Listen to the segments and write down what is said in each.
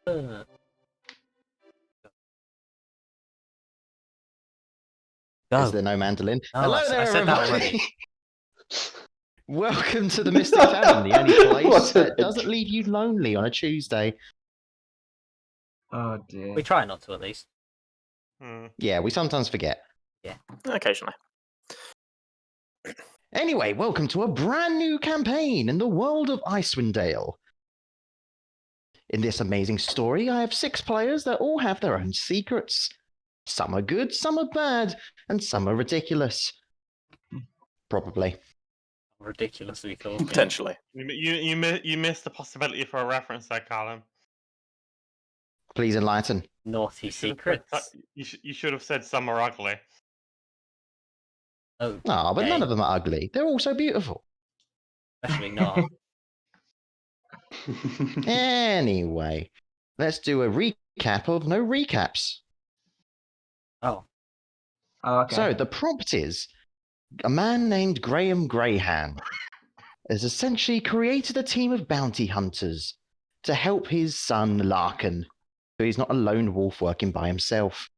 Uh, Is Go. there no mandolin? No, Hello I there, said that everybody. already. Welcome to the Mystic Tavern, the only place What an that doesn't leave you lonely on a Tuesday. Oh dear. We try not to, at least. Yeah, we sometimes forget. Occasionally. Anyway, welcome to a brand new campaign in the world of Icewind Dale. In this amazing story, I have 6 players that all have their own secrets. Some are good, some are bad, and some are ridiculous. Probably. Ridiculously cool. Yeah. Potentially. You missed the possibility for a reference there, Callum. Please enlighten. Naughty You should have secrets. said, you should have said some are ugly. Oh, Ah, but none okay. of them are ugly. They're all so beautiful. Especially not. Anyway, let's do a recap of no recaps. Oh, Oh, okay. So the prompt is a man named Graham Greyhan has essentially created a team of bounty hunters to help his son Larkin, so he's not a lone wolf working by himself.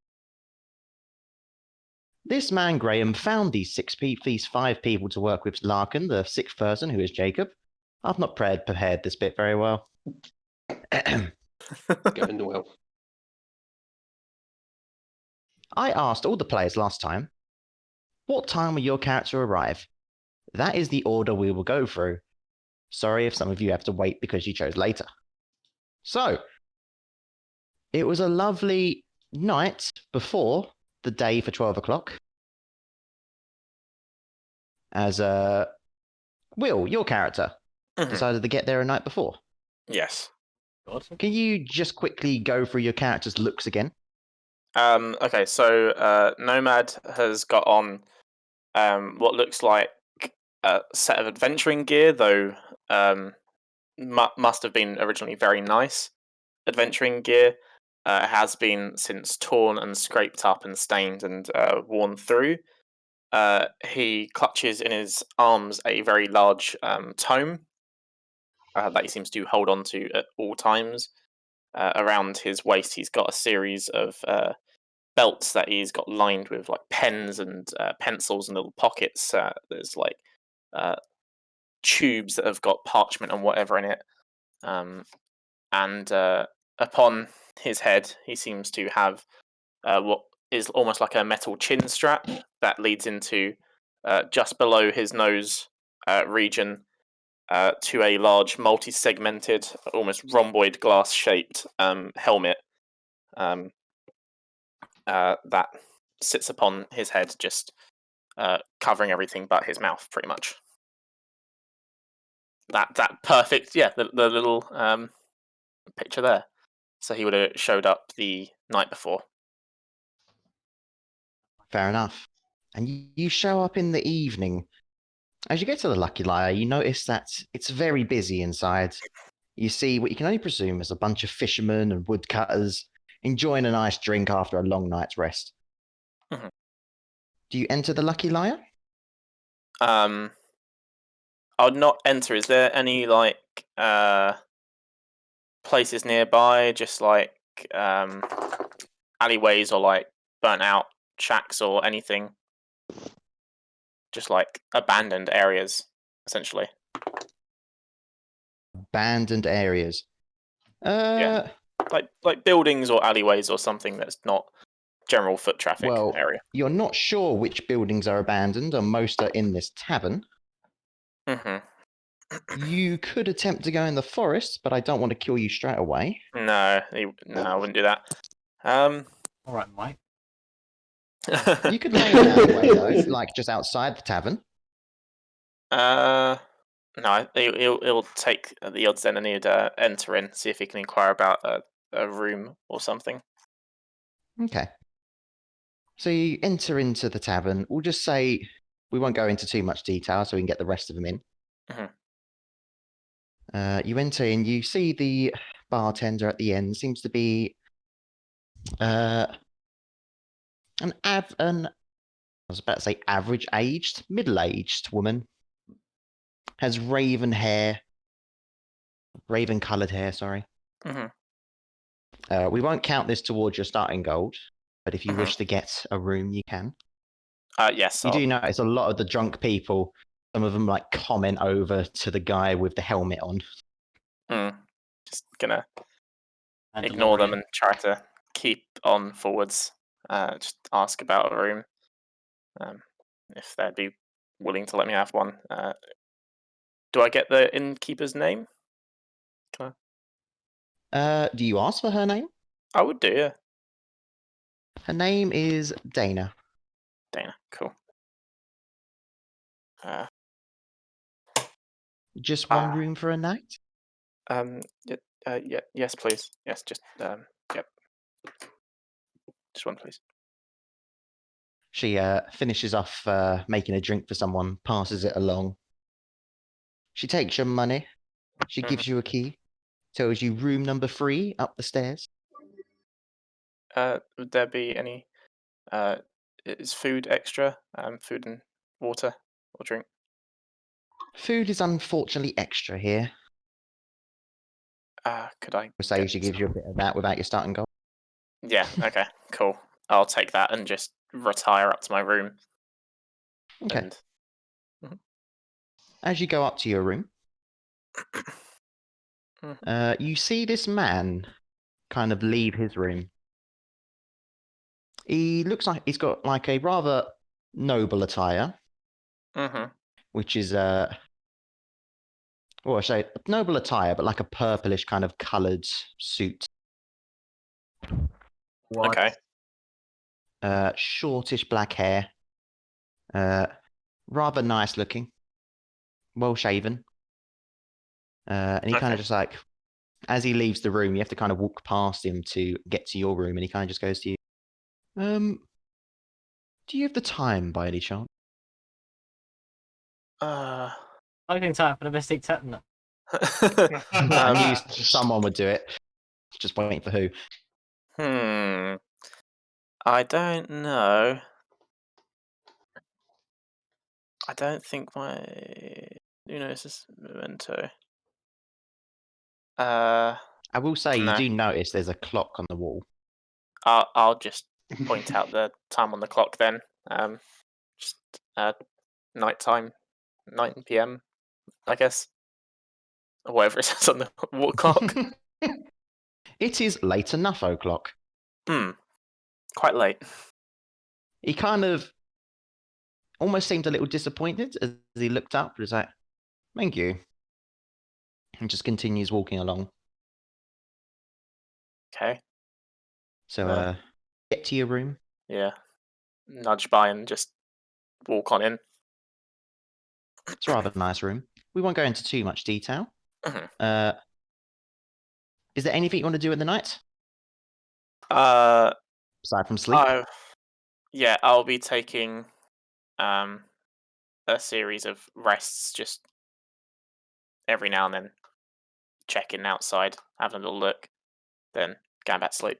This man Graham found these 5 people to work with Larkin, the 6th person, who is Jacob. I've not prepared this bit very well. Going well. I asked all the players last time, what time will your character arrive? That is the order we will go through. Sorry if some of you have to wait because you chose later. So, it was a lovely night before the day for 12 o'clock. As Will, your character, decided to get there a night before. Yes. God. Can you just quickly go through your character's looks again? Okay, so Nomad has got on what looks like a set of adventuring gear, though must have been originally very nice adventuring gear. Has been since torn and scraped up and stained and worn through. He clutches in his arms a very large tome that he seems to hold on to at all times. Around his waist, he's got a series of belts that he's got lined with like pens and pencils and little pockets. There's like tubes that have got parchment and whatever in it. And upon his head, he seems to have what is almost like a metal chin strap that leads into just below his nose region to a large multi-segmented, almost rhomboid glass-shaped helmet that sits upon his head, just covering everything but his mouth, pretty much. That perfect, yeah, the little picture there. So he would have showed up the night before. Fair enough. And you show up in the evening. As you get to the Lucky Liar, you notice that it's very busy inside. You see what you can only presume is a bunch of fishermen and woodcutters enjoying a nice drink after a long night's rest. Mhm. Do you enter the Lucky Liar? I'll not enter. Is there any like places nearby, just like alleyways or like burnt out shacks or anything? Just like abandoned areas, essentially. Abandoned areas. Yeah. Like buildings or alleyways or something that's not general foot traffic Well, area. you're not sure which buildings are abandoned, and most are in this tavern. You could attempt to go in the forest, but I don't want to kill you straight away. No, I wouldn't do that. All right, Mike. You could lay an alleyway, though, like just outside the tavern. No, he'll take the odds then, and he'd enter in, see if he can inquire about a room or something. Okay. So you enter into the tavern. We'll just say we won't go into too much detail so we can get the rest of them in. You enter in, you see the bartender at the end seems to be I was about to say average-aged, middle-aged woman. Has raven-coloured hair, sorry. We won't count this towards your starting gold, but if you Mhm. wish to get a room, you can. Yes. You I'll- do notice a lot of the drunk people, some of them like comment over to the guy with the helmet on. Just gonna And ignore them DeLorean. and try to keep on forwards. Just ask about a room, if they'd be willing to let me have one. Do I get the innkeeper's name? Do you ask for her name? I would do, yeah. Her name is Dana. Dana, cool. Just one Ah. room for a night? Yeah, yes, please. Yes, just yep. Just one, please. She finishes off making a drink for someone, passes it along. She takes your money. She gives you a key. Tells you room number 3 up the stairs. Would there be any? Is food extra? Food and water or drink? Food is unfortunately extra here. Could I? We'll say get she gives you a some? bit of that without your starting goal. Yeah. Okay. Cool. I'll take that and just retire up to my room. Okay. And As you go up to your room, you see this man kind of leave his room. He looks like he's got like a rather noble attire, which is well, I say noble attire, but like a purplish kind of coloured suit. What? Okay. Shortish black hair. Rather nice looking. Well shaven. And he kind Okay. of just like, as he leaves the room, you have to kind of walk past him to get to your room, and he kind of just goes to you. Do you have the time by any chance? I think time for the Mystic Tetanus. I knew someone would do it. Just waiting for who. I don't know. I don't think my Uno's is memento. I will say you No. do notice there's a clock on the wall. I'll just point out the time on the clock then. Just nighttime, 9 p.m. I guess, or whatever it says on the wall clock. It is late enough o'clock. Quite late. He kind of almost seemed a little disappointed as he looked up. He was like, "Thank you," and just continues walking along. Okay. So, get to your room. Yeah. Nudge by and just walk on in. It's a rather nice room. We won't go into too much detail. Is there anything you want to do in the night aside from sleep? Yeah, I'll be taking a series of rests just every now and then, checking outside, having a little look, then going back to sleep.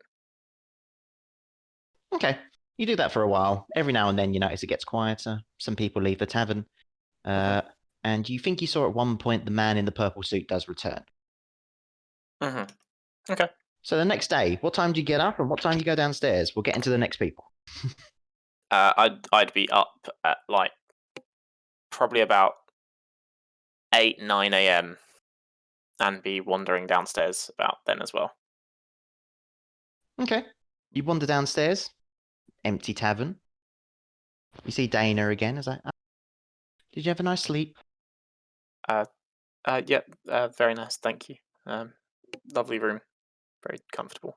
Okay, you do that for a while. Every now and then you notice it gets quieter. Some people leave the tavern. And you think you saw at one point the man in the purple suit does return. Okay. So the next day, what time do you get up and what time do you go downstairs? We'll get into the next people. I'd be up at like probably about 8-9 a.m. and be wandering downstairs about then as well. Okay. You wander downstairs. Empty tavern. You see Dana again. Is like, did you have a nice sleep? Yeah, very nice, thank you. Lovely room, very comfortable.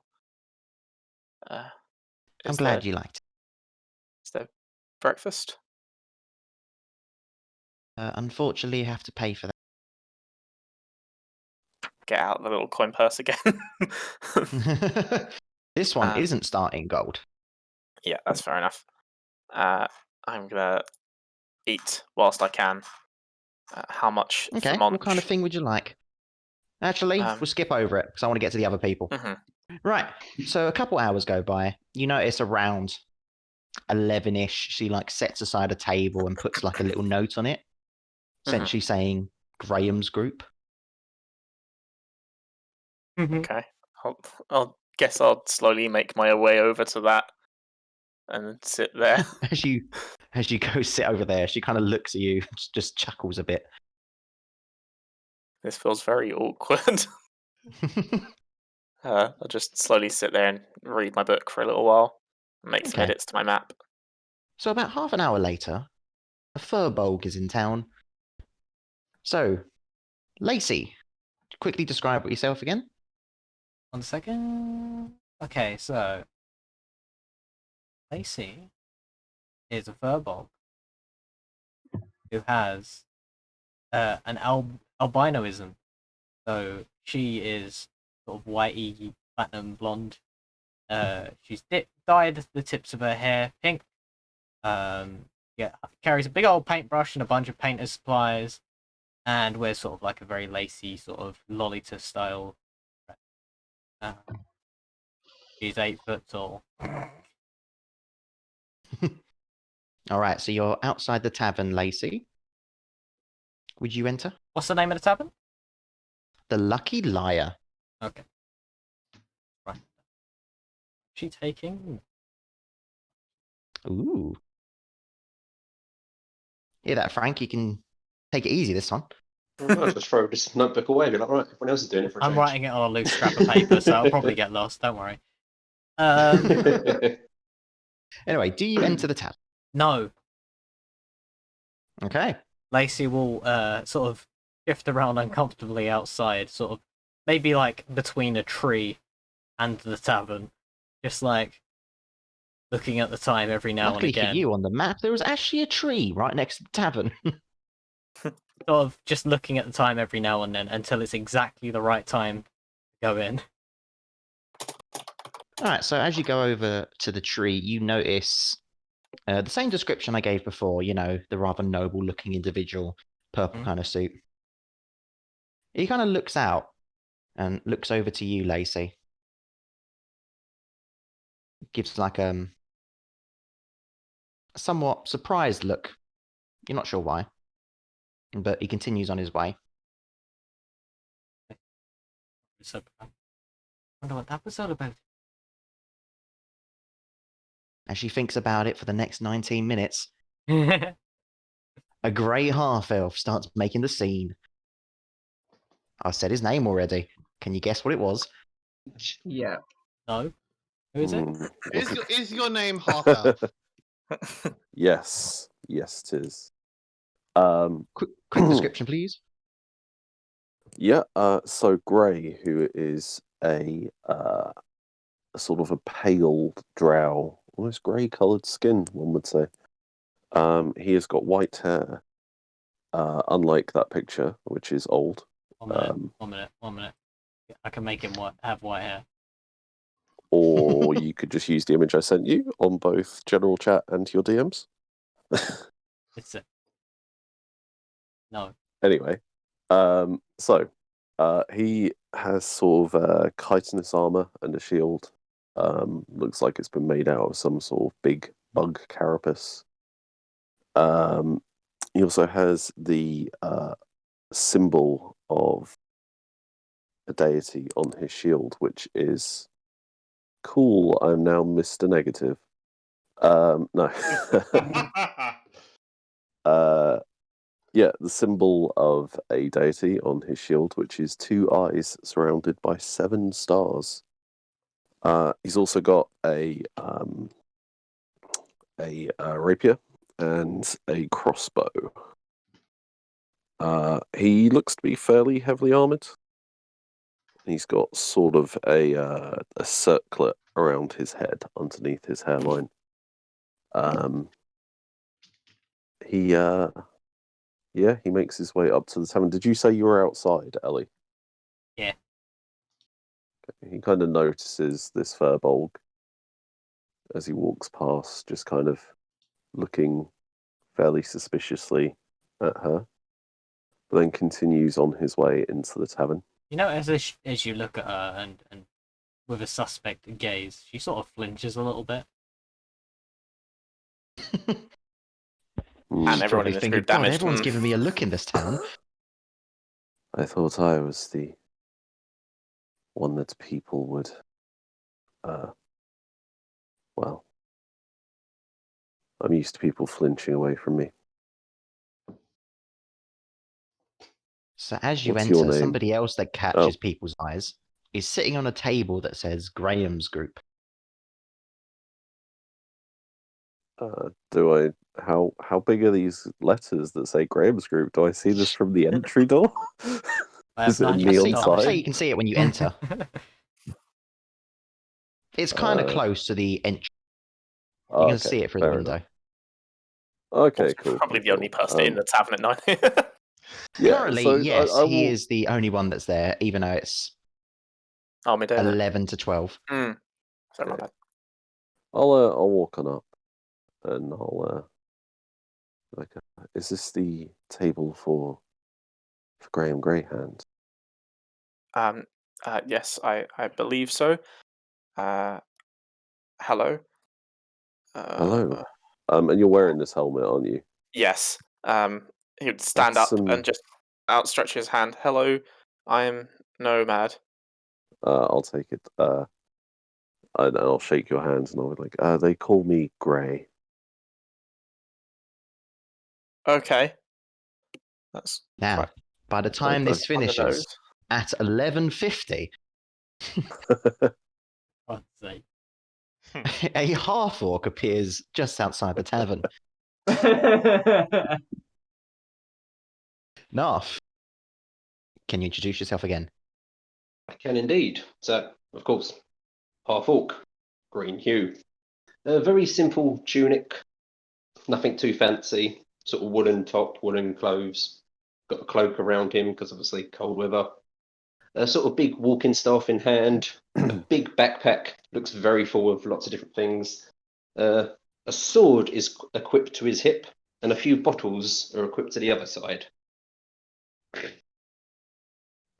I'm glad you liked it. Is there breakfast? Unfortunately, you have to pay for Get out the little coin purse again. that. This one isn't starting gold. Yeah, that's fair enough. I'm gonna eat whilst I can. How much Okay, for lunch? what kind of thing would you like? Actually, we'll skip over it because I want to get to the other people. Right, so a couple hours go by. You notice around 11-ish, she like sets aside a table and puts like a little note on it, essentially saying Graham's group. Okay, I'll guess I'll slowly make my way over to that and sit there. As you go sit over there, she kind of looks at you, just chuckles a bit. This feels very awkward. I'll just slowly sit there and read my book for a little while, and make some Okay. edits to my map. So about half an hour later, a furbolg is in town. So, Lacey, quickly describe yourself again. 1 second. Okay, so Lacey is a furball who has an albinoism. So she is sort of whitey, platinum blonde. She's dyed the tips of her hair pink. Carries a big old paintbrush and a bunch of painter's supplies, and wears sort of like a very lacy sort of Lolita style. She's 8 foot tall. All right, so you're outside the tavern, Lacey. Would you enter? What's the name of the tavern? The Lucky Liar. Okay. Right. She taking? Ooh. Hear that, Frank? You can take it easy this time. I'll just throw this notebook away. Be like, right, everyone else is doing it for a I'm change. writing it on a loose scrap of paper, so I'll probably get lost. Don't worry. Anyway, do you enter the tavern? No. Okay. Lacey will sort of shift around uncomfortably outside, sort of maybe like between a tree and the tavern, just like looking at the time every now Luckily and again. for you, on the map, there was actually a tree right next to the tavern. Sort of just looking at the time every now and then until it's exactly the right time to go in. All right, so as you go over to the tree, you notice the same description I gave before, you know, the rather noble-looking individual, purple kind of suit. He kind of looks out and looks over to you, Lacey. Gives like a somewhat surprised look. You're not sure why, but he continues on his way. So, I wonder what that was all about. As she thinks about it for the next 19 minutes, a grey half-elf starts making the scene. I said his name already. Can you guess what it was? Yeah. No. Who is it? Is your name half elf? Yes, yes, it is. Quick description, please. Yeah. So Grey, who is a sort of a pale drow, almost grey-coloured skin, one would say. He has got white hair, unlike that picture, which is old. 1 minute. I can make him have white hair. Or you could just use the image I sent you on both general chat and your DMs. It's a... No. Anyway, so he has sort of chitinous armor and a shield. Looks like it's been made out of some sort of big bug carapace. He also has the symbol of a deity on his shield, which is cool. I'm now Mr. Negative. No. Yeah, the symbol of a deity on his shield, which is 2 eyes surrounded by 7 stars. He's also got a rapier and a crossbow. He looks to be fairly heavily armored. He's got sort of a circlet around his head underneath his hairline. He makes his way up to the tavern. Did you say you were outside, Ellie? Yeah. Okay. He kind of notices this furbolg as he walks past, just kind of looking fairly suspiciously at her, but then continues on his way into the tavern. You know, as you look at her and with a suspect gaze, she sort of flinches a little bit. And everyone in this group God, damaged. everyone's giving me a look in this town. I thought I was the one that people would Well, I'm used to people flinching away from me. So as you What's your enter, name? somebody else that catches people's eyes is sitting on a table that says Graham's Group. How big are these letters that say Graham's Group? Do I see this from the entry door? I Is have it a not neon checked I'll the say sign? you can see it when you enter. It's kind of Uh, close to the entry. You Oh, can okay, see it through the fair window. enough. Okay, He's cool. probably cool, the only cool. person in the tavern at night. Yeah, Currently, so yes, I he will, is the only one that's there, even though it's Oh, me doing 11 to 12. Sorry, my Yeah. bad. I'll walk on up, and I'll is this the table for Graham Greyhand? Yes, I believe so. Hello. Hello. And you're wearing this helmet, aren't you? Yes. He would stand That's up and just outstretch his hand. Hello, I'm Nomad. I'll take it. And I'll shake your hands, and I'll be like, they call me Grey. Okay. That's Now, quite by the time this on the finishes, nose. at 11:50, God's sake. a half-orc appears just outside the tavern. Narf, can you introduce yourself again? I can indeed. So, of course, half orc, green hue. A very simple tunic, nothing too fancy. Sort of woolen top, woolen clothes. Got a cloak around him because obviously cold weather. A sort of big walking staff in hand. A big backpack, looks very full of lots of different things. A sword is equipped to his hip, and a few bottles are equipped to the other side.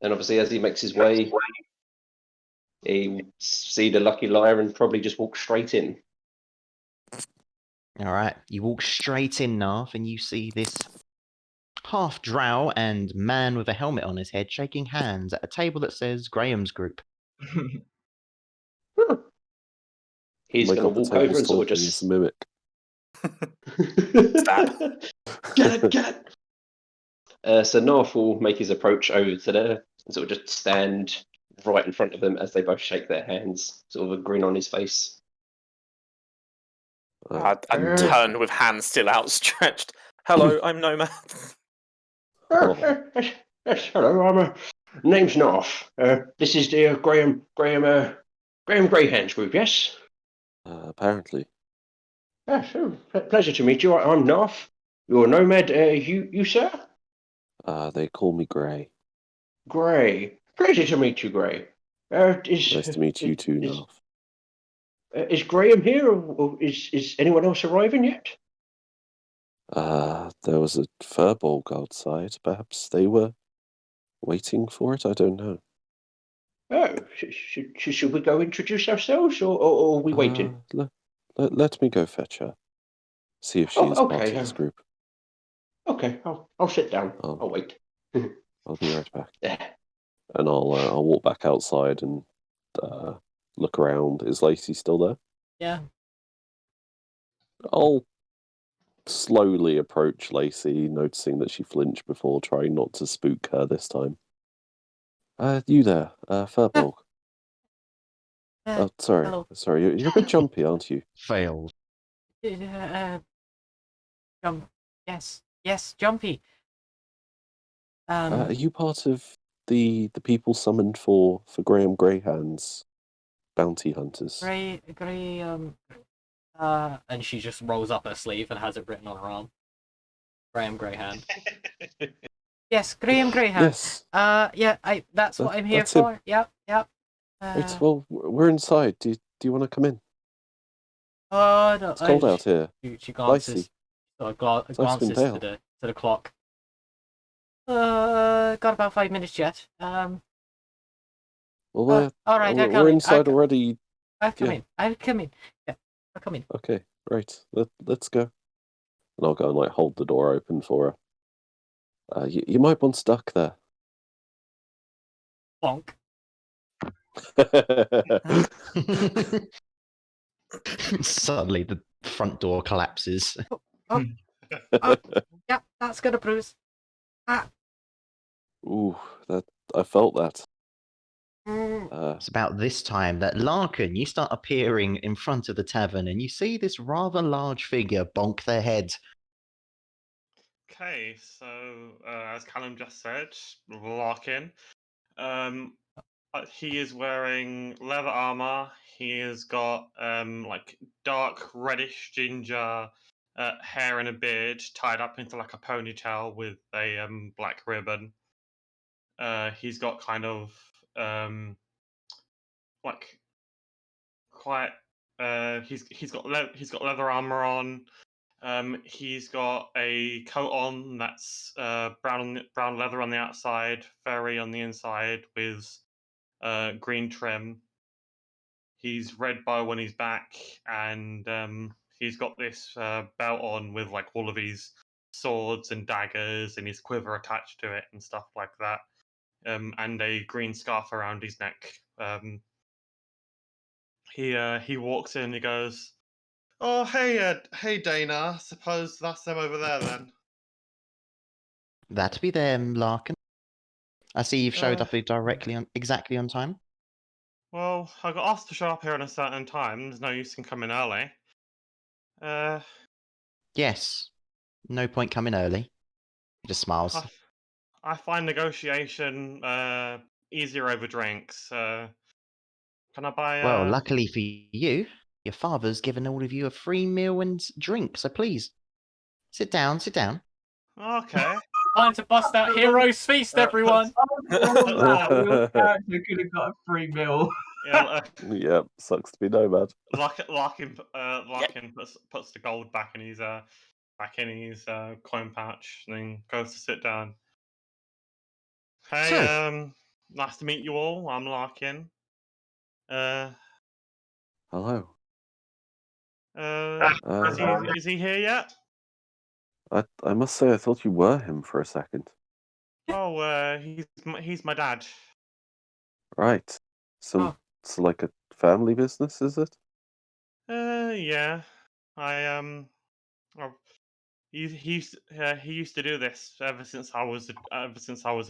And obviously, as he makes his way, he'll see the lucky liar and probably just walk straight in. All right, you walk straight in, Narf, and you see this half drow and man with a helmet on his head shaking hands at a table that says Graham's Group. He's Make going to up the walk over table's and sort of talking, it's just a mimic. Stab. Get it, get it. So Narf will make his approach over to there and sort of just stand right in front of them as they both shake their hands, sort of a grin on his face. I'd turn with hands still outstretched. Hello, I'm Nomad. Yes, hello. Name's Narf. This is the Graham Greyhands group. Yes. Apparently. Yes. Pleasure to meet you. I'm Narf. You're a nomad. You sir. They call me Grey. Grey. Pleasure to meet you, Grey. Nice to meet you too, Narf. Is Graham here, or is anyone else arriving yet? There was a furbolg outside. Perhaps they were waiting for it? I don't know. Oh, should we go introduce ourselves, or are we waiting? Let me go fetch her. See if she Oh, is part okay. of this group. Okay, I'll sit down. Oh. I'll wait. I'll be right back. Yeah. And I'll walk back outside and look around. Is Lacey still there? Yeah. I'll slowly approach Lacey, noticing that she flinched before, trying not to spook her this time. You there, Furbolg? Oh, sorry. Hello. Sorry, you're a bit jumpy, aren't you? Failed. Jump. Yes, Jumpy. Are you part of the people summoned for Graham Greyhand's bounty hunters? Gray, and she just rolls up her sleeve and has it written on her arm. Graham Greyhand. Yes, Graham Greyhand. Yes. Yeah, that's what I'm here That's him. for. Yep. Right, well, we're inside. Do you want to come in? Oh no, It's cold out here. She glances. Icy. Glances Icewind Dale. to the clock. Got about 5 minutes yet. Well, we're all right, I'll come we're in. inside already. I'll come Yeah. in. I'll come in. Yeah, I'll come in. Okay, right. Let's go. And I'll go and hold the door open for her. You might want stuck there. Bonk. Suddenly, the front door collapses. Oh, yeah, that's gonna bruise. Ah. Ooh, that I felt that. Mm. It's about this time that Larkin, you start appearing in front of the tavern, and you see this rather large figure bonk their head. Okay, so as Callum just said, Larkin. He is wearing leather armor. He has got like dark reddish ginger hair and a beard tied up into like a ponytail with a black ribbon. He's got kind of like quite he's got leather armor on. He's got a coat on that's brown leather on the outside, furry on the inside with green trim. He's red bow on his back, and he's got this belt on with like all of his swords and daggers and his quiver attached to it and stuff like that, and a green scarf around his neck. He walks in. He goes, "Oh, hey Dana. Suppose that's them over there then." That be them, Larkin. I see you've showed Uh, up exactly on time. well, I got asked to show up here at a certain time. There's no use in coming early. Uh, Yes. No point coming early. He just smiles. I find negotiation easier over drinks. Can I buy Well, luckily for you, your father's given all of you a free meal and drink, so please, sit down, sit down. Okay. Time to bust out Heroes Feast, everyone! Your character could have got a free meal. Yeah, Yeah, sucks to be nomad. Larkin puts the gold back in his coin pouch and then goes to sit down. Hey, So- nice to meet you all. I'm Larkin. Uh, Hello. is he here yet? I must say, I thought you were him for a second. Oh, he's my dad. Right. So Oh. it's like a family business, is it? Yeah. Oh, he used to do this ever since I was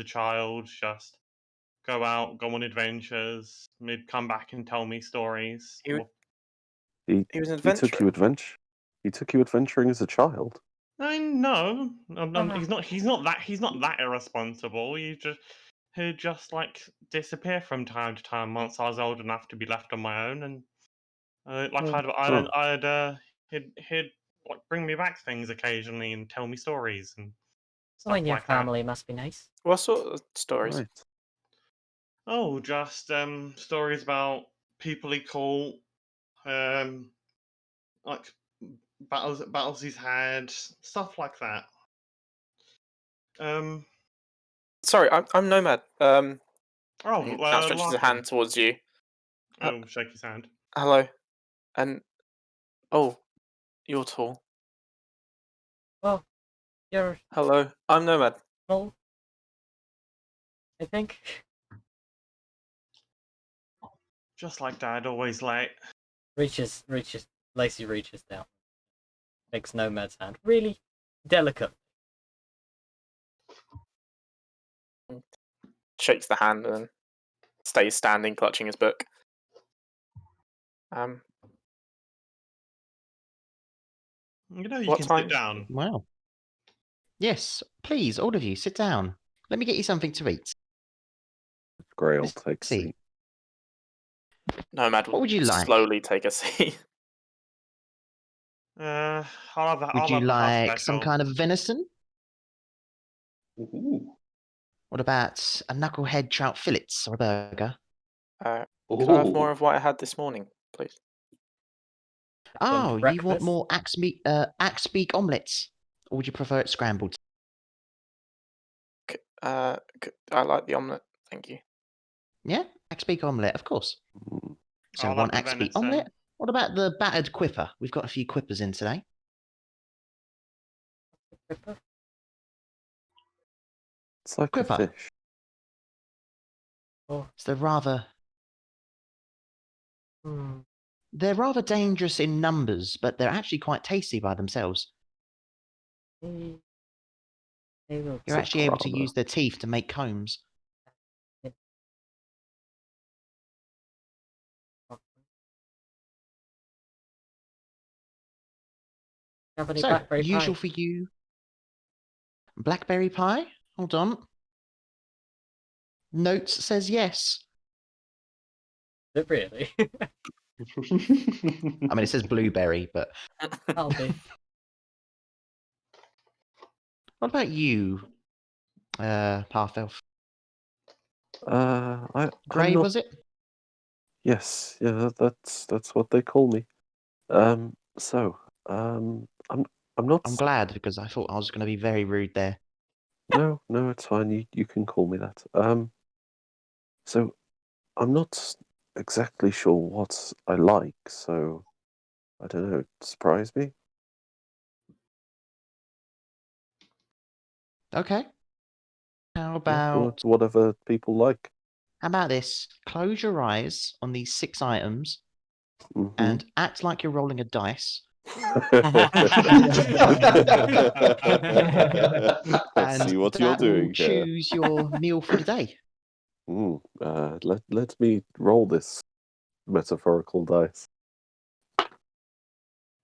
a child. Just go out, go on adventures. He'd come back and tell me stories. He Well, He was an he took you adventurer. He took you adventuring as a child. I no, Uh-huh. he's not that irresponsible. He'd just like disappear from time to time once I was old enough to be left on my own, and like Hmm. he'd like bring me back things occasionally and tell me stories and Oh, stuff and your like that. family must be nice. What sort of stories? Right. Oh, just stories about people he caught, like battles he's had, stuff like that. Um. Sorry, I'm Nomad. Oh, And now stretches a Larkin. hand towards you. Oh, shake his hand. Hello, and oh, you're tall. Well, you're Hello, I'm Nomad. tall, I think. Just like Dad, always late. Lacey reaches down. Takes Nomad's hand. Really delicate. Shakes the hand and then stays standing, clutching his book. You know, you What can time? sit down. Wow. Yes, please, all of you, sit down. Let me get you something to eat. Grey, I'll Let's take a see. seat. Nomad What would you like? slowly take a seat. I'll Would you have the half like some special. kind of venison? Ooh. What about a knucklehead trout fillets or a burger? Could I have more Ooh. of what I had this morning, please? Oh, you want breakfast? more axe beak omelets? Or would you prefer it scrambled? I like the omelette. Thank you. Yeah, axe beak omelette, of course. Mm. So I'll one have the axe beak venison. omelette. What about the battered quipper? We've got a few quippers in today. It's like Quipper. a fish. Oh, It's the rather Hmm. They're rather dangerous in numbers, but they're actually quite tasty by themselves. They look You're actually able to Soprano. use their teeth to make combs. Have any So, blackberry usual pie? for you. Blackberry pie? Hold on. Notes says yes. Is it really? I mean, it says blueberry, but That'll do. what about you, Path Elf? I'm Grey, not. was it? Yes, yeah, that's what they call me. So, I'm not. I'm glad because I thought I was going to be very rude there. No, it's fine. You can call me that. So I'm not exactly sure what I like. So I don't know. Surprise me. Okay. How Yeah, about whatever people like. this? Close your eyes on these 6 items Mhm. and act like you're rolling a dice. Let's see what you're that will doing here. choose your meal for the day. Let me roll this metaphorical dice.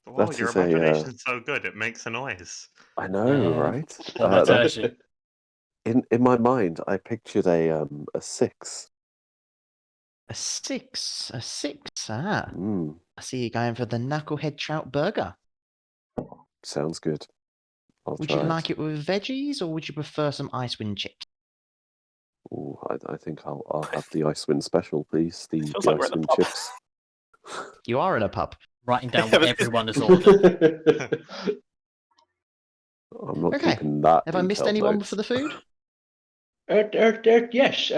Wow, That your is a. imagination's so good, it makes a noise. I know, right? Thaumaturgy. In my mind, I pictured a 6. A 6. A 6. Ah. Mm, I see you going for the knucklehead trout burger. sounds good. I'll Would try you like it with veggies or would you prefer some Icewind chips? Ooh, I think I'll have the Icewind special, please. The Feels like we're at the Icewind pub. chips. You are in a pub. Writing down Yeah, what but everyone has ordered. I'm not Okay. keeping that Have I missed detailed anyone notes. for the food? Yes.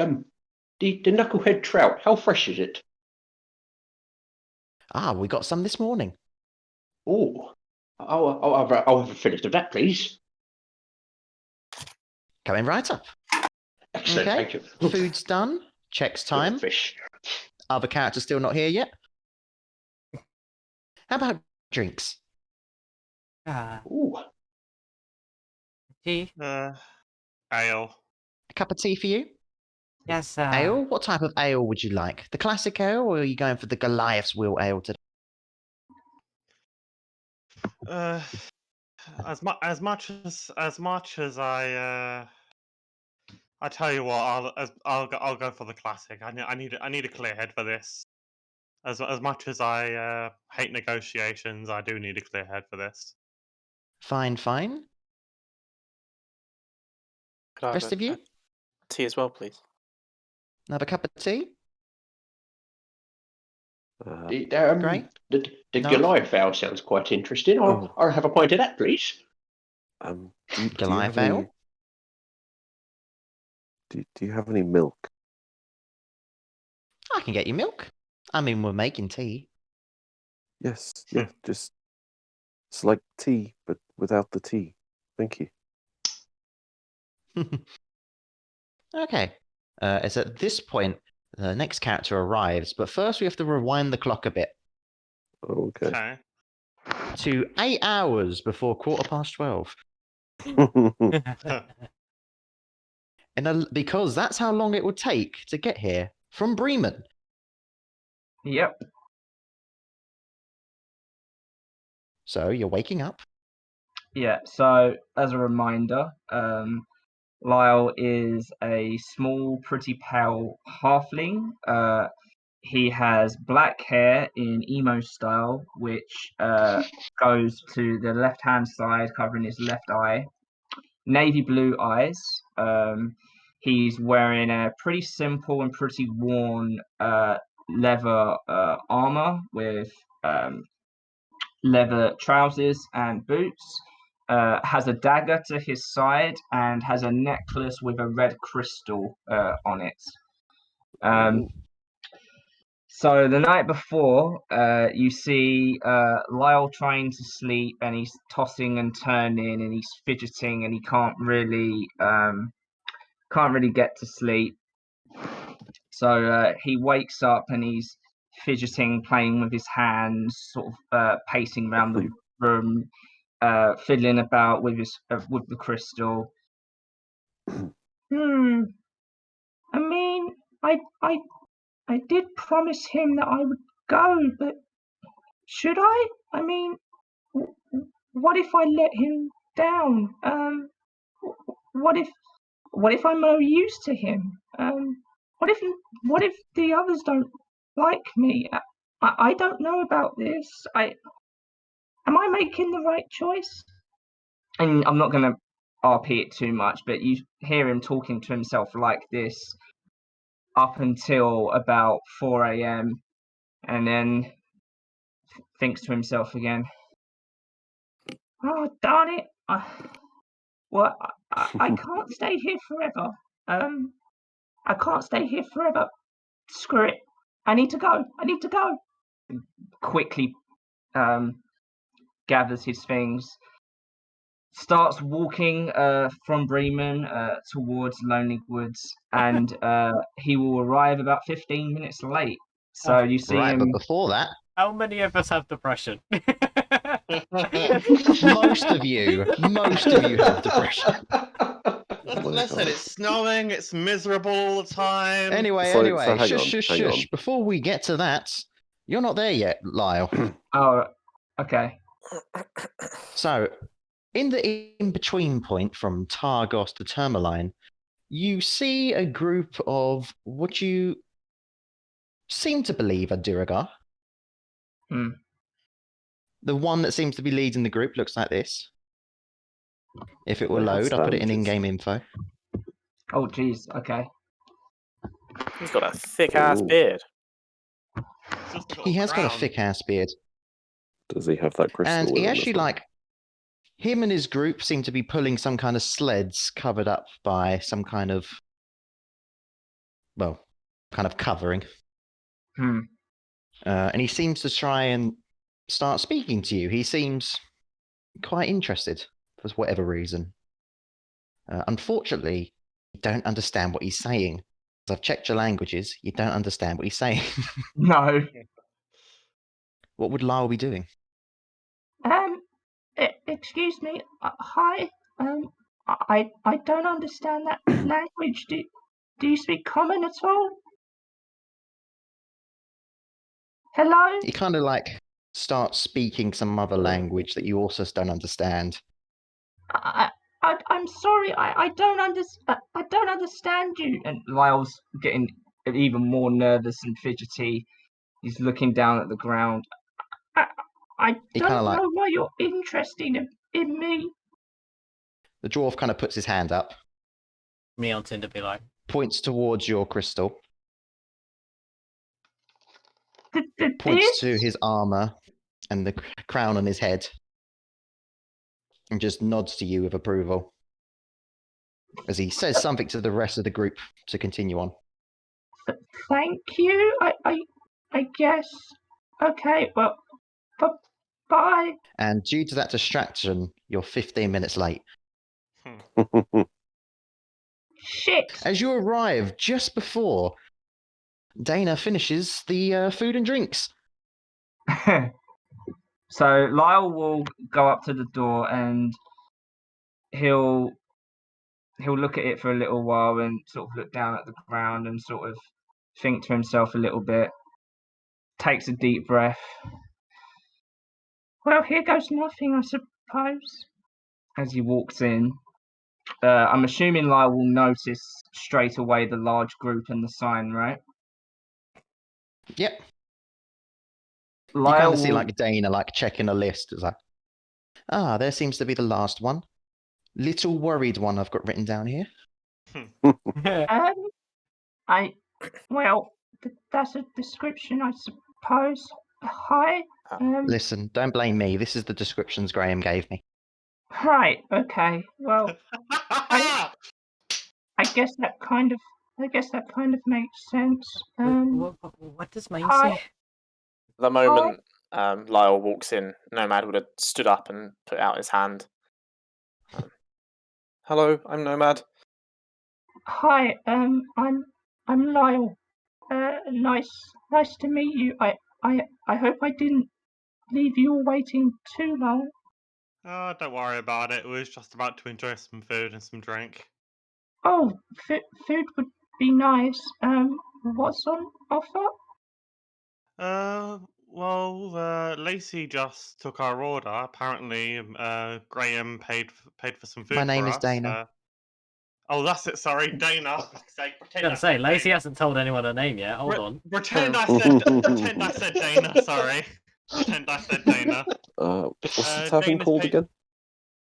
The knucklehead trout. How fresh is it? Ah, we got some this morning. Oh, I'll have a fillet of that, please. Coming right up. Excellent, Okay. thank you. Food's done. Checks Fillet time. fish. Other characters still not here yet. How about drinks? Ooh, Tea? Ale. A cup of tea for you? Yes, Ale? What type of ale would you like? The classic ale, or are you going for the Goliath's Wheel ale today? As much as I tell you what, I'll go for the classic. I need a clear head for this. As much as I hate negotiations, I do need a clear head for this. Fine. Could I have Rest of you? a tea as well, please? Another cup of tea? the Great. the No? Goliath ale sounds quite interesting. Oh. I'll have a pint of that, please. Do you Goliath have any? ale? Do you have any milk? I can get you milk. I mean, we're making tea. Yes, yeah, just it's like tea, but without the tea. Thank you. Okay. It's at this point the next character arrives, but first we have to rewind the clock a bit Okay. Okay. to 8 hours before 12:15. Because that's how long it would take to get here from Bremen. Yep. So you're waking up. Yeah. So as a reminder, Lyle is a small, pretty pale halfling. He has black hair in emo style, which goes to the left-hand side, covering his left eye. Navy blue eyes. He's wearing a pretty simple and pretty worn leather armor with leather trousers and boots. Has a dagger to his side and has a necklace with a red crystal on it. Ooh. So the night before, you see Lyle trying to sleep, and he's tossing and turning, and he's fidgeting, and he can't really get to sleep. So he wakes up, and he's fidgeting, playing with his hands, sort of pacing around the room, fiddling about with the crystal. I mean, I did promise him that I would go, but should I? I mean, what if I let him down? What if I'm no use to him? What if the others don't like me? I don't know about this. Am I making the right choice? And I'm not going to RP it too much, but you hear him talking to himself like this up until about 4 a.m. and then thinks to himself again, oh, darn it. Well, I can't stay here forever. I can't stay here forever. Screw it. I need to go. Quickly gathers his things, starts walking from Bremen towards Lonelywood, and he will arrive about 15 minutes late. So you see Right, him. but before that, How many of us have depression? most of you have depression. Listen, it's snowing, it's miserable all the time. Anyway, So hang on, shush. hang on. Before we get to that, you're not there yet, Lyle. Oh, okay. So, in the in-between point from Targos to Tourmaline, you see a group of what you seem to believe are Duragar. The one that seems to be leading the group looks like this. If it will They have load, I'll put it in sandwiches. in-game info. Oh, geez. Okay. He's got a thick ass Ooh. beard. He has got a thick-ass beard. Does he have that crystal? And with he him as actually, well? him and his group seem to be pulling some kind of sleds covered up by some kind of, covering. And he seems to try and start speaking to you. He seems quite interested for whatever reason. Unfortunately, you don't understand what he's saying. As I've checked your languages, you don't understand what he's saying. No. What would Lyle be doing? Excuse me. Hi. I don't understand that language. Do you speak common at all? Hello? He kind of starts speaking some other language that you also don't understand. I'm sorry. I don't understand you. And Lyle's getting even more nervous and fidgety. He's looking down at the ground. I He don't kinda know why you're interested in me. The dwarf kind of puts his hand up, Me on Tinder be like, points towards your crystal, points This? to his armor and the crown on his head, and just nods to you with approval as he says something to the rest of the group to continue on. Thank you. I guess. Okay. Well. Bye. And due to that distraction, you're 15 minutes late. Shit. As you arrive just before Dana finishes the food and drinks. So Lyle will go up to the door and he'll look at it for a little while and sort of look down at the ground and sort of think to himself a little bit. Takes a deep breath. Well, here goes nothing, I suppose. As he walks in, I'm assuming Lyle will notice straight away the large group and the sign, right? Yep. Lyle you kind of see will- Dana checking a list. It's there seems to be the last one. Little worried one I've got written down here. That's a description, I suppose. Hi. Listen, don't blame me. This is the descriptions Graham gave me. Right. Okay. Well, I guess that kind of makes sense. what does Maine hi. say? The moment Lyle walks in, Nomad would have stood up and put out his hand. Hello, I'm Nomad. Hi. I'm Lyle. Nice to meet you. I hope I didn't leave you all waiting too long. Oh, don't worry about it. We was just about to enjoy some food and some drink. Oh, food would be nice. What's on offer? Lacey just took our order. Apparently, Graham paid for some My food name for is us. Dana. Oh, that's it. Sorry, Dana. For fuck's sake, I pretend I was gonna say, said Lacey Dana. hasn't told anyone her name yet. Hold on. Pretend I said Dana. Sorry, pretend I said Dana. What's the tavern Dana's called paid. again?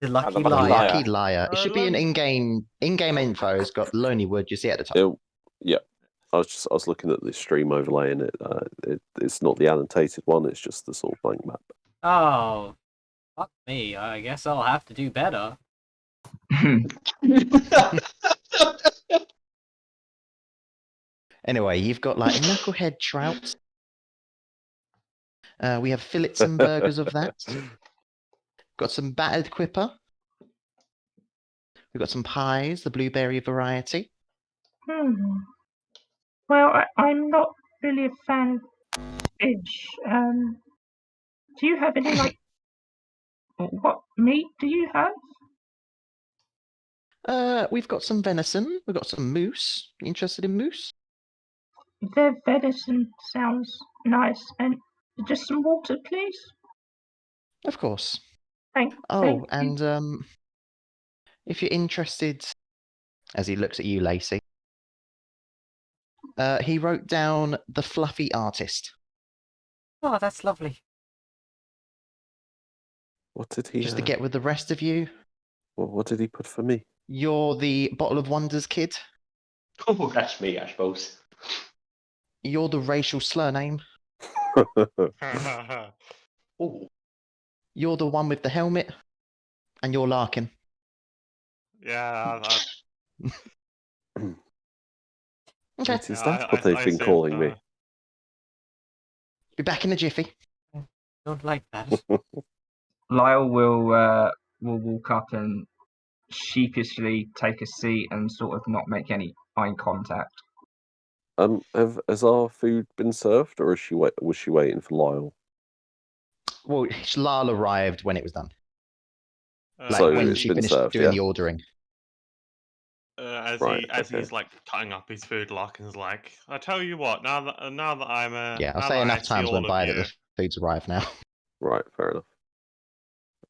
The Lucky Lucky Liar. Liar. Lucky Liar. It should be an Lon- in-game info. It's got Lonelywood. You see at the top. Yeah. I was looking at the stream overlay, and it's not the annotated one. It's just the sort of blank map. Oh, fuck me. I guess I'll have to do better. Anyway, you've got like knucklehead trout. We have fillets and burgers of that. Got some battered quipper. We've got some pies, the blueberry variety. Well, I'm not really a fan of fish. Do you have any what meat do you have? We've got some venison. We've got some moose. You interested in moose? The venison sounds nice. And just some water, please. Of course. Thank Oh, you. and if you're interested, as he looks at you, Lacey, he wrote down the fluffy artist. Oh, that's lovely. What did he? Just to get with the rest of you, What did he put for me? you're the Bottle of Wonders kid. Oh, that's me, I suppose. You're the racial slur name. Oh, You're the one with the helmet. And you're Larkin. Yeah, Okay. Is that what they've been calling me? Be back in a jiffy. Don't like that. Lyle will walk up and sheepishly take a seat and sort of not make any eye contact. Has our food been served, or was she waiting for Lyle? Well, Lyle arrived when it was done. Like So when it's she been finished served, doing yeah? the ordering. Right, He's okay. like cutting up his food, Larkin's like, I tell you what, now that I'm Yeah, I'll now say that I enough see times all went of by you, that the food's arrived now. Right, fair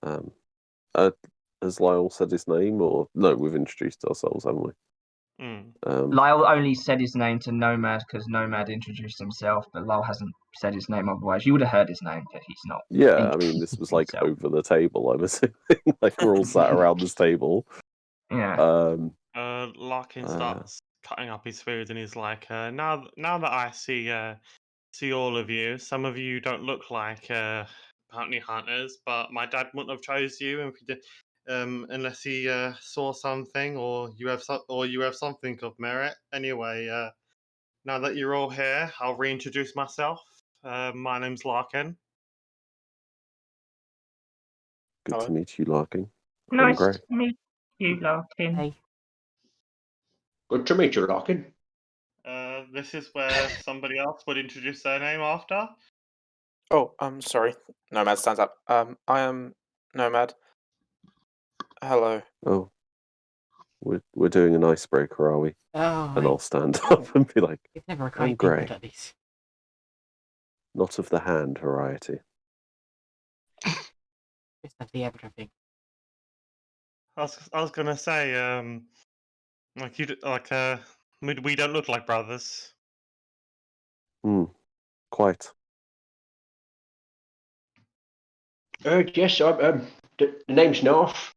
enough. Has Lyle said his name, or no? We've introduced ourselves, haven't we? Lyle only said his name to Nomad because Nomad introduced himself, but Lyle hasn't said his name otherwise. You would have heard his name, but he's not. Yeah, I mean, this was like himself. over the table, I'm assuming. Like we're all sat around this table. Yeah. Larkin starts cutting up his food, and he's like, now that I see all of you, some of you don't look like bounty hunters, but my dad wouldn't have chose you if he did, unless he saw something, or you have something of merit. Anyway, now that you're all here, I'll reintroduce myself. My name's Larkin. Good Hello. to meet you, Larkin. I'm Nice Gray. to meet you, Larkin. Hey. good to meet you, Larkin. This is where somebody else would introduce their name after. Oh, I'm sorry. Nomad stands up. I am Nomad. Hello. Oh, we're doing an icebreaker, are we? Oh, And I'll stand up and be like, you've never I'm quite been Gray. good at these. Not of the hand variety. Just of the everything. I was gonna say, we don't look like brothers. Quite. Yes, the name's North.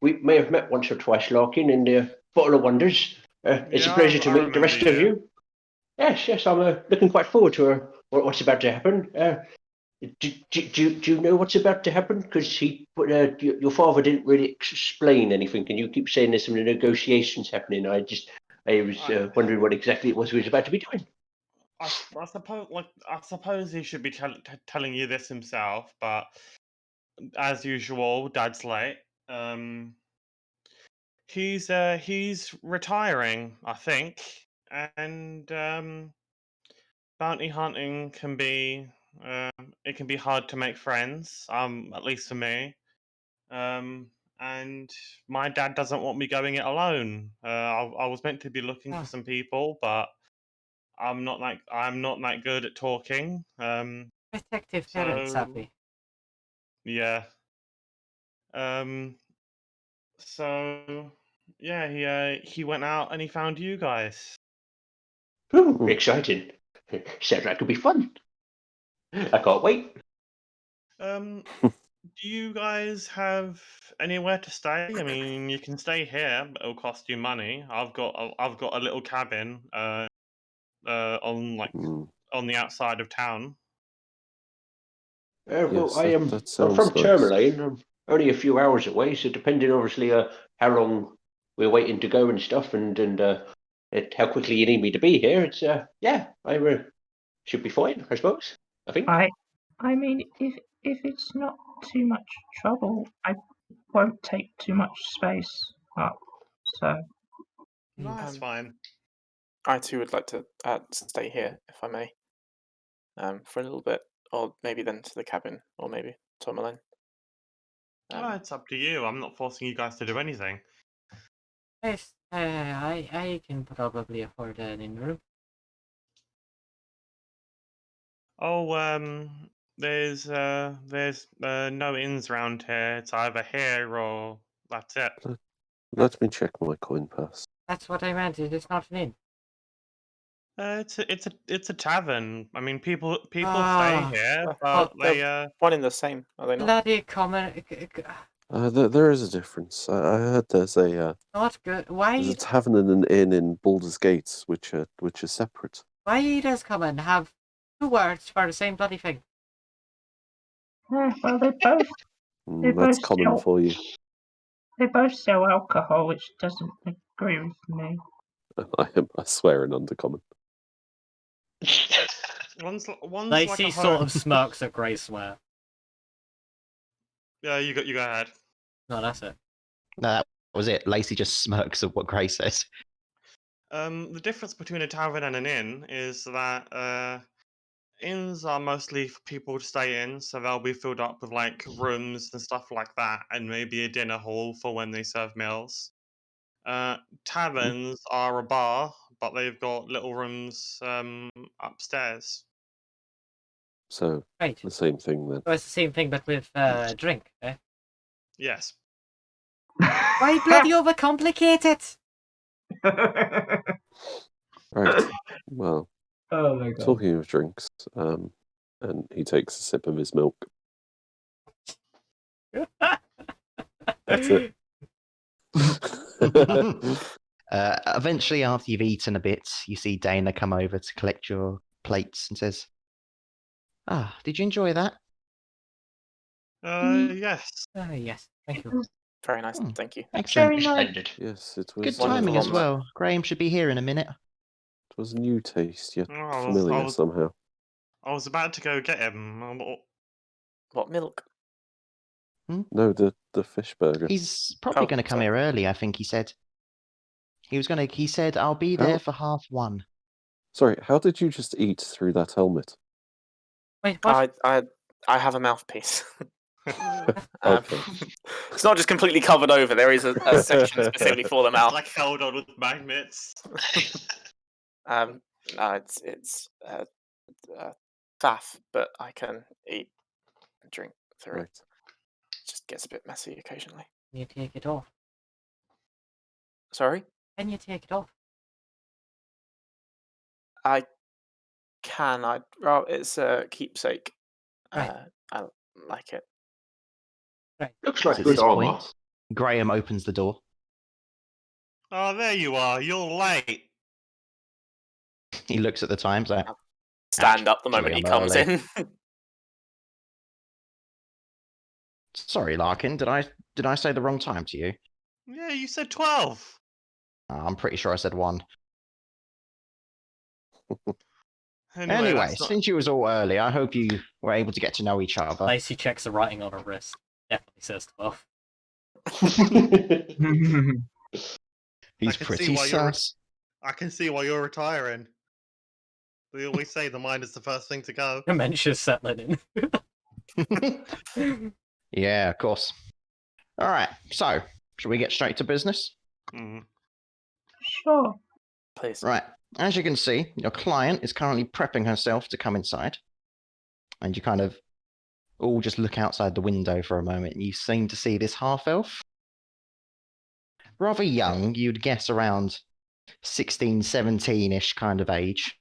We may have met once or twice, Larkin, in the Bottle of Wonders. It's a Yeah, pleasure to I meet the rest remember of you. you. Yes, I'm looking quite forward to what's about to happen. Do you know what's about to happen? Because your father didn't really explain anything, and you keep saying there's some negotiations happening. I was wondering what exactly it was we was about to be doing. I suppose he should be telling you this himself, but as usual, Dad's late. He's retiring, I think, and bounty hunting can be it can be hard to make friends. At least for me. And my dad doesn't want me going it alone. I was meant to be looking for some people, but I'm not that good at talking. Protective So parents, happy. yeah. So yeah, he went out and he found you guys. Ooh, exciting. Sounds like it'll be fun. I can't wait. Do you guys have anywhere to stay? I mean, you can stay here, but it'll cost you money. I've got a little cabin on on the outside of town. Well, Yes, I am. that I'm sounds from nice. Tourmaline. I'm only a few hours away, so depending, obviously, how long we're waiting to go and stuff, and how quickly you need me to be here, it's yeah, I should be fine, I suppose. I think. I mean, if it's not too much trouble, I won't take too much space up. So No, that's fine. I too would like to stay here, if I may, for a little bit, or maybe then to the cabin, or maybe Tourmaline. It's up to you. I'm not forcing you guys to do anything. Yes, I can probably afford an in-room. Oh, there's no inns around here. It's either here or that's it. Let me check my coin purse. That's what I meant. It's not an inn. It's a tavern. I mean, people stay Ah, here, Well, but they they're one in the same, are they not? bloody common. There is a difference. I heard there's a Not good. there's a tavern and an inn in Baldur's Gates, which are separate. Why does common have two words for the same bloody thing? yeah, well, they both That's common sell, for you. they both sell alcohol, which doesn't agree with me. I swear an undercommon. one's Lacey like a sort home. of smirks at Grey swear. Yeah, you go ahead. No, that's it. No, that was it. Lacey just smirks at what Gray says. The difference between a tavern and an inn is that inns are mostly for people to stay in, so they'll be filled up with like rooms and stuff like that, and maybe a dinner hall for when they serve meals. Taverns are a bar, but they've got little rooms upstairs. So Right. the same thing then. So it's the same thing, but with drink, eh? Yes. Why bloody overcomplicate it? Right. Well, Oh my god. talking of drinks, and he takes a sip of his milk. That's it. Eventually, after you've eaten a bit, you see Dana come over to collect your plates and says, "Ah, did you enjoy that?" Yes. Yes, thank you. Very nice, thank you. Excellent. Very nice. Splendid. Yes, it was. Good Wonderful timing as on that. well. Graham should be here in a minute. It was a new taste, yet I familiar was somehow. I was about to go get him. What milk? No, the fish burger. He's probably Oh, going to come sorry. here early, I think he said. He said, "I'll be there for 1:30." Sorry, how did you just eat through that helmet? Wait, what? I have a mouthpiece. Okay. It's not just completely covered over. There is a section specifically for the It's mouth. like held on with magnets. No, it's faff, but I can eat and drink through it. Right. It just gets a bit messy occasionally. Can you take it off? Sorry? Can you take it off? I can. Well, it's a keepsake. Right. I like it. Looks like At good this armor. point, Graham opens the door. Oh, there you are. You're late. He looks at the times like, Stand up the moment he Actually, comes I'm in. "Sorry, Larkin, did I say the wrong time to you?" Yeah, you said 12. I'm pretty sure I said 1. Anyway, Anyway, that's not... since you was all early, I hope you were able to get to know each other. Lacey checks the writing on her wrist. Definitely says 12. He's can see pretty why you're- sus. I can see why you're retiring. They always say the mind is the first thing to go. Dementia's settling in. Yeah, of course. All right, so should we get straight to business? Mm. Sure. Please. Right. As you can see, your client is currently prepping herself to come inside. And you kind of all just look outside the window for a moment. And you seem to see this half-elf. Rather young, you'd guess around 16, 17-ish kind of age.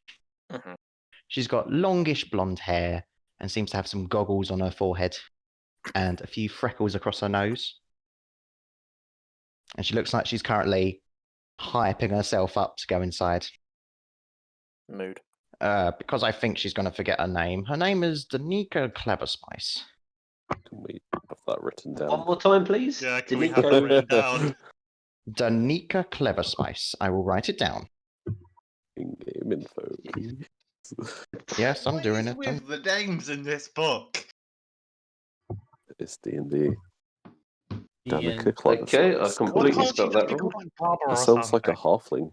Mhm. She's got longish blonde hair and seems to have some goggles on her forehead and a few freckles across her nose. And she looks like she's currently hyping herself up to go inside. Mood. Because I think she's going to forget her name. Her name is Danica Cleverspice. Can we have that written down? One more time, please. Yeah, can we Danica. have it written down? Danica Cleverspice. I will write it down. In-game info, please. Yes, I'm What doing is it. with the names in this book? It's D&D. Danica Ian, Clever Okay, I Spice. completely Can't you spelled just that be wrong. called Barbara It or sounds like a something? halfling.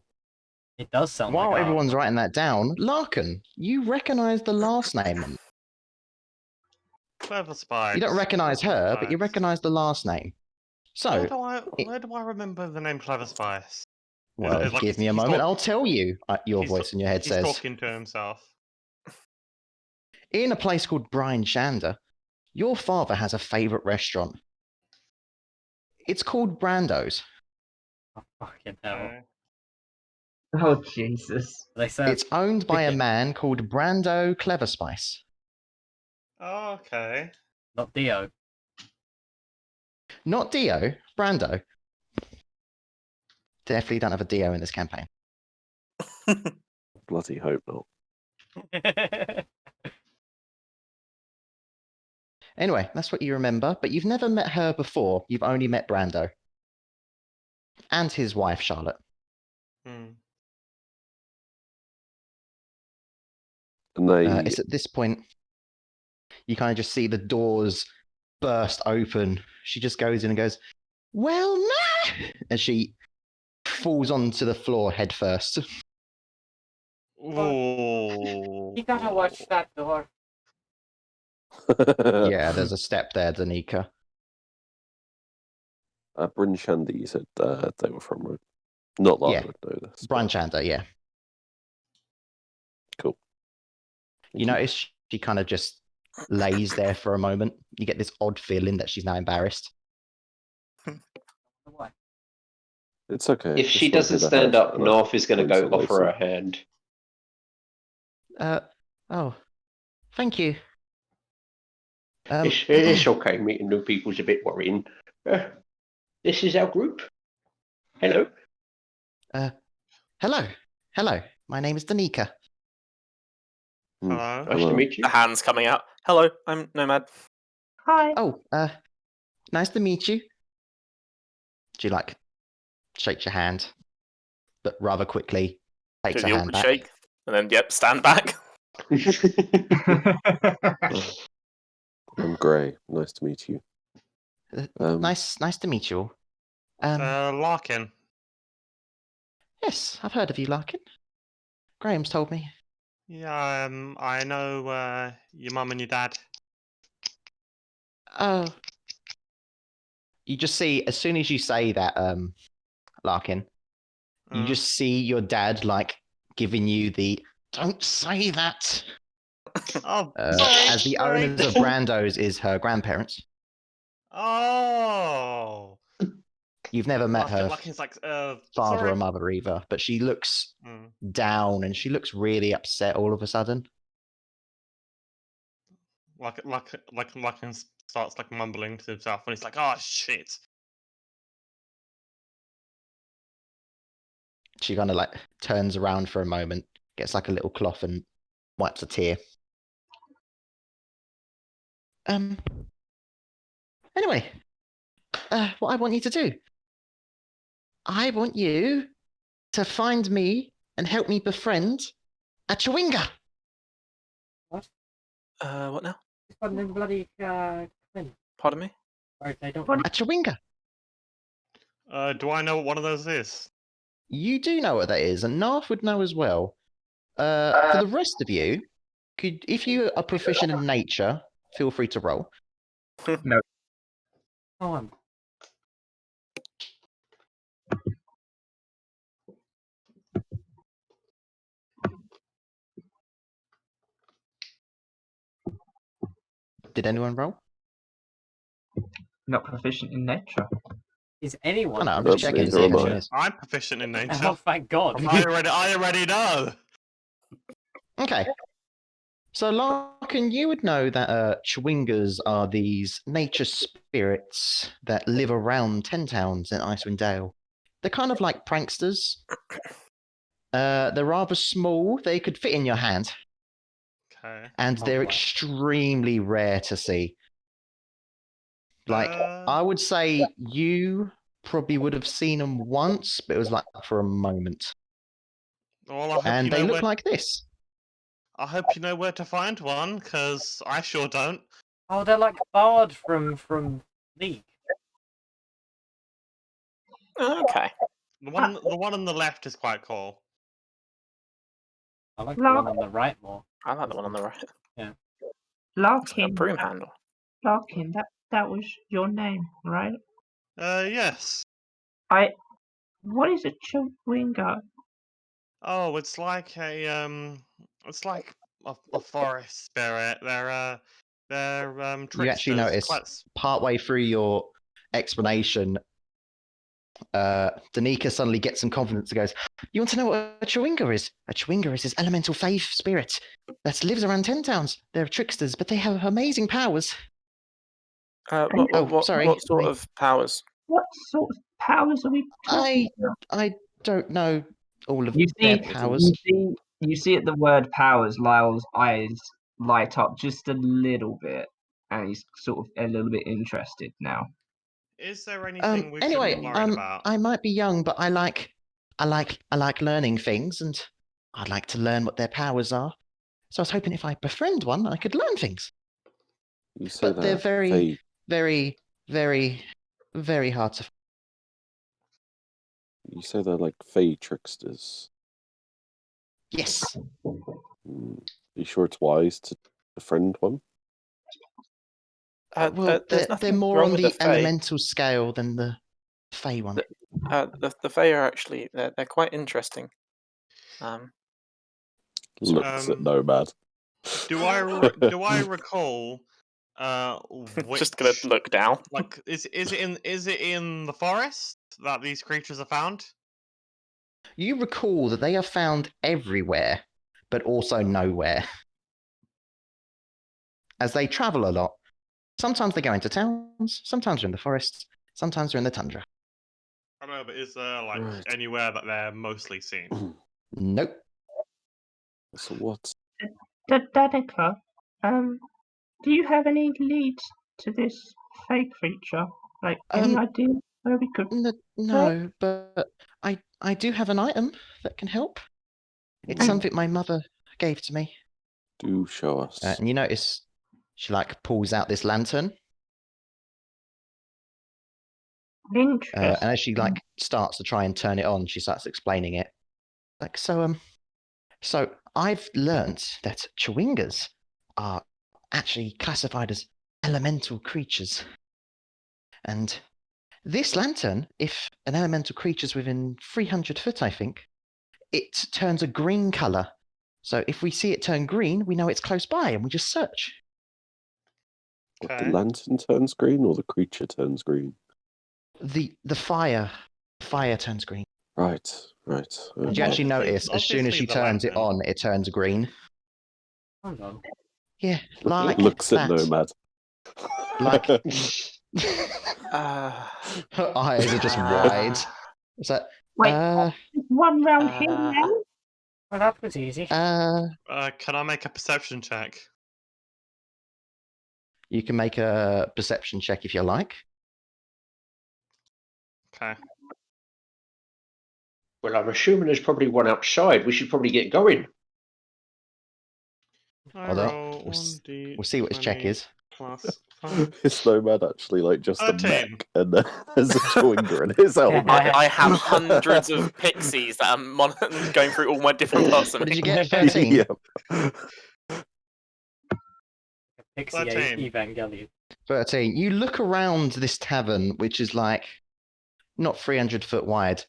it does sound While like everyone's writing that down, Larkin, you recognise the last name. Clever Spice. You don't recognise Clever her, but you Spice. recognise the last name. Where So, do I remember the name Clever Spice? well, It's like give me a he's moment, talk- I'll tell you, your he's voice in your head He's says. talking to himself. In a place called Brian Shander, your father has a favourite restaurant. It's called Brando's. oh, fucking hell. Okay. Oh Jesus! They serve It's owned by a chicken, man called Brando Cleverspice. Oh, okay. not Dio. Not Dio, Brando. Definitely don't have a Dio in this campaign. Bloody hope not. Anyway, that's what you remember, but you've never met her before. You've only met Brando. And his wife, Charlotte. Hmm. And they... It's at this point you kind of just see the doors burst open. She just goes in and goes, "Well, no!" as she falls onto the floor head first. Ooh. You gotta watch that door. Yeah, there's a step there, Danica. Bryn Shandy, you said they were from, right? Not that I Yeah. would know this. but Brian Chander, yeah. Cool. You notice she kind of just lays there for a moment. You get this odd feeling that she's now embarrassed. What? It's okay. If she Just doesn't went ahead stand up, and Narf is going to close go it offer her later. a hand. Oh, thank you. It's okay, meeting new people's a bit worrying. This is our group. Hello. Hello. My name is Danica. Hello. Nice to meet you. The hands coming out. Hello, I'm Nomad. Hi. Oh, nice to meet you. She shakes your hand, but rather quickly takes Do her the hand awkward back. shake, and then stand back. I'm Gray. Nice to meet you. Nice to meet you all. Larkin. Yes, I've heard of you, Larkin. Graham's told me. Yeah, I know your mum and your dad. Oh. You just see, as soon as you say that, Larkin, you just see your dad, giving you the, "Don't say that." Oh, As the owners of Brando's is her grandparents. Oh. You've never met her Larkin's like, father sorry. or mother either, but she looks Mm. down and she looks really upset all of a sudden. Larkin starts mumbling to himself, and he's like, "Oh shit." She kind of turns around for a moment, gets a little cloth and wipes a tear. Anyway, what I want you to do, I want you to find me and help me befriend a Chewinga. What? What now? It's got no bloody Clint. Pardon me? Or they don't. A Chewinga. Do I know what one of those is? You do know what that is, and Narf would know as well. For the rest of you, if you are proficient in nature, feel free to roll. No. Oh, Did anyone roll? Not proficient in nature. is anyone? I know, I'm just That's checking to see neither if am I. anyone is. I'm proficient in nature. Oh, thank God. I already know. Okay. So, Larkin, you would know that Chewingas are these nature spirits that live around 10 towns in Icewind Dale. They're kind of like pranksters. They're rather small. They could fit in your hand. Okay. And Oh, they're wow. extremely rare to see. Like, I would say you probably would have seen them once, but it was like for a moment. Well, I hope And you they know look where. like this. I hope you know where to find one, because I sure don't. Oh, they're like Bard from League. Okay. The one on the left is quite cool. I like the one on the right more. I like the one on the right. It's like a Larkin, broom handle. Larkin, that was your name, right? Yes. What is a chewinga? Oh, it's like a forest spirit. They're You tricksters. actually notice partway through your explanation, Danica suddenly gets some confidence and goes, "You want to know what a chewinga is? A chewinga is this elemental fey spirit that lives around 10 towns. They're tricksters, but they have amazing powers." What sorry. sort of powers? What sort of powers are we talking about? I don't know all of You their see, powers. you see at the word powers, Lyle's eyes light up just a little bit, and he's sort of a little bit interested now. Is there anything we should Anyway, be worried about? I might be young, but I like learning things, and I'd like to learn what their powers are. So I was hoping if I befriend one, I could learn things. You say But they're that very, Fae. very, very, very hard to. You say they're like Fae tricksters. Yes. Are you sure it's wise to befriend one? Well, There's they're nothing more wrong on with the the Fae. elemental scale than the Fey one. The Fae are actually they're quite interesting. Looks at Nomad. Do I recall? Which, Just gonna look down. Like, is it in the forest that these creatures are found? You recall that they are found everywhere, but also nowhere. As they travel a lot. Sometimes they go into towns, sometimes they're in the forests, sometimes they're in the tundra. I don't know, but is there like Right. anywhere that they're mostly seen? Nope. So what? Danica, do you have any leads to this fake creature? Like any idea where we could? No, but I do have an item that can help. It's something my mother gave to me. Do show us. And you notice she like pulls out this lantern. Interesting. And as she like starts to try and turn it on, she starts explaining it. Like, so I've learnt that chewingas are actually classified as elemental creatures. And this lantern, if an elemental creature's within 300 foot, I think, it turns a green colour. So if we see it turn green, we know it's close by and we just search. What, the lantern turns green or the creature turns green? The fire turns green. Right. Did you actually notice as soon as she turns it on, it turns green? Hold on. Yeah, like looks that. at Nomad. Like her eyes are just wide. Is that Wait, one round here now? Well, that was easy. Can I make a perception check? You can make a perception check if you like. Okay. Well, I'm assuming there's probably one outside. We should probably get going. I Hold on. roll We'll 1d20 see what his check is. plus Is Nomad actually like just a 13. mech and there's a chewinga in his helmet? I have hundreds of pixies that I'm going through all my different parts of What did me. you get? 13? Yeah. Pixie 13. Evangelion. 13. You look around this tavern, which is like not 300 foot wide.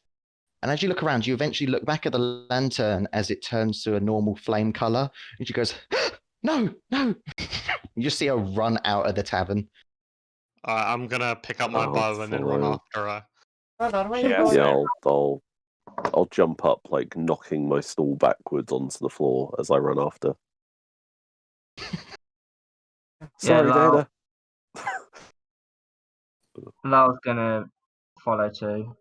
And as you look around, you eventually look back at the lantern as it turns to a normal flame color. And she goes, no, no. You just see her run out of the tavern. I'm gonna pick up my Oh, bow and then run fine. after her. Hold on, where you Yeah, going? Yeah, I'll jump up, like knocking my stool backwards onto the floor as I run after. Sorry, Lyle- Dana. Lyle's gonna follow too.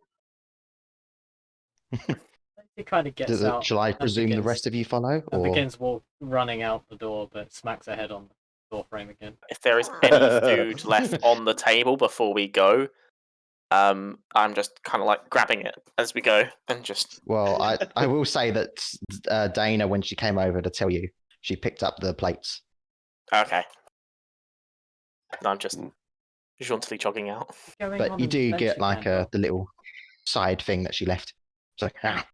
He kind of gets out. Shall I and presume the begins- rest of you follow? And Or begins running out the door, but smacks her head on the door frame again. if there is any food left on the table before we go, I'm just kind of like grabbing it as we go and just. well, I will say that Dana, when she came over to tell you, she picked up the plates. Okay. No, I'm just jauntily jogging out. But you do get like the little side thing that she left. It's like, ah.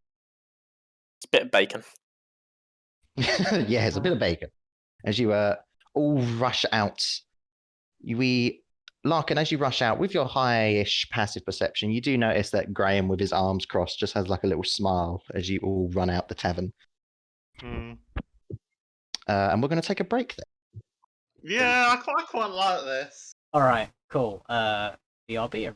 It's a bit of bacon. Yeah, it's a bit of bacon. As you all rush out, Larkin, as you rush out with your high-ish passive perception, you do notice that Graham, with his arms crossed, just has like a little smile as you all run out the tavern. Hmm. And we're going to take a break there. Yeah, I quite like this. All right, cool. BRB.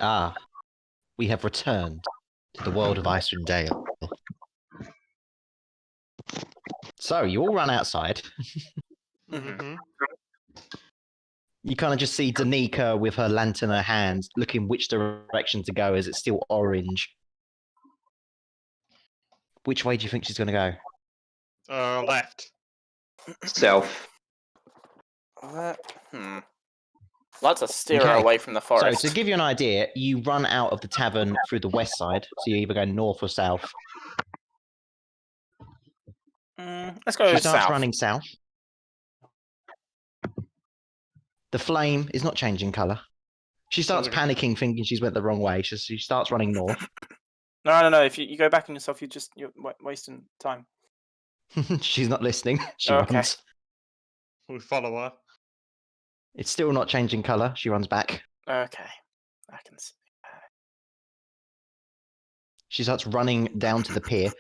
Ah, we have returned to the world of Icewind Dale. So you all run outside. Mm-hmm. You kind of just see Danica with her lantern in her hand, looking which direction to go as it's still orange. Which way do you think she's going to go? Left. South. I'd like to steer her Okay. away from the So forest. to give you an idea, you run out of the tavern through the west side. So you either go north or south. Let's go She starts south. running south. The flame is not changing colour. She starts panicking, thinking she's went the wrong way. She starts running north. No. If you go back on yourself, you're wasting time. She's not listening. She Okay. runs. We follow her. It's still not changing colour. She runs back. Okay, I can see. She starts running down to the pier.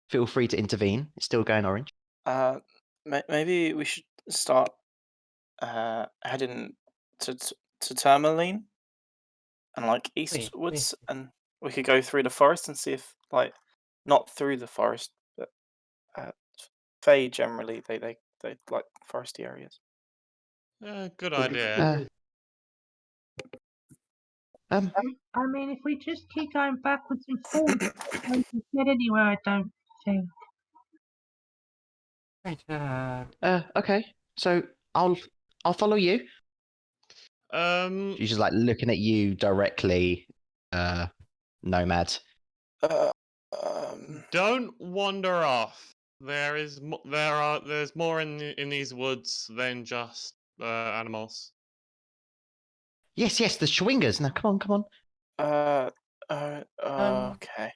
Feel free to intervene. It's still going orange. Maybe we should start heading to Tourmaline and like eastwards, and we could go through the forest and see if not through the forest, but Fae generally they like foresty areas. Good idea. I mean, if we just keep going backwards and forwards, we won't get anywhere, I don't think. Okay. So I'll follow you. She's just like looking at you directly, Nomad. Don't wander off. There's more in these woods than just animals. Yes, the Schwingers. Now, come on. Okay.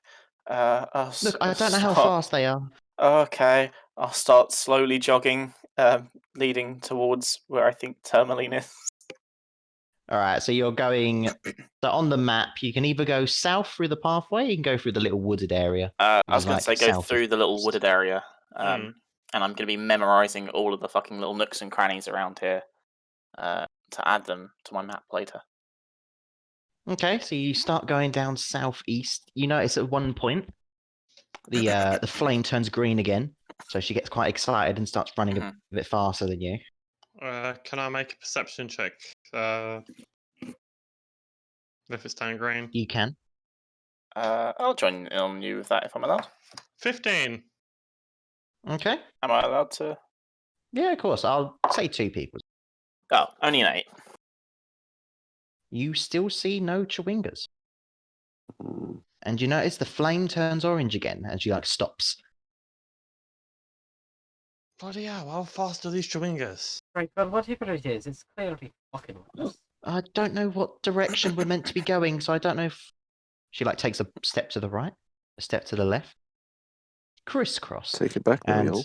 Look, I don't know how fast they are. Okay, I'll start slowly jogging, leading towards where I think Tourmaline is. All right, so you're going. So on the map, you can either go south through the pathway, you can go through the little wooded area. I was going to say go through the little wooded area, Mm. and I'm going to be memorizing all of the fucking little nooks and crannies around here to add them to my map later. Okay, so you start going down southeast. You notice at one point the flame turns green again, so she gets quite excited and starts running a bit faster than you. Can I make a perception check? If it's turning green. You can. I'll join in on you with that if I'm allowed. 15. Okay. Am I allowed to? Yeah, of course. I'll say 2 people. Oh, only an 8. You still see no Chewingas. And you notice the flame turns orange again and she stops. Bloody hell, how fast are these Chewingas? Right, well, whatever it is, it's clearly fucking with us. I don't know what direction we're meant to be going, so I don't know if she takes a step to the right, a step to the left, crisscross. Take it back, Mario.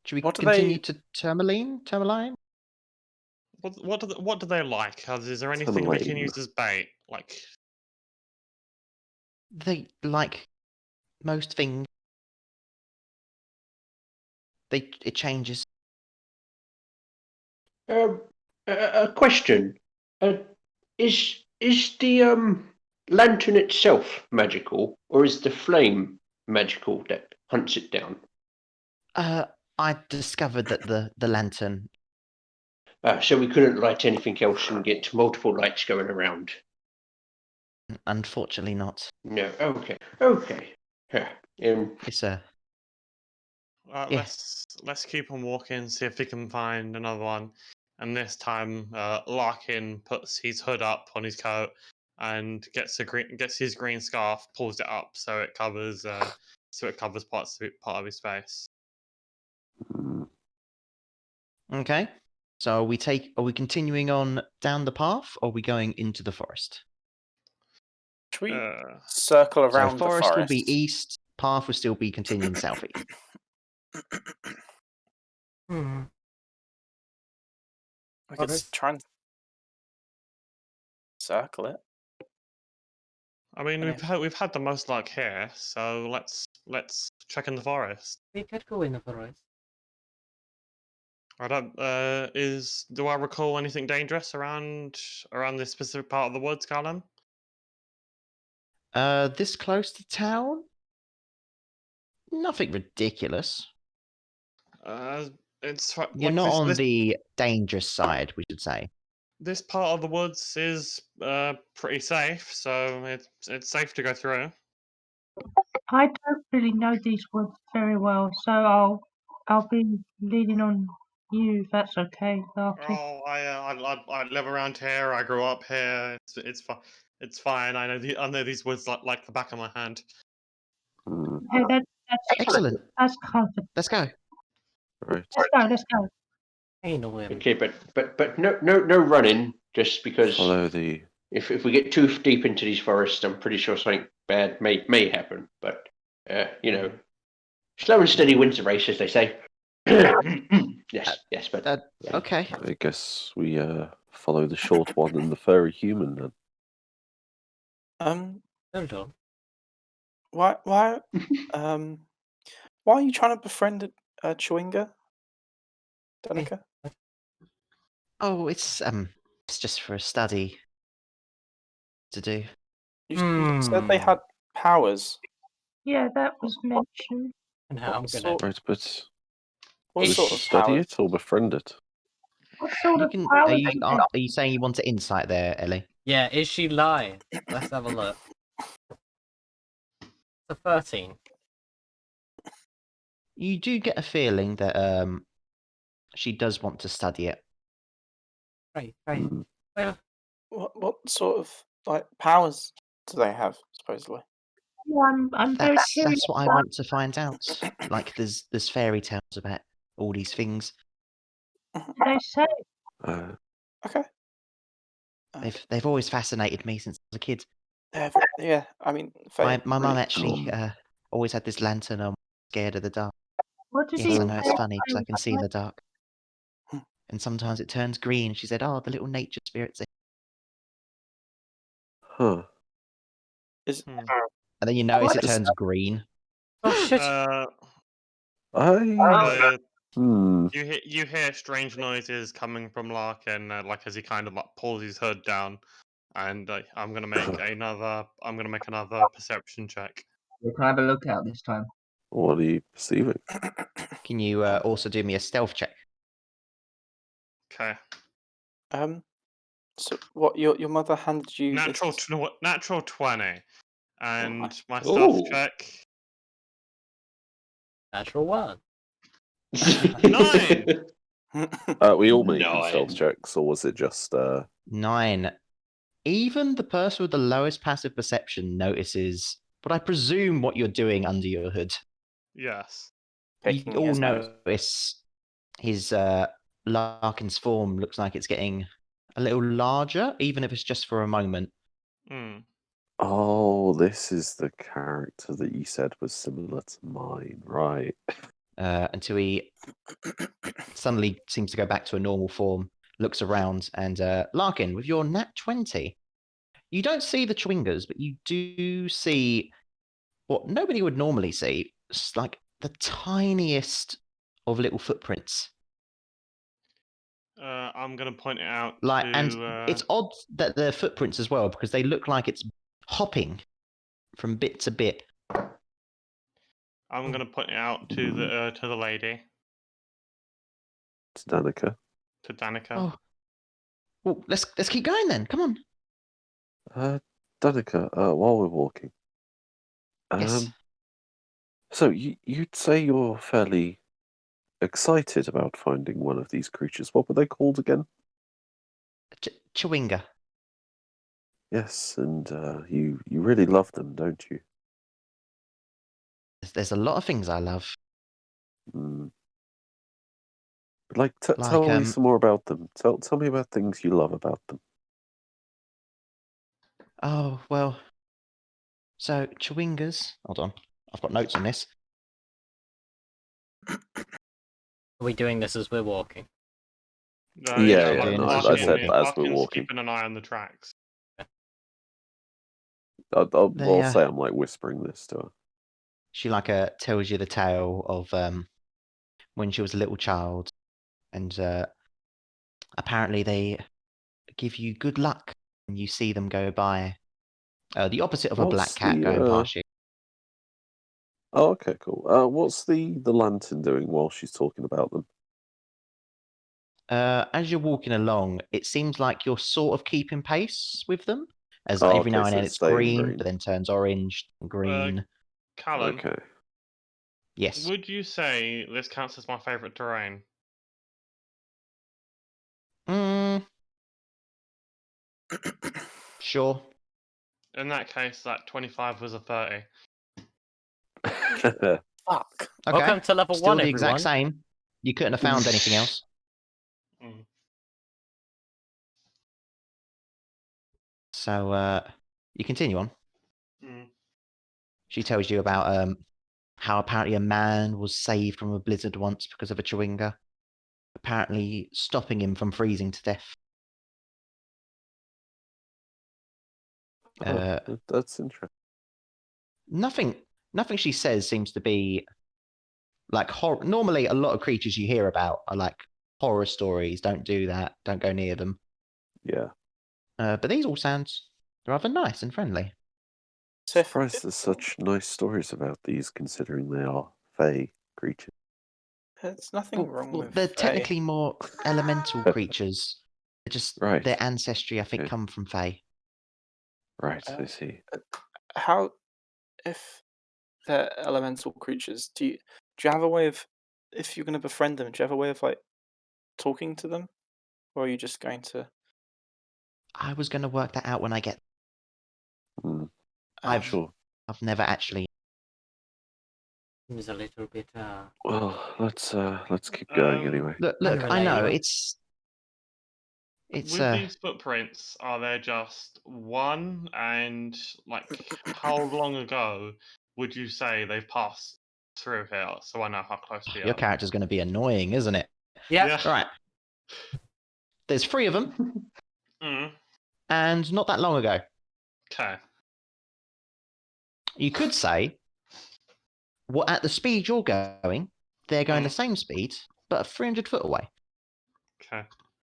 Should we continue to Tourmaline? What do they like? Is there anything we can use as bait? They like most things. It changes. A question. Is the lantern itself magical, or is the flame magical that hunts it down? I discovered that the lantern. So we couldn't light anything else and get multiple lights going around. Unfortunately, not. No. Okay. It's a. Let's keep on walking, see if we can find another one. And this time, Larkin puts his hood up on his coat and gets his green scarf, pulls it up so it covers part of his face. Okay. So are we continuing on down the path, or are we going into the forest? Should we circle around the forest? The forest will be east. Path will still be continuing southeast. We could try and circle it. I mean, we've had the most luck here, so let's let's check in the forest. We could go in the forest. I don't. Do I recall anything dangerous around this specific part of the woods, Callum? This close to town? Nothing ridiculous. It's You're like not on this the dangerous side, we should say. this part of the woods is pretty safe, so it's safe to go through. I don't really know these woods very well, so I'll be leaning on you if that's okay, Larkin. Oh, I live around here. I grew up here. It's fine. I know these woods like the back of my hand. Hmm. Hey, that's Excellent. that's comforting. Let's go. Right. Let's go. Hey, no him. Okay, but no running, just because Follow the. if we get too deep into these forests, I'm pretty sure something bad may happen. But slow and steady wins the race, as they say. yes, but Okay. I guess we follow the short one and the furry human then. Hold on. Why why are you trying to befriend a Chewinga, Danica? Oh, it's just for a study to do. You said they had powers. Yeah, that was mentioned. And how I'm What gonna. sort, Right, but what we sort of study powers? it or befriend it? What sort You of can. powers Are you saying you want to insight there, Ellie? Yeah, is she lying? Let's have a look. It's a 13. You do get a feeling that she does want to study it. Right. Hmm. Well, What sort of like powers do they have, supposedly? Yeah, I'm very curious That's what I about want to find out. Like there's fairy tales about all these things. what they say. Okay. They've always fascinated me since I was a kid. Yeah, I mean, My fair, mum really. actually always had this lantern on, scared of the dark. What did Yes, he I know it's say? funny because I can see in the dark. Hmm. And sometimes it turns green. She said, "Oh, the little nature spirits." Huh. Is Hmm. And then you notice What? it turns green. oh shit! I. Hmm. You hear strange noises coming from Larkin, like as he kind of like pulls his hood down, and I'm gonna make another perception check. We can have a look out this time. What are you perceiving? Can you also do me a stealth check? Okay. So what? Your mother handed you Natural this? natural 20, and nice. my stealth Ooh. check Natural 1. 9. We all make stealth 9. checks, or was it just 9. Even the person with the lowest passive perception notices what I presume what you're doing under your hood. Yes. You Picking all his nose. notice his Larkin's form looks like it's getting a little larger, even if it's just for a moment. Hmm. Oh, this is the character that you said was similar to mine, right? Until he suddenly seems to go back to a normal form, looks around, and Larkin, with your nat 20, you don't see the Chewingas, but you do see what nobody would normally see. It's like the tiniest of little footprints. I'm gonna point it out Like, to. and it's odd that they're footprints as well because they look like it's hopping from bit to bit. I'm gonna point it out to the lady, It's Danica. to Danica. Oh, well, let's keep going then. Come on. Danica, while we're walking. Yes. So you'd say you're fairly excited about finding one of these creatures. What were they called again? Chewinga. Yes, and you really love them, don't you? There's a lot of things I love. Mm. Like, Like, tell me some more about them. Tell me about things you love about them. Oh, well. So, Chewingas. Hold on. I've got notes on this. Are we doing this as we're walking? Yeah, no, I Larkin, said that as we're Larkin's walking. keeping an eye on the tracks. I'll They, say I'm like whispering this to her. She tells you the tale of when she was a little child, and apparently they give you good luck when you see them go by. The opposite of a black What's cat the going past you. Oh, okay, cool. What's the lantern doing while she's talking about them? As you're walking along, it seems like you're sort of keeping pace with them, as Oh, every okay, now and so then it's it's staying green, green. but then turns orange and green. Callum, Okay. Yes. would you say this counts as my favourite terrain? Mm, sure. In that case, that 25 was a 30. Fuck. Okay. Welcome to level Still 1, the exact everyone. same. You couldn't have found anything else. Mm. So you continue on. Mm. She tells you about how apparently a man was saved from a blizzard once because of a chewinga, apparently stopping him from freezing to death. That's interesting. Nothing she says seems to be like horror. Normally, a lot of creatures you hear about are like horror stories. Don't do that. Don't go near them. Yeah. But these all sound rather nice and friendly. So if, Surprised there's such nice stories about these, considering they are fey creatures. there's nothing wrong Well, with they're Fae. technically more elemental creatures. They're just Right. their ancestry, I think, Okay. come from Fae. Right, I see. How, if they're elemental creatures, do you have a way of, if you're going to befriend them, do you have a way of like talking to them, or are you just going to? I was going to work that out when I get. Mm, I've sure. I've never actually. Seems a little bit Well, let's keep going anyway. Look. I know unrelatable. it's With these footprints, are there just one? And like, how long ago would you say they've passed through here? So I know how close we your are. character's going to be annoying, isn't it? Yeah. Right. There's 3 of them, Mm. and not that long ago. Okay. You could say, well, at the speed you're going, they're going the same speed, but 300 foot away. Okay.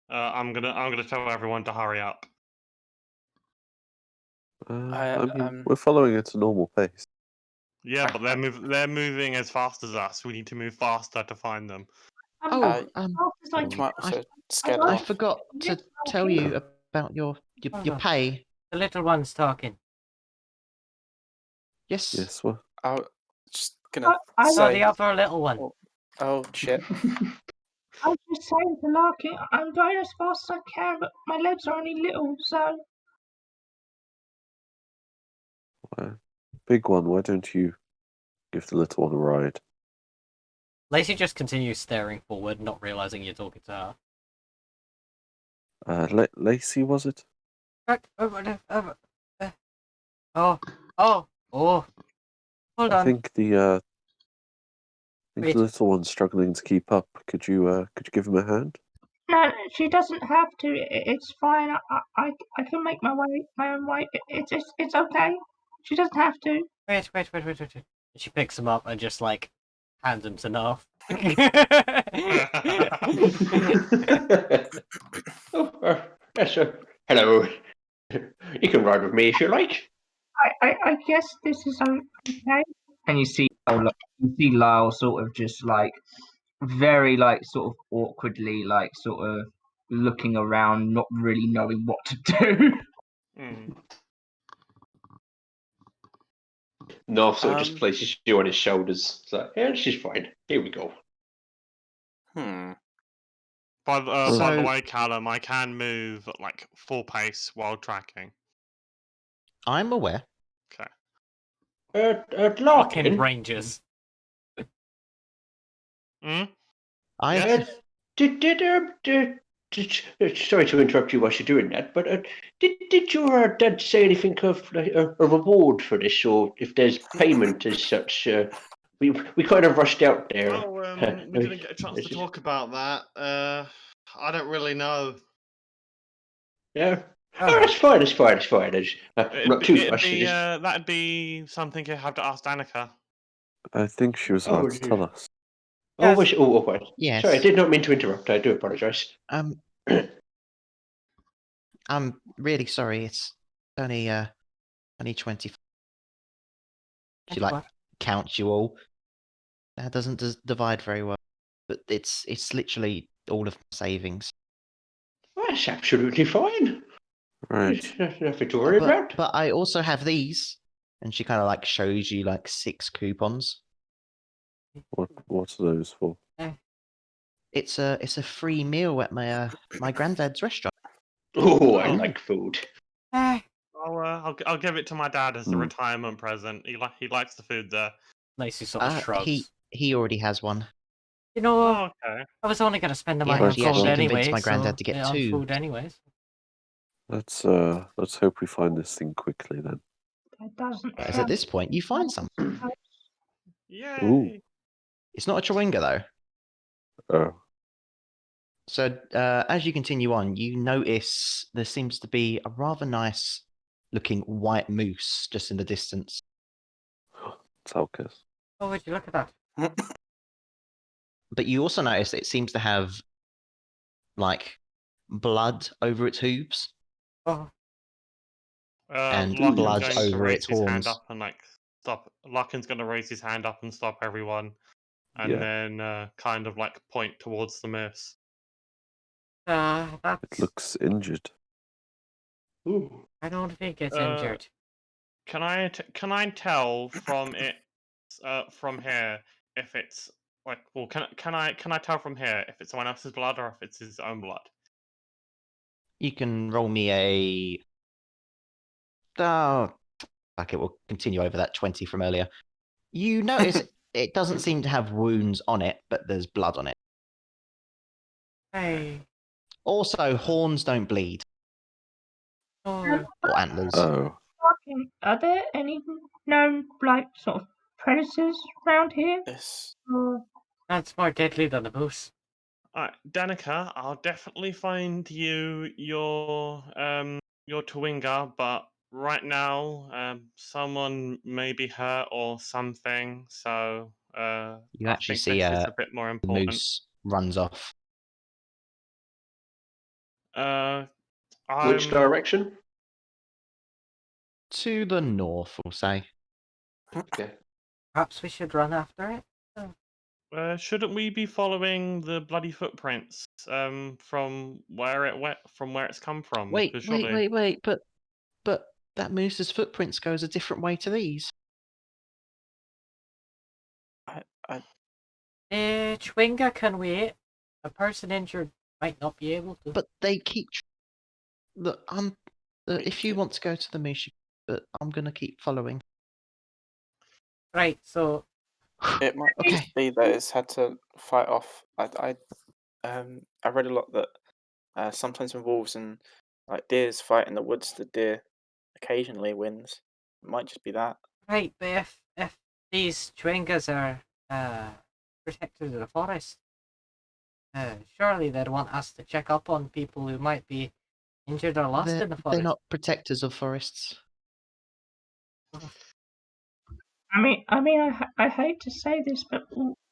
I'm gonna tell everyone to hurry up. I mean, we're following at a normal pace. Yeah, but they're moving as fast as us. We need to move faster to find them. Fast as I You can. might also scare I them I off. forgot to tell you about your Hold on. pay. The little one's talking. Yes. Yes, well. I was just gonna I- No, say. the other little one. Oh shit! I was just saying to Larkin, I'm going as fast as I can, but my legs are only little, so Big one, why don't you give the little one a ride? Lacey just continues staring forward, not realizing you're talking to her. Lacey, was it? Oh. Hold I on. think the little one's struggling to keep up. Could you give him a hand? no, she doesn't have to. It's fine. I can make my own way. It's okay. She doesn't have to. Wait. And she picks him up and just like hands him to Narf. Yes, sir. Hello. You can ride with me if you like. I guess this is okay. And you see Lyle sort of just like very like sort of awkwardly like sort of looking around, not really knowing what to do. North sort of just places you on his shoulders. It's like, yeah, she's fine. Here we go. By the So- way, Callum, I can move at like full pace while tracking. I'm aware. Okay. Fucking Larkin. Rangers. Mm? I Sorry to interrupt you while you're doing that, but did your dad say anything of like, a reward for this, or if there's payment as such? We kind of rushed out there. Oh, we didn't get a chance to talk about that. I don't really know. Yeah. Oh, it's fine. I'm not too fussy. That'd be something you have to ask Danica. I think she was about to tell us. Oh, Yes. was she? Oh, right. Yes. Sorry, I did not mean to interrupt. I do apologise. I'm really sorry. It's only 20. She like What? counts you all. That doesn't divide very well, but it's literally all of my savings. That's absolutely fine. Right. There's nothing to worry about. But I also have these, and she kind of like shows you like 6 coupons. What are those for? It's a free meal at my granddad's restaurant. Oh, I Oh. like food. I'll give it to my dad as a Hmm. retirement present. He likes the food there. Lacey sort of shrugs. He already has one. You know, Oh, okay. I was only going to spend the Yeah, money on she food actually anyway, convinced my granddad so to get on 2. food anyways. Let's hope we find this thing quickly then. That doesn't As at sound this point, you find some. Yay! Ooh. It's not a chewinga though. Oh. So as you continue on, you notice there seems to be a rather nice looking white moose just in the distance. Talcus. Oh, would you look at that? But you also notice it seems to have like blood over its hooves. Oh, And Larkin's blood going to over raise its his hand horns. up and stop. Larkin's going to raise his hand up and stop everyone, and Yeah. then kind of point towards the moose. It that's. looks injured. Ooh. I don't think it's Uh, injured. Can I tell from it from here if it's can I tell from here if it's someone else's blood or if it's his own blood? You can roll me a. Oh, fuck it. We'll continue over that 20 from earlier. You notice it doesn't seem to have wounds on it, but there's blood on it. Hey. Also, horns don't bleed, Oh, or antlers. Oh. Are there any known, sort of predators around here? This Or that's more deadly than the moose. Alright, Danica, I'll definitely find you your Tawinga, but right now, someone may be hurt or something, so You I actually think see this is a bit more the important. moose runs off. Which I'm direction? To the north, we'll say. Okay. Perhaps we should run after it. shouldn't we be following the bloody footprints from where it's come from? Wait, 'Cause wait, surely- wait, wait. But that moose's footprints goes a different way to these. Chewinga can wait. A person injured might not be able to. But they keep. Look, if you want to go to the moose, but I'm gonna keep following. Right, so it might Okay. just be that it's had to fight off. I read a lot that sometimes when wolves and deers fight in the woods, the deer occasionally wins. It might just be that. right, but if these chewingas are protectors of the forest, surely they'd want us to check up on people who might be injured or lost in the forest. They're not protectors of forests. I hate to say this, but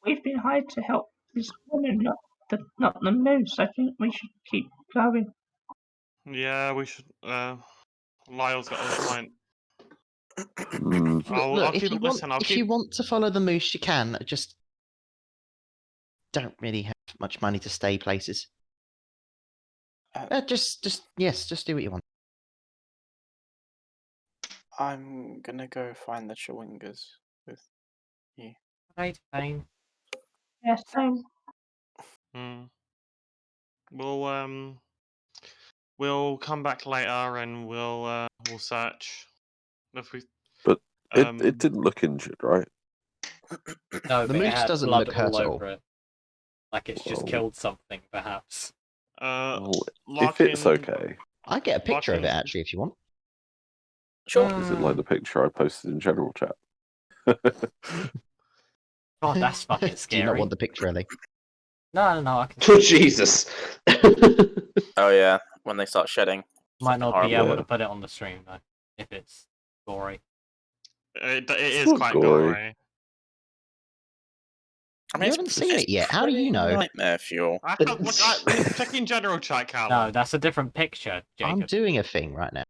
we've been hired to help this woman, not the moose. I think we should keep going. Yeah, we should. Lyle's got a point. Hmm. I'll keep if it. Listen, I'll if keep. you want to follow the moose, you can. Just don't really have much money to stay places. Just do what you want. I'm gonna go find the Chewingas with you. Right, fine. Yes, Hmm. We'll come back later and we'll search. If we. But it didn't look injured, right? No, The but it moose had doesn't blood look hurt all at all. over it. Like it's just Well- killed something, perhaps. Well, Larkin, if it's okay, I get a picture of it Larkin- actually, if you want. Sure. is it like the picture I posted in general chat? God, that's fucking Do you scary. not want the picture, Ellie? No, I can Oh, Jesus. Oh yeah, when they start shedding. might not Horrible. be able Yeah. to put it on the stream though, if it's gory. It It's is not quite gory. gory. I mean, You it's- haven't seen it's it yet. How do you pretty know? Nightmare fuel. Checking general chat, Callum. No, that's a different picture, I'm Jacob. doing a thing right now.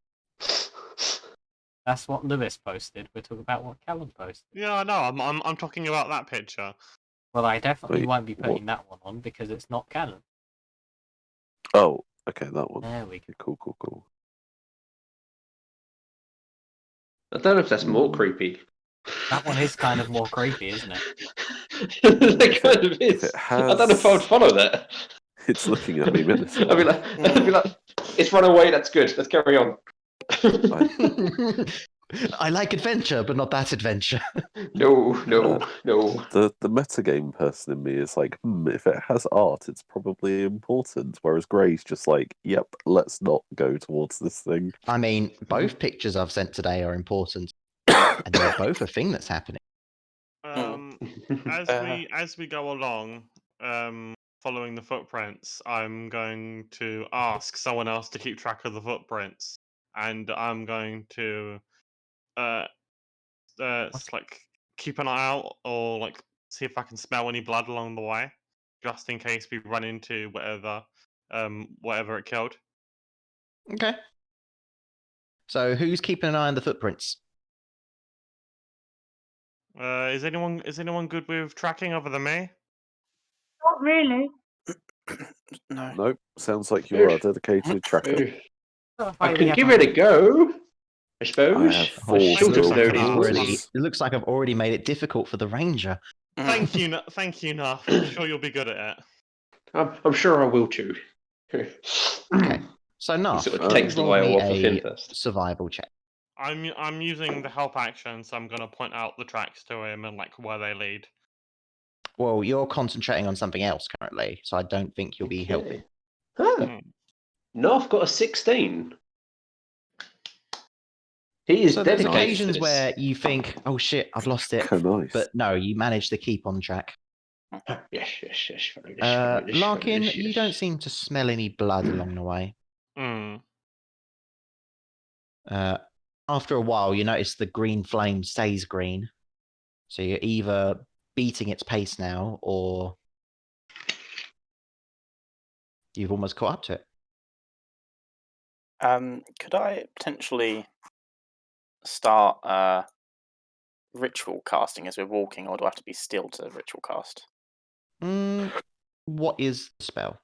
That's what Lewis posted. We're talking about what Callum posted. Yeah, I know. I'm talking about that picture. Well, I definitely Wait, won't be what? putting that one on because it's not canon. Oh, okay, that one. There we go. Cool. I don't know if that's more creepy. That one is kind of more creepy, isn't it? It kind of is. it I don't know if I would has- follow that. It's looking at me menacingly. I'd be like, it's run away. That's good. Let's carry on. I like adventure, but not that adventure. No. The metagame person in me is like, if it has art, it's probably important. Whereas Gray's just like, yep, let's not go towards this thing. I mean, both pictures I've sent today are important, and they're both a thing that's happening. As we go along, following the footprints, I'm going to ask someone else to keep track of the footprints, and I'm going to like keep an eye out or like see if I can smell any blood along the way, just in case we run into whatever it killed. Okay. So who's keeping an eye on the footprints? Is anyone good with tracking other than me? Not really. No. Nope, sounds like you are a dedicated tracker. I can give it a go, I I suppose. have Oh, 4 it still looks like I've loading. already, it looks like I've already made it difficult for the ranger. Thank you, Nuff. I'm sure you'll be good at it. I'm sure I will too. Okay. So He Narf, sort of Oh. takes the roll whale me off of him a first. survival check. I'm using the help action, so I'm gonna point out the tracks to him and like where they lead. Well, you're concentrating on something else currently, so I don't think you'll be helping. Huh. Hmm. No, I've got a 16. He is So there's dedicated to occasions this. where you think, "Oh shit, I've lost it," Nice. but no, you manage to keep on track. Yes. Follow this, follow this, Larkin, follow this, you yes. don't seem to smell any blood along the way. Hmm. After a while, you notice the green flame stays green. So you're either beating its pace now, or you've almost caught up to it. Could I potentially start ritual casting as we're walking, or do I have to be still to ritual cast? What is the spell?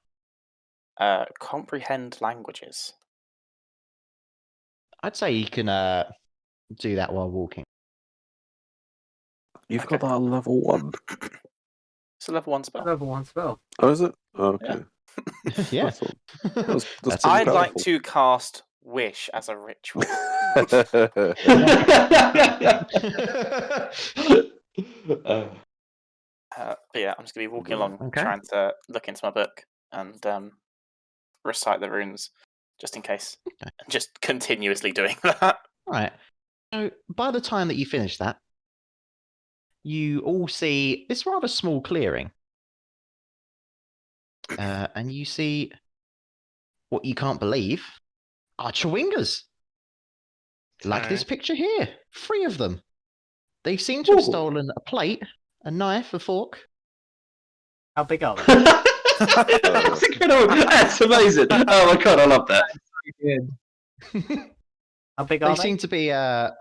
Comprehend languages. I'd say you can do that while walking. You've Okay. got that on level 1. It's a level 1 spell. Level 1 spell. Oh, is it? Oh, okay. Yeah. I thought that's That's pretty I'd like powerful. to cast Wish as a ritual. But yeah, I'm just going to be walking along, Okay. trying to look into my book and recite the runes, just in case. Okay. And just continuously doing that. All right. So by the time that you finish that, you all see this rather small clearing. And you see what you can't believe are chewingas. Like this Okay. picture here. 3 of them. They seem to have Ooh. stolen a plate, a knife, a fork. How big are they? That's incredible. That's amazing. Oh my god, I love that. How big They are they? seem to be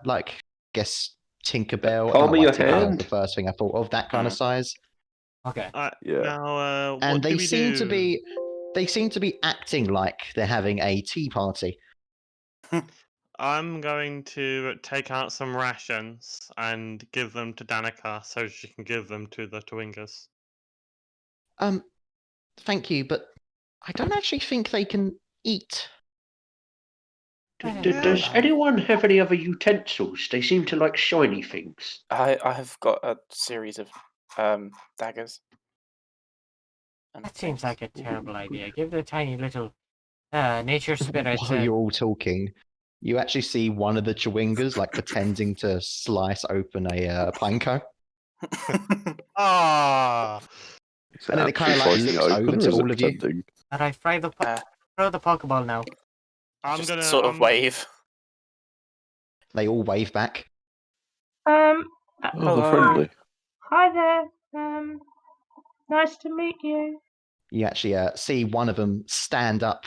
like, I guess, Tinkerbell. Palm oh, of your Tinkerbell's hand? the first thing I thought of, that kind of size. Okay. Yeah. Now, what And do they we seem do? to be acting like they're having a tea party. I'm going to take out some rations and give them to Danica so she can give them to the Twingas. Thank you, but I don't actually think they can eat. Does anyone have any other utensils? They seem to like shiny things. I have got a series of daggers. And That seems things. like a terrible idea. Give the tiny little nature spirit. While you're all talking, you actually see one of the chewingas like pretending to slice open a panko. Ah, And then it kind of like looks over to all of you. And I throw the Pokeball now. I'm just gonna sort of wave. They all wave back. Oh, they're friendly. Hi there. Nice to meet you. You actually see one of them stand up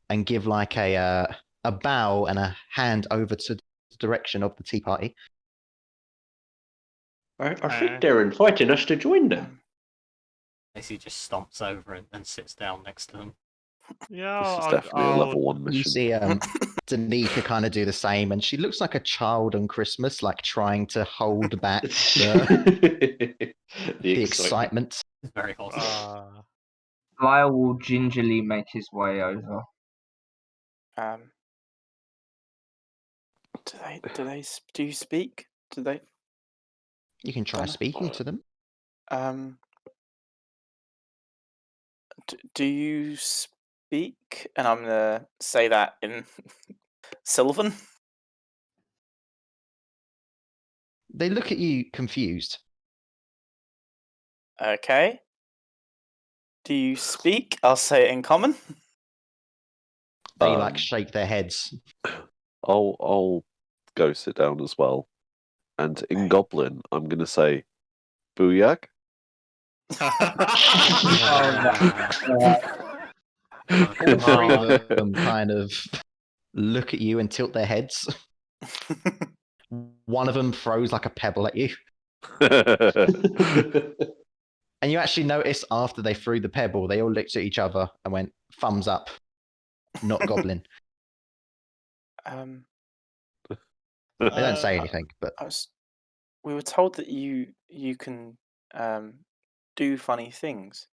and give like a bow and a hand over to the direction of the tea party. I think they're inviting us to join them. Lacey just stomps over and sits down next to them. Yeah, This is definitely a level 1 You mission. see Danica kind of do the same, and she looks like a child on Christmas, like trying to hold back the excitement. It's very hot. Lyle will gingerly make his way over. Do you speak? Do they? You can try speaking to them. Do you speak? And I'm gonna say that in Sylvan. They look at you confused. Okay. Do you speak? I'll say it in common. They like shake their heads. I'll go sit down as well. And in Goblin, I'm going to say, Booyak. All three of them kind of look at you and tilt their heads. One of them throws like a pebble at you. And you actually notice after they threw the pebble, they all looked at each other and went, thumbs up, not Goblin. They don't say anything, but we were told that you can do funny things.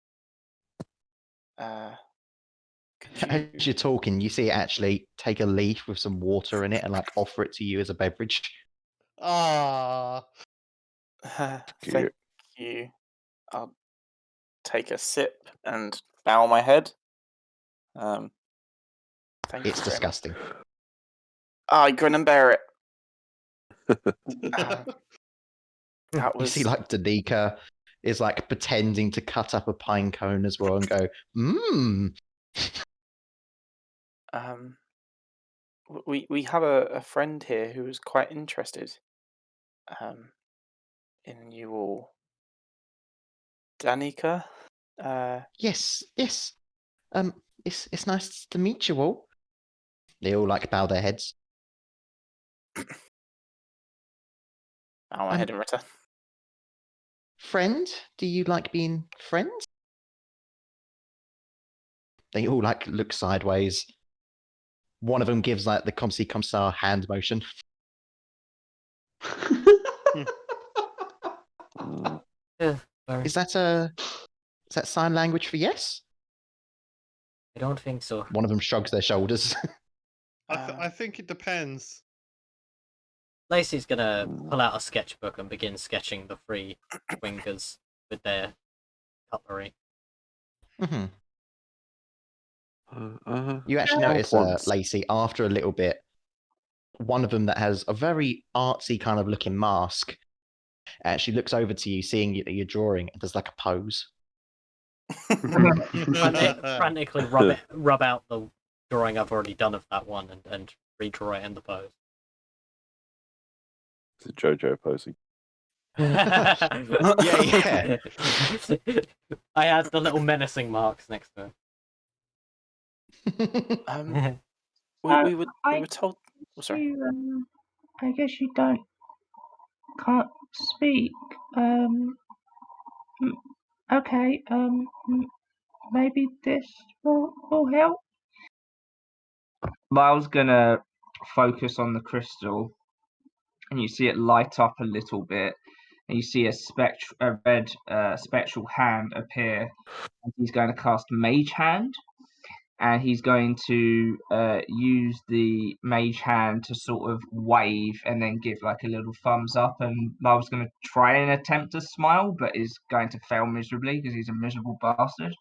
as you're talking, you see it actually take a leaf with some water in it and like offer it to you as a beverage. Thank you. I'll take a sip and bow my head. Thank It's you. disgusting. I grin and bear it. You see, like Danica is like pretending to cut up a pine cone as well and go, mmm. We have a friend here who is quite interested in you all. Danica? Yes. It's nice to meet you all. They all like bow their heads. Bow my head in return. Friend, do you like being friends? They all like look sideways. One of them gives like the comme si comme ça hand motion. Is that sign language for yes? I don't think so. One of them shrugs their shoulders. I think it depends. Lacey's gonna pull out a sketchbook and begin sketching the three wingers with their cutlery. Mm-hmm. You actually notice, Lacey, after a little bit, one of them that has a very artsy kind of looking mask actually looks over to you, seeing that you're drawing, and does like a pose. Frantically rub out the drawing I've already done of that one and redraw it in the pose. Is it Jojo posing? Yeah. I had the little menacing marks next to it. We were told. Oh, sorry. I guess you can't speak. Okay. Maybe this will help. Lyle's gonna focus on the crystal, and you see it light up a little bit, and you see a red spectral hand appear. And he's going to cast Mage Hand, and he's going to use the Mage Hand to sort of wave and then give like a little thumbs up. And Lyle's going to try and attempt to smile, but is going to fail miserably because he's a miserable bastard.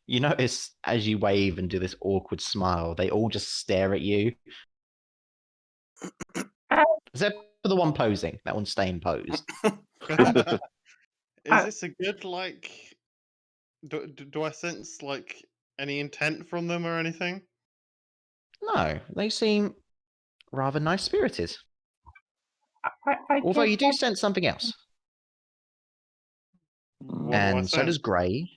You notice as you wave and do this awkward smile, they all just stare at you. Except for the one posing. That one's staying posed. Is this a good, like... Do I sense, like, any intent from them or anything? No, they seem rather nice-spirited. Although you do sense something else. What do I And so does sense? Grey,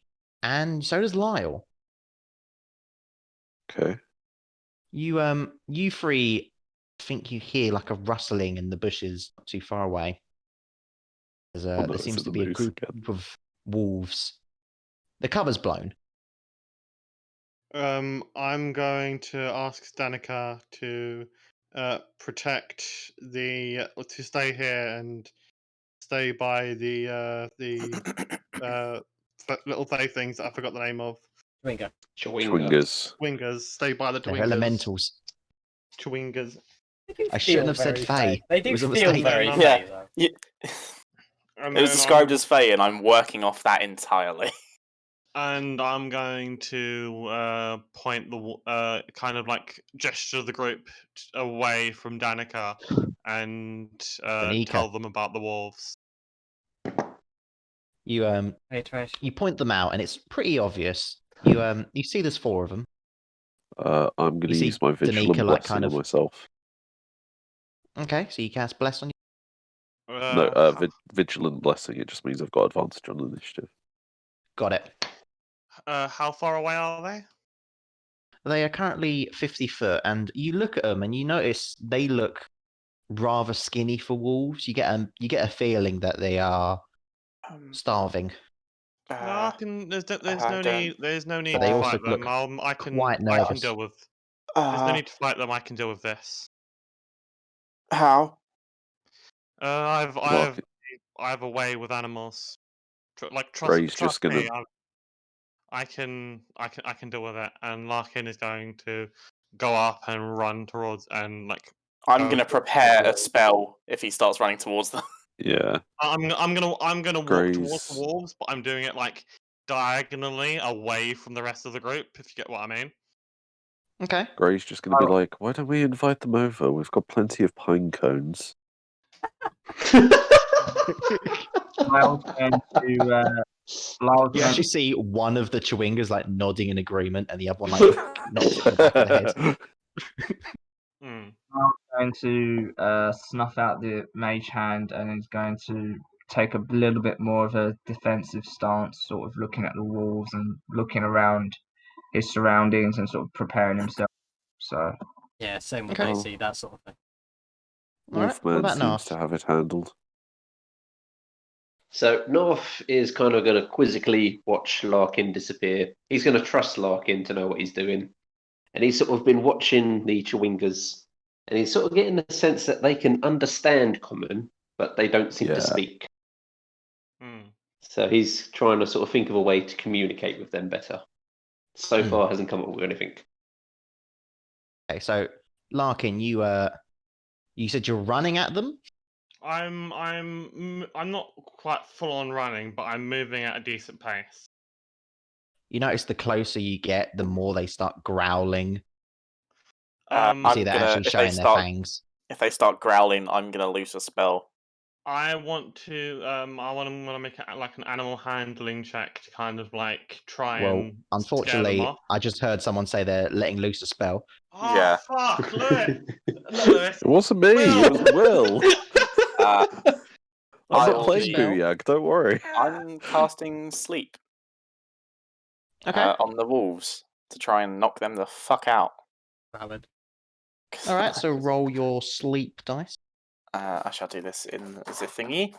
and so does Lyle. Okay. You three think you hear like a rustling in the bushes not too far away. There's Oh no, there it's seems in to the be a moose group again. of wolves. The cover's blown. I'm going to ask Danica to protect to stay here and stay by the little they things that I forgot the name of. Chewinga. Chewinga. Twingers. Twingers. Stay by the They're twingers. elementals. Twingers. They do I feel shouldn't have said very Fae. They It do was a feel mistake. very And Yeah. Fae, though. You- And It was then described as Fae, and I'm working off that entirely. And I'm going to point kind of like gesture the group away from Danica and Danica. tell them about the wolves. You Hey, Trish. you point them out, and it's pretty obvious. You see there's 4 of them. I'm going You to see use my Danica, vigilant like, blessing kind on of- myself. Okay, so you cast bless on you. No, vigilant blessing. It just means I've got advantage on initiative. Got it. How far away are they? They are currently 50 foot, and you look at them and you notice they look rather skinny for wolves. You get a feeling that they are starving. No, I can. There's no need. There's no need But they to also fight them. look I can. quite I can nervous. deal with. There's no need to fight them. I can deal with this. How? I have a way with animals. Gray's Trust just gonna- me. I can deal with it. And Larkin is going to go up and run towards and like. I'm go going to towards prepare the a spell if he starts running towards them. Yeah. I'm gonna walk towards Gray's- the wolves, but I'm doing it like diagonally away from the rest of the group. If you get what I mean. Okay. Gray's just going to be like, why don't we invite them over? We've got plenty of pine cones. Lyle's going to. You actually see one of the Chewingas like nodding in agreement, and the other one like knocks at the back of the head. Going to snuff out the mage hand and is going to take a little bit more of a defensive stance, sort of looking at the wolves and looking around his surroundings and sort of preparing himself. So Yeah, same with Okay. AC, that sort of thing. All right. What Wolfman about seems Narf? to have it handled. So North is kind of going to quizzically watch Larkin disappear. He's going to trust Larkin to know what he's doing. And he's sort of been watching the Chewingas, and he's sort of getting the sense that they can understand common, but they don't seem Yeah. to speak. So he's trying to sort of think of a way to communicate with them better. So far hasn't come up with anything. Okay, so Larkin, you said you're running at them. I'm not quite full on running, but I'm moving at a decent pace. You notice the closer you get, the more they start growling. You I'm see they're gonna actually showing their fangs. If they start growling, I'm gonna loose a spell. I want to make like an animal handling check to kind of like try Well, and unfortunately, scare them off. I just heard someone say they're letting loose a spell. Oh Yeah. fuck, Lewis! Lewis. It wasn't me, it was Will. I'm I'll not playing be- Booyag, don't worry. I'm casting sleep Okay. on the wolves to try and knock them the fuck out. Valid. All right. So roll your sleep dice. I shall do this in the thingy.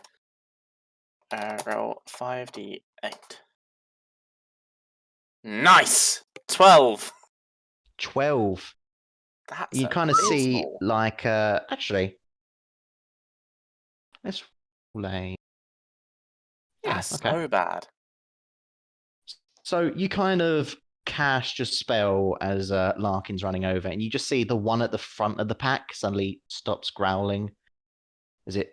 Roll 5d8. Nice! 12! 12. That's You kind of see abysmal. like actually. Let's roll a. Yeah, That's okay. so bad. So you kind of cast your spell as Larkin's running over, and you just see the one at the front of the pack suddenly stops growling as it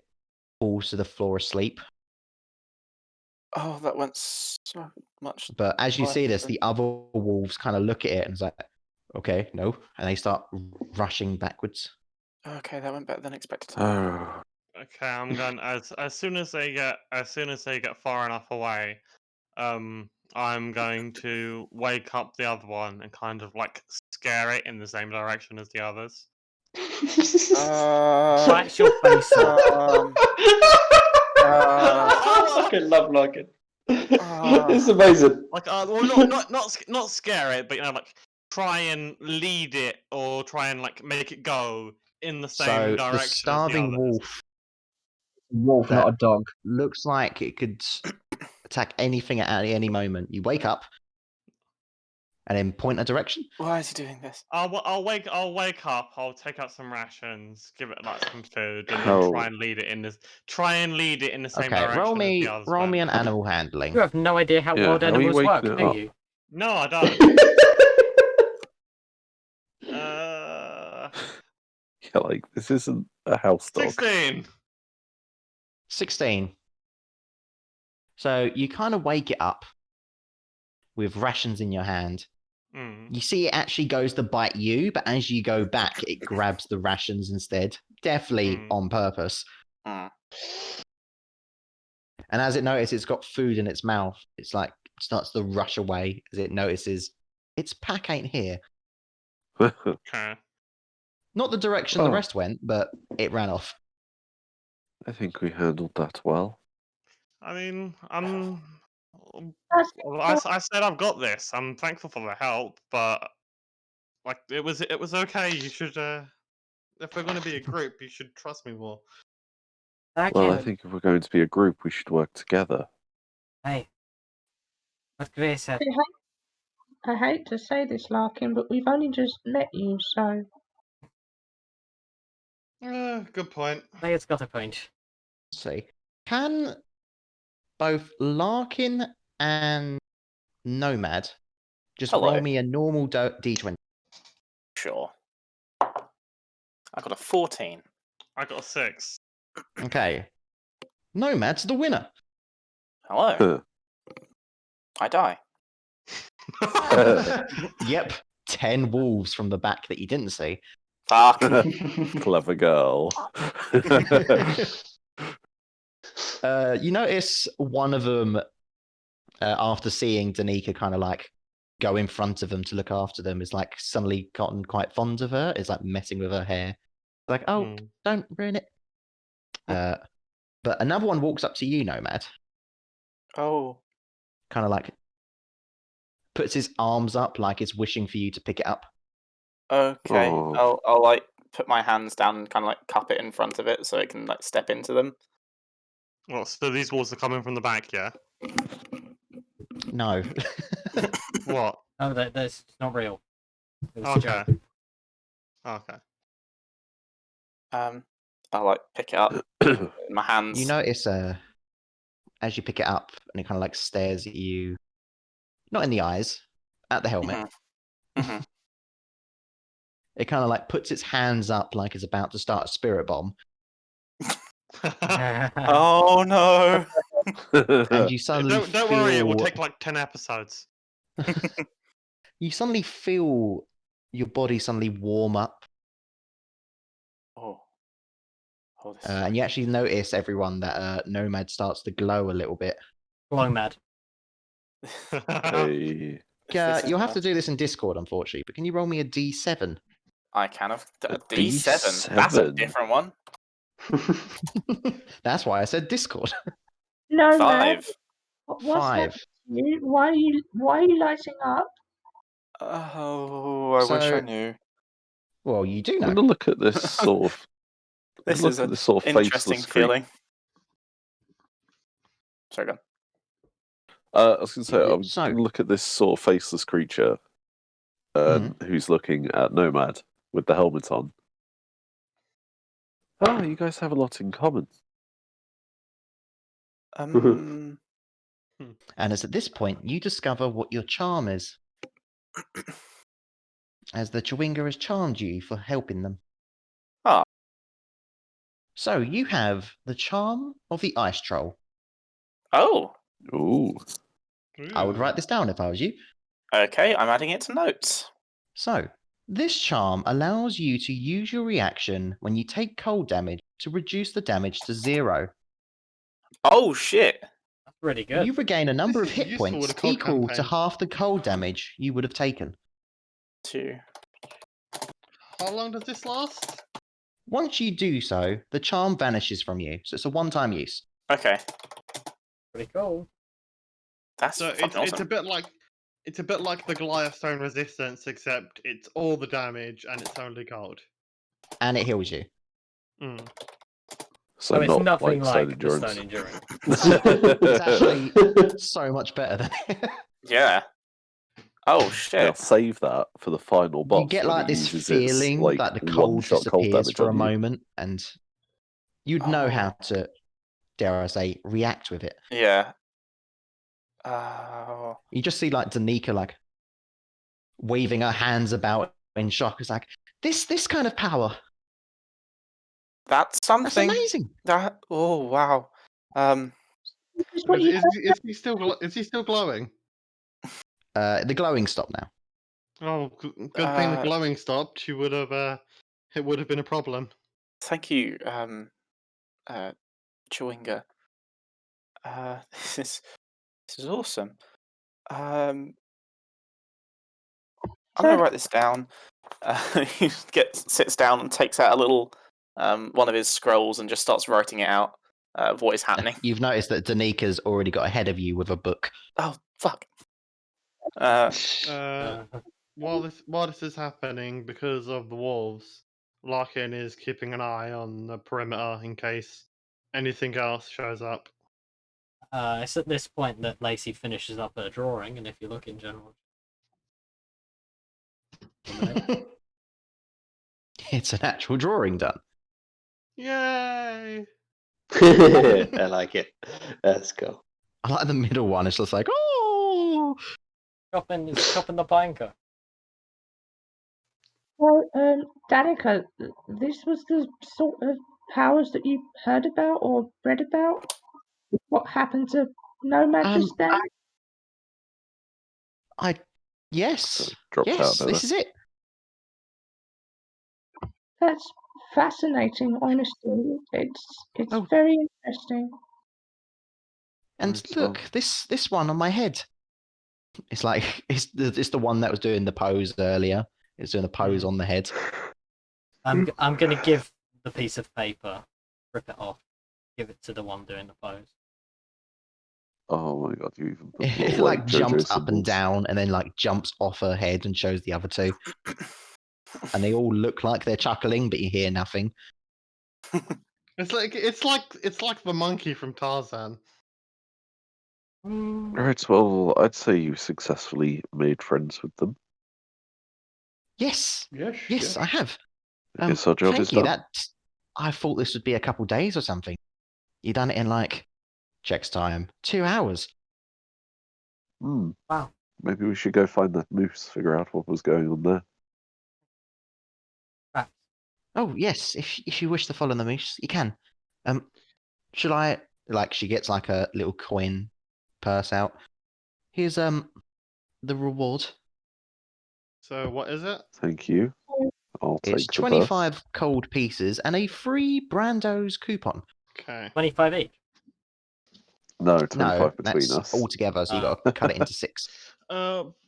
falls to the floor asleep. Oh, that went so much. But as you worse see this, than- the other wolves kind of look at it and it's like, okay, no, and they start rushing backwards. Okay, that went better than expected. Oh. Okay, I'm going as soon as they get far enough away, I'm going to wake up the other one and kind of like scare it in the same direction as the others. Flash your face up. I fucking love Larkin. It's amazing. Like, well, not scare it, but like try and lead it or try and like make it go in the same So direction the as the starving others. wolf Wolf, that not a dog. looks like it could attack anything at any moment. You wake up and then point a direction. Why is he doing this? I'll wake up. I'll take out some rations, give it like some food, and then How- try and lead it in the same Okay, direction as the others. roll me went. an animal handling. You have no idea how Yeah, wild how are you animals work, waking it do up? you? No, I don't. Yeah, like this isn't a house dog. 16. 16. So you kind of wake it up with rations in your hand. Mm. You see it actually goes to bite you, but as you go back, it grabs the rations instead. Definitely on purpose. Mm. And as it notices it's got food in its mouth, it's like starts to rush away as it notices its pack ain't here. Okay. Not the direction the Oh. rest went, but it ran off. I think we handled that well. I mean, That's I said I've got this. I'm thankful for the help, but like it was okay. You should, if we're going to be a group, you should trust me more. Well, I Okay. think if we're going to be a group, we should work together. Hey. What Gray said. I hate to say this, Larkin, but we've only just met you, so Good point. Say it's got a point. Let's see. Can both Larkin and Nomad just Hello. roll me a normal D20? Sure. I got a 14. I got a 6. Okay. Nomad's the winner. Hello. I die. Yep. 10 wolves from the back that you didn't see. Fuck. Clever girl. You notice one of them, after seeing Danica kind of like go in front of them to look after them, is like suddenly gotten quite fond of her, is like messing with her hair. Like, oh, don't ruin it. But another one walks up to you, Nomad, Oh. kind of like puts his arms up like it's wishing for you to pick it up. Okay. Oh. I'll like put my hands down and kind of like cup it in front of it so it can like step into them. Well, so these walls are coming from the back, yeah? No. What? Oh, that's not real. It was a Okay. joke. Okay. I'll like pick it up in my hands. You notice as you pick it up and it kind of like stares at you, not in the eyes, at the helmet. Mhm. It kind of like puts its hands up like it's about to start a spirit bomb. Oh no! And you suddenly Don't worry, it will take like 10 episodes. You suddenly feel your body suddenly warm up. Oh. Oh, this And you actually notice, everyone, that Nomad starts to glow a little bit. Glow mad. Hey. this is You'll have to bad. do this in Discord, unfortunately, but can you roll me a D7? I can have a D7? D7. That's a different one. That's why I said Discord. no, man. 5. What's 5. happened to you? Why are you lighting up? Oh, I wish I So- knew. Well, you do I'm know. gonna look at this sort of. This look is at an this sort of interesting faceless creature. feeling. Sorry, go on. I was gonna say, I'm So- gonna look at this sort of faceless creature, who's looking at Nomad with the helmet on. Oh, you guys have a lot in common. And it's at this point you discover what your charm is. As the Chewinga has charmed you for helping them. Ah. So you have the charm of the ice troll. Oh, Ooh. I would write this down if I was you. okay. I'm adding it to notes. So, this charm allows you to use your reaction when you take cold damage to reduce the damage to 0. Oh shit! That's really good. You regain a number of This is hit useful points with a cold equal to campaign. half the cold damage you would have taken. 2. How long does this last? Once you do so, the charm vanishes from you, so it's a one-time use. Okay. Pretty cool. That's So fucking it's a awesome. bit like the Goliath Stone Resistance, except it's all the damage and it's only gold. And it heals you. Mm. So it's not nothing like like the stone Stone endurance. Endurance. It's actually so much better than Yeah. Oh Now shit. save that for the final boss. you get when like it this uses feeling its, that the one cold shot cold disappears damage for a on you. moment, and you'd know how Oh. to, dare I say, react with it. Yeah. Oh. You just see like Danica like waving her hands about in shock. It's like this kind of power. That's That's something. amazing. That. Oh wow. Is what you Is he still glowing? The glowing stop now. Oh, good thing the Uh, glowing stopped. You would have it would have been a problem. Thank you, Chewinga. This is awesome. I'm gonna so write this down. He sits down and takes out a little one of his scrolls and just starts writing it out of what is happening. You've noticed that Danica's already got ahead of you with a book. Oh fuck. While this is happening, because of the wolves, Larkin is keeping an eye on the perimeter in case anything else shows up. It's at this point that Lacey finishes up her drawing, and if you look in general, It's an actual drawing done. Yay! I like it. Let's go. I like the middle one. It's just like, oh, chopping the pinker. well, Danica, this was the sort of powers that you heard about or read about. What happened to Nomad just then? yes, Dropped out, yes, didn't this is it. That's fascinating. Honestly, it's Oh. very interesting. And Right, look, this one on my head. It's like it's the one that was doing the pose earlier. It's doing the pose on the head. I'm gonna give the piece of paper, rip it off, give it to the one doing the pose. Oh my god, you even put It little, like jumps JoJo up and symbols. down, and then like jumps off her head and shows the other two. And they all look like they're chuckling, but you hear nothing. It's like the monkey from Tarzan. Right, well, I'd say you successfully made friends with them. Yes, Yes, yes, I have. I guess our job Thank is you. done. I thought this would be a couple days or something. You done it in like checks time 2 hours. Wow. Maybe we should go find that moose, figure out what was going on there. Perhaps. Oh yes, if you wish to follow the moose, you can. Should I like? She gets like a little coin purse out. Here's the reward. So what is it? Thank you. I'll It's take the 25 cold pieces and a free Brando's coupon. Okay. 25 each. No, 25 No, between that's us. all together, so you got to cut it into 6.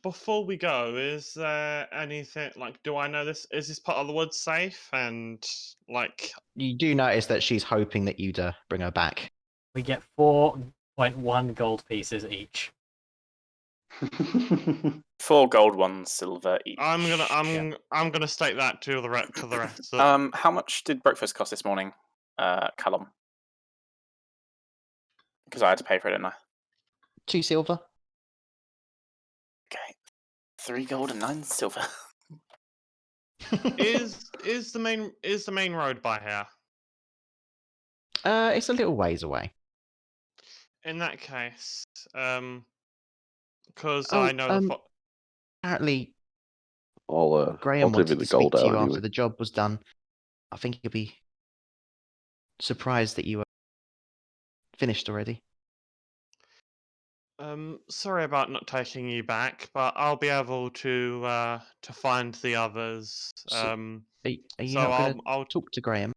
Before we go, is there anything like? Do I know this? Is this part of the woods safe? And like, You do notice that she's hoping that you'd bring her back. We get 4.1 gold pieces each. 4 gold, 1 silver each. I'm gonna state that to the rest. Of, How much did breakfast cost this morning, Callum? Because I had to pay for it, didn't I? 2 silver. Okay, 3 gold and 9 silver. is the main road by here? It's a little ways away. In that case, because Oh, I know the apparently I'll Graham divvy wanted the to speak gold to out you anyway. after the job was done. I think he'll be surprised that you were finished already. Sorry about not taking you back, but I'll be able to find the others. Are you So not going to I'll talk to Graham?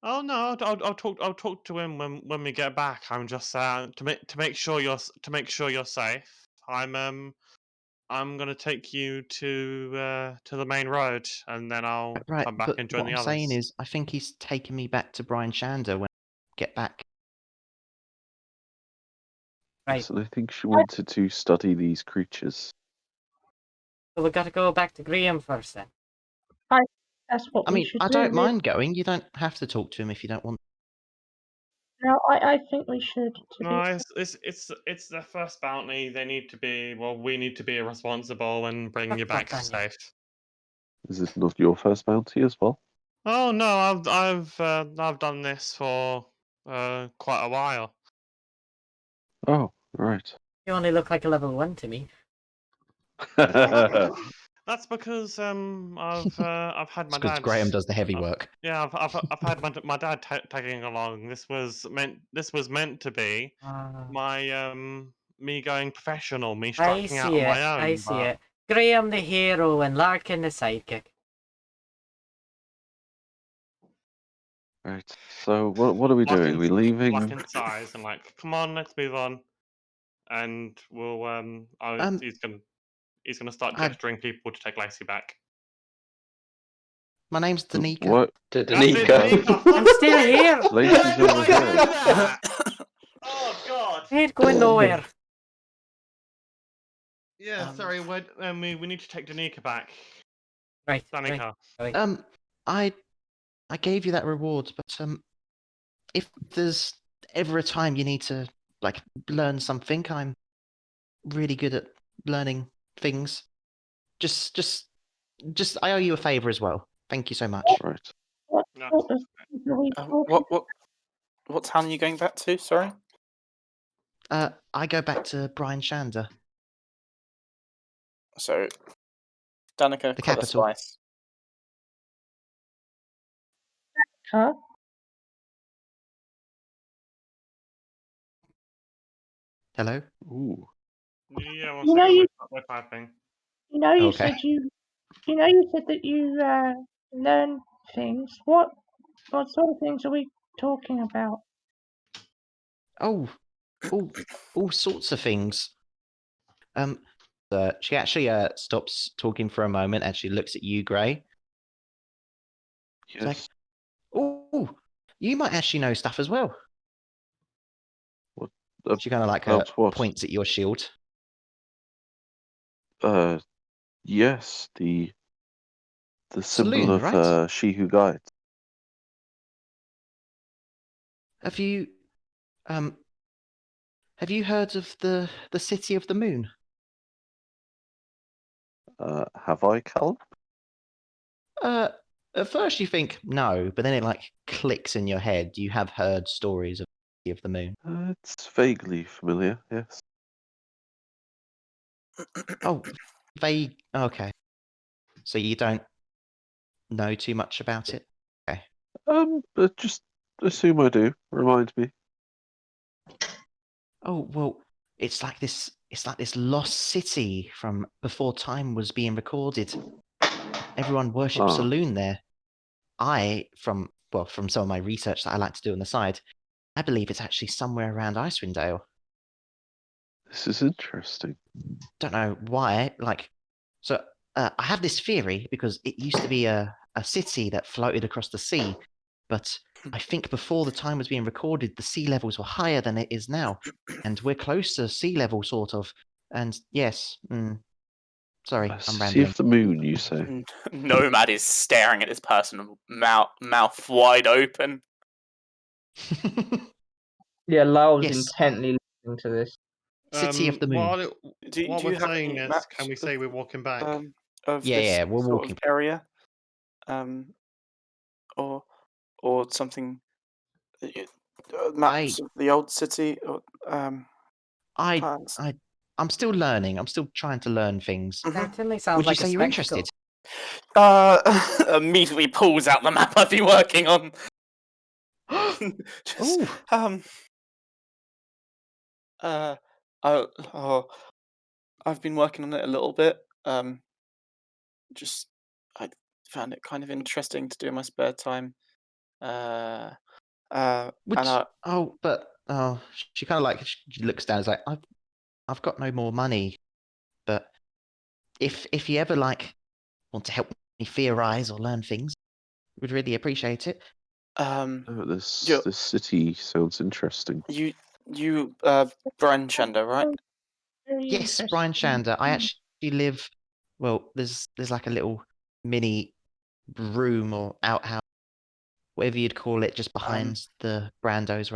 Oh no, I'll talk to him when we get back. I'm just to make sure you're safe. I'm gonna take you to the main road, and then I'll Right, come back but and join what the I'm others. saying is, I think he's taking me back to Brian Shander when I get back. Right. Yes, and I think she wanted to study these creatures. So we got to go back to Graham first then. That's what I we mean, should I do. don't mind going. You don't have to talk to him if you don't want. No, I think we should. To No, be it's their first bounty. They need to be we need to be responsible and bring you back Daniel. safe. Is it not your first bounty as well? Oh no, I've done this for quite a while. Oh, right. You only look like a level 1 to me. That's because I've had my Because dad. Graham does the heavy I've- work. Yeah, I've had my dad tagging along. This was meant to be my me going professional, me I striking out see on it. my own. I see but- it. Graham the hero and Larkin the sidekick. Right. So what are we doing? We leaving? Larkin's eyes and like, come on, let's move on. And we'll he's gonna start I- gesturing people to take Lacey back. My name's Danica. What? To That's it, Danica. Danica. I'm still here. Lacey's over here. Oh God! I ain't going nowhere. Yeah, sorry. We need to take Danica back. Right. Danica. Right. I gave you that reward, but if there's ever a time you need to like learn something, I'm really good at learning things. Just I owe you a favor as well. Thank you so much. Right. what No. sort of things are we talking? What town are you going back to? Sorry. I go back to Brian Shander, So, Danica, the Colour capital. Spice. Huh? Hello. Ooh. Yeah, one You know, second. We're typing. You know, you Okay. said you said that you learn things. What sort of things are we talking about? Oh, all sorts of things. She actually stops talking for a moment and she looks at you, Gray. Yes. Like, oh, you might actually know stuff as well. What? She kind of like About what? points at your shield. Yes. The symbol Saloon, of right? She Who Guides. Have you heard of the City of the Moon? Have I, Callum? At first you think no, but then it like clicks in your head. You have heard stories of the City of the Moon. It's vaguely familiar. Yes. Oh, vague. Okay, so you don't know too much about it. Okay. But just assume I do. Remind me. Oh well, it's like this. It's like this lost city from before time was being recorded. Everyone worships Ah. Saloon there. From some of my research that I like to do on the side, I believe it's actually somewhere around Icewind Dale. This is interesting. Don't know why. I have this theory because it used to be a city that floated across the sea, but I think before the time was being recorded, the sea levels were higher than it is now, and we're close to sea level, sort of. And yes, sorry, I'm City rambling. of the Moon, you say? Nomad is staring at this person, mouth wide open. Yeah, Lyle's Yes. intently listening to this. City of the Moon. What Do you we're have saying any is, maps can we say we're walking back? Of Yeah, this yeah, we're sort walking. of area, or something? Maps of the old city, or plans. I'm still learning. I'm still trying to learn things. Certainly sounds Would you like say a you're spectacle. interested? Immediately pulls out the map I've been working on. Just, Ooh. I've been working on it a little bit. I found it kind of interesting to do in my spare time. She kind of like she looks down. Is like, I've got no more money, but if you ever like want to help me theorize or learn things, would really appreciate it. This city sounds interesting. You, Brian Shender, right? Very Yes, Brian interesting. Shander. I actually live. Well, there's like a little mini room or outhouse, whatever you'd call it, just behind the Brandos.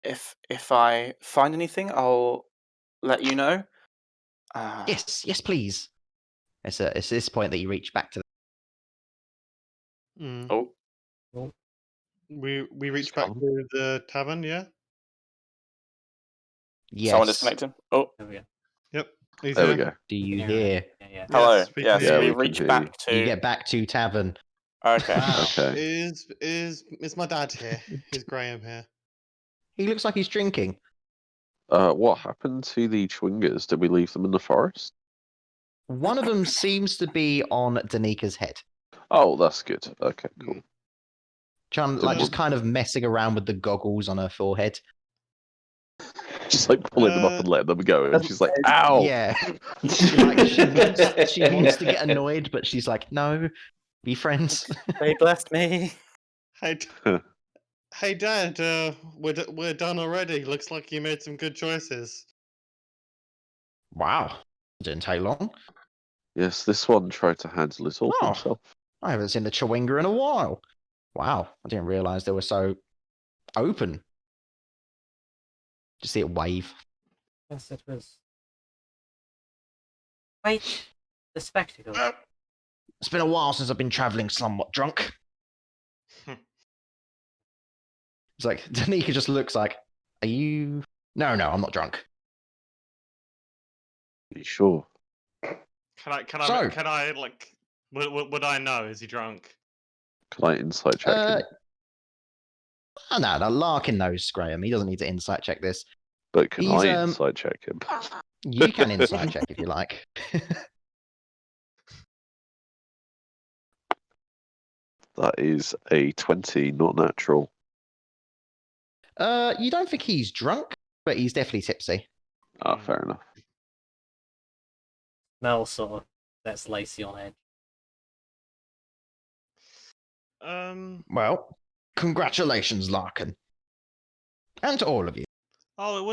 If I find anything, I'll let you know. Yes, please. It's this point that you reach back to. Mm. Oh, We reach Just back come. to the tavern, yeah? someone Yes. disconnected. Oh, There we go. Yep. He's There we here. go. Do you Yeah, hear? yeah. hello. Yes, we can Yes, hear Yeah, we you. we can reach hear back You to. get back to tavern. Okay. Wow. Okay. Is my dad here? Is Graham here? He looks like he's drinking. What happened to the Chwingers? Did we leave them in the forest? One of them seems to be on Danika's head. Oh, that's good. Okay, cool. Just kind of messing around with the goggles on her forehead. Just like pulling them up and letting them go, and she's like, "Ow!" Yeah. she wants to get annoyed, but she's like, no, be friends. They blessed me. Hey, hey, Dad. We're done already. Looks like you made some good choices. Wow. Didn't take long. Yes, this one tried to handle it all Oh. himself. I haven't seen the Chewinga in a while. Wow. I didn't realize they were so open. Just see it wave. Yes, it was. Wait, the spectacle. It's been a while since I've been traveling somewhat drunk. It's like, Danica just looks like, are you... No, I'm not drunk. Are you sure? Can I like? Would I know? Is he drunk? Can I insight check him? Oh, no, Larkin knows Graham. He doesn't need to insight check this. But can he's, I insight check him? You can insight check if you like. That is a 20, not natural. You don't think he's drunk, but he's definitely tipsy. Ah, fair enough. Mel sort of that's Lacey on edge. Well, congratulations, Larkin. And to all of you. Oh, it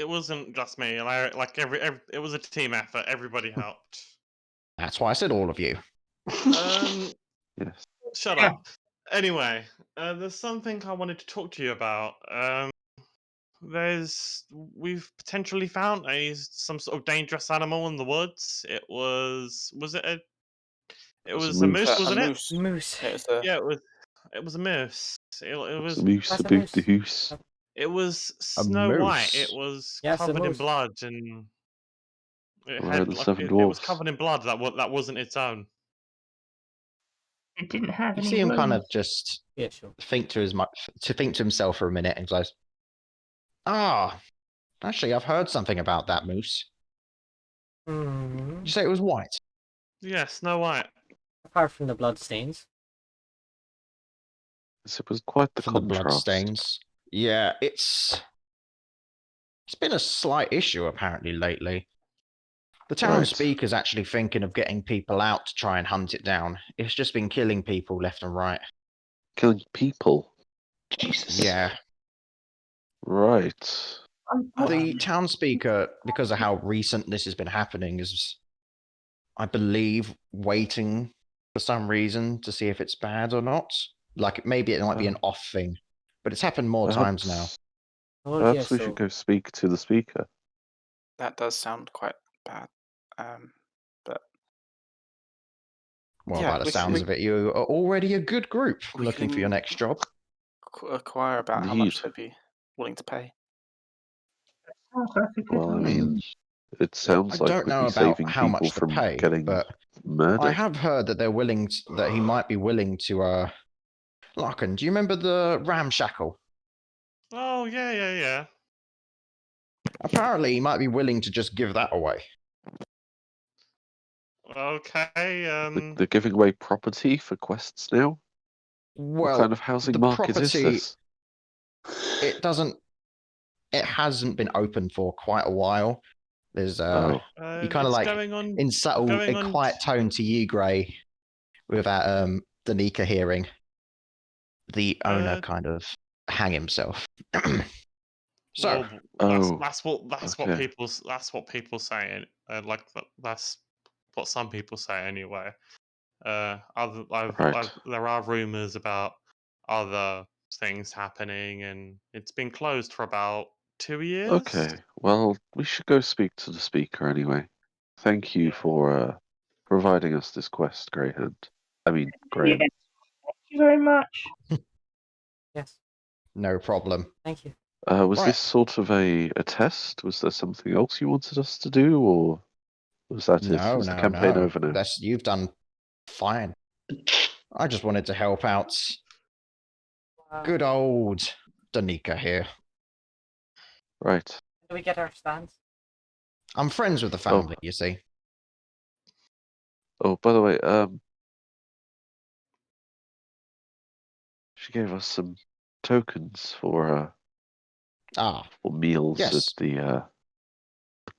wasn't just me. Like every it was a team effort. Everybody helped. That's why I said all of you. Yes. Shut up. Anyway, there's something I wanted to talk to you about. We've potentially found some sort of dangerous animal in the woods. It was a moose, wasn't it? Moose. Yeah, it was a moose. It was a moose, That's a a boot, moose. the hoose. it was A Snow White. It moose? was Yes, a covered in moose. blood, and it Right, had the like seven it was dwarfs. covered in blood. That wasn't its own. It didn't have You any see him kind of wounds. just Yeah, sure. think to himself for a minute and goes, actually, I've heard something about that moose. Did you say it was white? Yeah, Snow White. Apart from the bloodstains. It was quite the From the contrast. bloodstains. Yeah, it's been a slight issue apparently lately. The town Right. speaker's actually thinking of getting people out to try and hunt it down. It's just been killing people left and right. Killing people. Jesus. Yeah. Right. The town speaker, because of how recent this has been happening, is, I believe, waiting for some reason to see if it's bad or not. Like, maybe it might be an off thing, but it's happened more times now. Oh, Perhaps yes, we so should go speak to the speaker. That does sound quite bad. But Well, yeah, by the sounds of it, you are already a good group we looking for your can next job. acquire about how much they'd be willing to pay. Sounds like a good Well, I idea. mean, it I sounds like don't we'd know be about saving how people much to from pay, getting but murdered. I have heard that they're willing that he might be willing to. Larkin, do you remember the ramshackle? Oh yeah. Apparently, he might be willing to just give that away. Okay. They're giving away property for quests now? What Well, kind of housing the market is property, this? it hasn't been open for quite a while. There's he kind of It's like going on. in subtle, going a on- quiet tone to you, Gray, without Danica hearing. The owner kind of hang himself. So, Well, Oh, that's what okay. people say. That's what some people say anyway. Right. There are rumors about other things happening, and it's been closed for about 2 years. Okay. Well, we should go speak to the speaker anyway. Thank you for providing us this quest, Greyhound. I mean, Graham. Yes, thank you very much. Yes, no problem. thank you. Was Right. this sort of a test? Was there something else you wanted us to do, or was that it? No, Is the no, campaign no. over now? You've done fine. I just wanted to help out good old Danica here. Right. Do we get our stands? I'm friends with the family, you see. Oh, by the way, she gave us some tokens for meals Yes. at the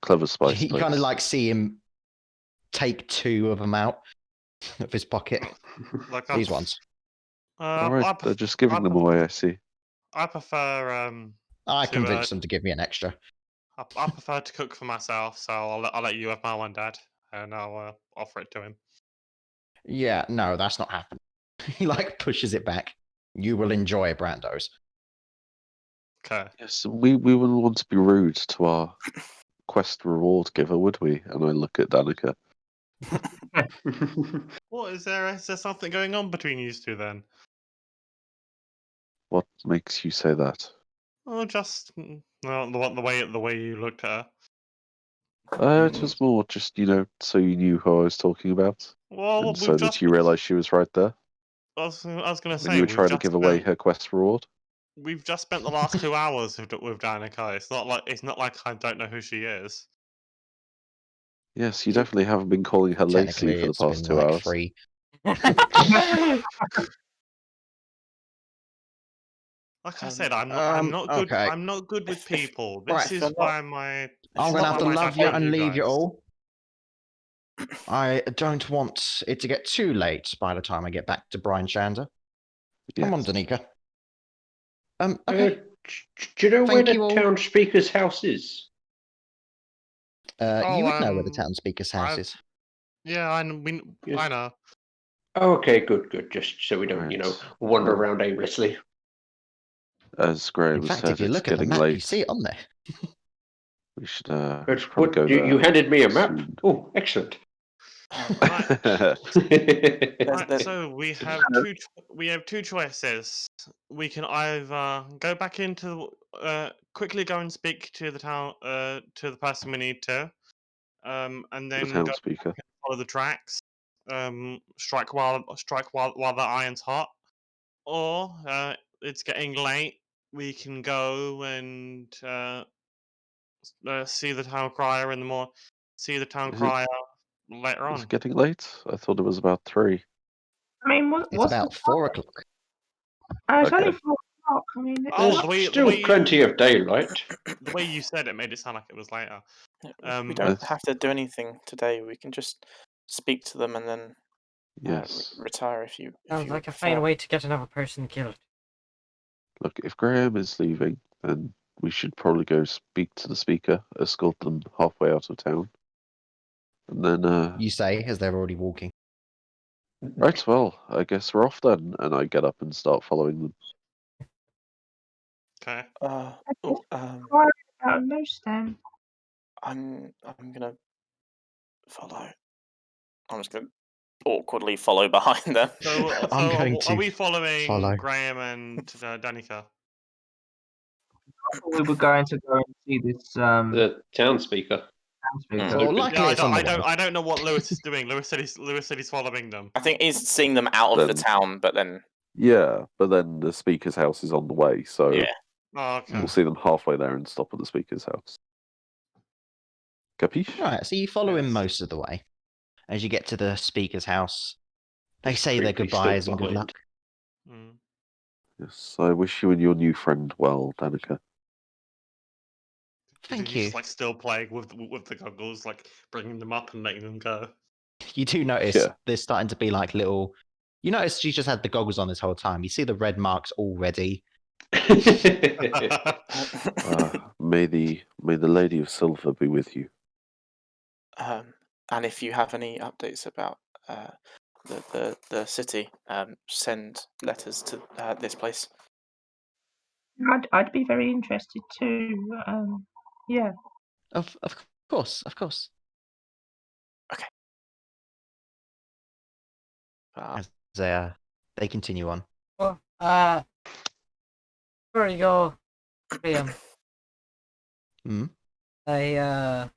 Clever Spice You place. kind of like see him take 2 of them out of his pocket. Like These ones. Alright, they're just giving them away, I see. I prefer I to, convinced them to give me an extra. I prefer to cook for myself, so I'll let you have my one, Dad, and I'll offer it to him. Yeah, no, that's not happening. He like pushes it back. You will enjoy Brando's. Okay. Yes, we wouldn't want to be rude to our quest reward giver, would we? And I look at Danica. What is there? Is there something going on between you two then? What makes you say that? Oh, just the way you looked at It was more just, so you knew who I was talking about. her. Well, And so that you realised she was right there. I was going to When say you were trying to give away her quest reward. we've just spent the last 2 hours with Danica. It's not like I don't know who she is. Yes, you definitely haven't been calling her Lacey Technically, for the it's past been 2 like hours. 3. Like I said, I'm not good. Okay. I'm not good with people. Right. This is why my. I'm going to have to love you and leave you guys. all. I don't want it to get too late by the time I get back to Brian Shander. Come on, Yes. Danica. Okay. Do you know where Thank the you all. town speaker's house is? You would know where the town speaker's house is. Yeah, I know. Oh, okay, good. Just so we don't, Right. wander Well, around aimlessly. As Graham In fact, said, if you it's look at the getting map, late. you see it on there. We should But probably what go there. you handed me a map? soon. Oh, excellent. Right, so we have two choices. We can either go back into quickly go and speak to the town to the person we need to, and The then town go speaker. back and follow the tracks. Strike while the iron's hot, or it's getting late. We can go and see the town crier in the morning. See the town Is it- crier later Is on. it getting late? I thought it was about 3. I mean, It's what's the about 4 o'clock. It's only Okay. 4 o'clock. I mean, it's There's the way still you- plenty of daylight. The way you said it made it sound like it was later. We don't have to do anything today. We can just speak to them and then Yes. retire if you. Sounds like a fine way to get another person killed. Look, if Graham is leaving, then we should probably go speak to the speaker, escort them halfway out of town. And then, You say, as they're already walking. right, well, I guess we're off then. And I get up and start following them. Okay. worried about no stand. I'm gonna follow. I'm just gonna awkwardly follow behind them. So, I'm going are to we following follow. Graham and Danica? We were going to go and see this The town speaker. town speaker. Well, luckily it's on the way. I don't know what Lewis is doing. Lewis said he's following them. I think he's seeing them out of the Then- town, but then Yeah, but then the speaker's house is on the way, so yeah. Oh, okay. we'll see them halfway there and stop at the speaker's house. Capiche? Right, so you follow him Yes. most of the way. As you get to the speaker's house, they say their Creepy still goodbyes and good behind. luck. Mm. Yes, I wish you and your new friend well, Danica. Thank He's just you. like still playing with the goggles, like bringing them up and letting them go. You do notice Yeah. there's starting to be like little. You notice she's just had the goggles on this whole time. You see the red marks already May the Lady of Silver be with you. And if you have any updates about the city, send letters to this place. I'd be very interested too. Yeah. Of course, of course. As they continue on. Well, before you go, Liam, Hmm? I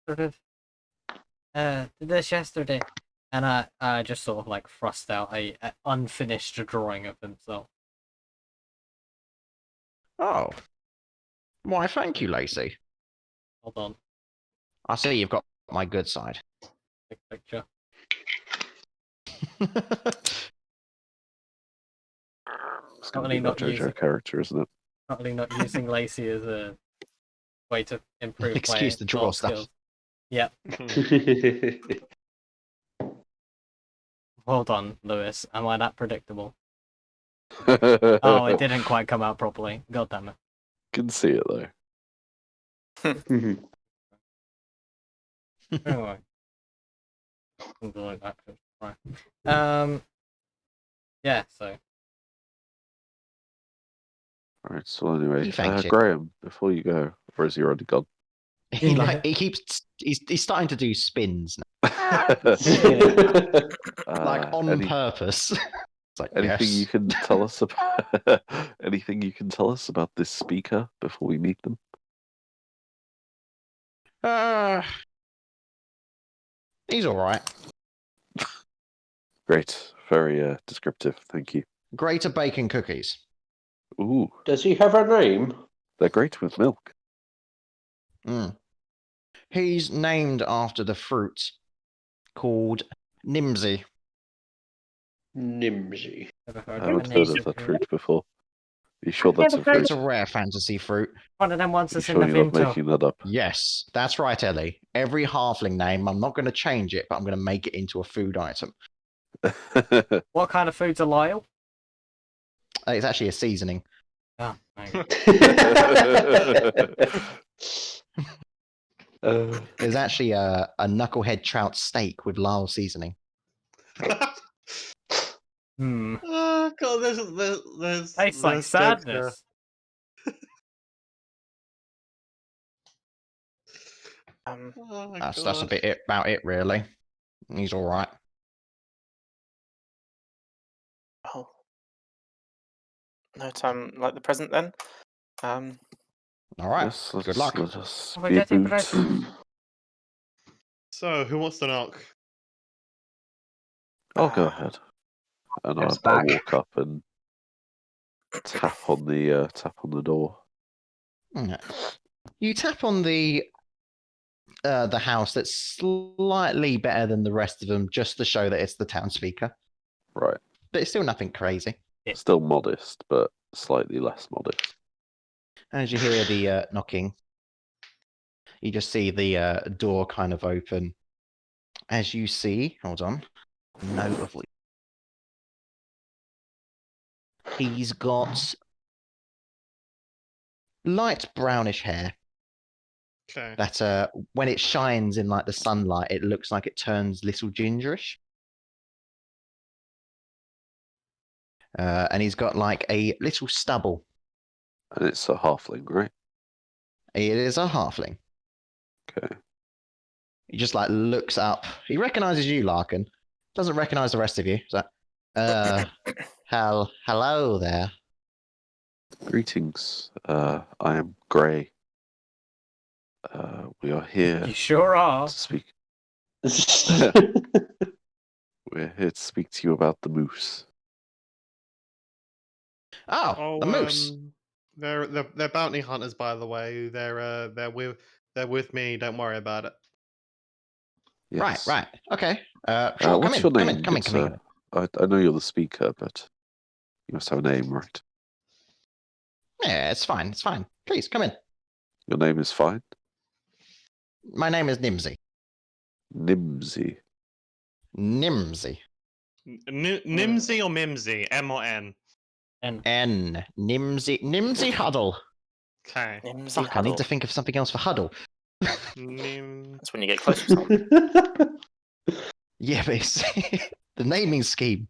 sort of did this yesterday, and I just sort of like thrust out a unfinished drawing of himself. Oh. Why, thank you, Lacey. Hold on, I see you've got my good side. big picture. It's going to Probably be that not using JoJo character, isn't it? probably not using Lacey as a way to improve Excuse my to draw art stuff. skills. Yep. Hold on, Lewis. Am I that predictable? Oh, it didn't quite come out properly. God damn it. Can see it though. Anyway. Right. Yeah, so Right. So anyway, He thanks you. Graham, before you go, or is he already gone? He keeps he's starting to do spins now. Like on purpose. It's like, Anything yes. you can tell us about? Anything you can tell us about this speaker before we meet them? He's all right. Great, very descriptive. Thank you. Greater bacon cookies. Ooh, Does he have a name? they're great with milk. Mm. He's named after the fruit called Nimsy. Nimsy. never I heard haven't of heard any of that fruit before. Are you sure I've that's never a heard fruit? It's a rare fantasy fruit. one of them ones Are you that's in sure the you're not Vimto. making that up? Yes, that's right, Ellie. Every halfling name, I'm not going to change it, but I'm going to make it into a food item. What kind of food's a Lyle? It's actually a seasoning. Oh, okay. It's actually a knucklehead trout steak with Lyle seasoning. Hmm. Oh god, there's Tastes like there's jokes here. sadness. Oh my That's god. a bit about it, really. He's all right. Oh, no time like the present then. All right. Yes, Good luck. let us We're be getting moved. presents. So, who wants to knock? I'll go ahead, and Yes, I'll back. walk up and tap on the door. Yeah. You tap on the house that's slightly better than the rest of them, just to show that it's the town speaker. Right, But it's still nothing crazy. still modest, but slightly less modest. As you hear the knocking, you just see the door kind of open. As you see, hold on, note of what he's got light brownish hair Okay. that when it shines in like the sunlight, it looks like it turns little gingerish. And he's got like a little stubble. And it's a halfling, right? It is a halfling. Okay. He just like looks up. He recognizes you, Larkin. Doesn't recognize the rest of you. So, hello there. Greetings. I am Grey. We are here You sure are. to speak. We're here to speak to you about the moose. Oh, the moose. They're bounty hunters, by the way. They're with me. Don't worry about it. Yes. Right. Okay. Sure. What's Come your in. name? Come in. It's, Come in. I know you're the speaker, but you must have a name, right? Yeah, it's fine. It's fine. Please come in. Your name is fine. My name is Nimsy. Nimsy. Nimsy. Nimsy or Mimsy? M or N? N. Nimsy Huddle. Okay. Nimsy Fuck, I need Huddle. to think of something else for Huddle. Nim. That's when you get close with someone. Yeah, but it's the naming scheme.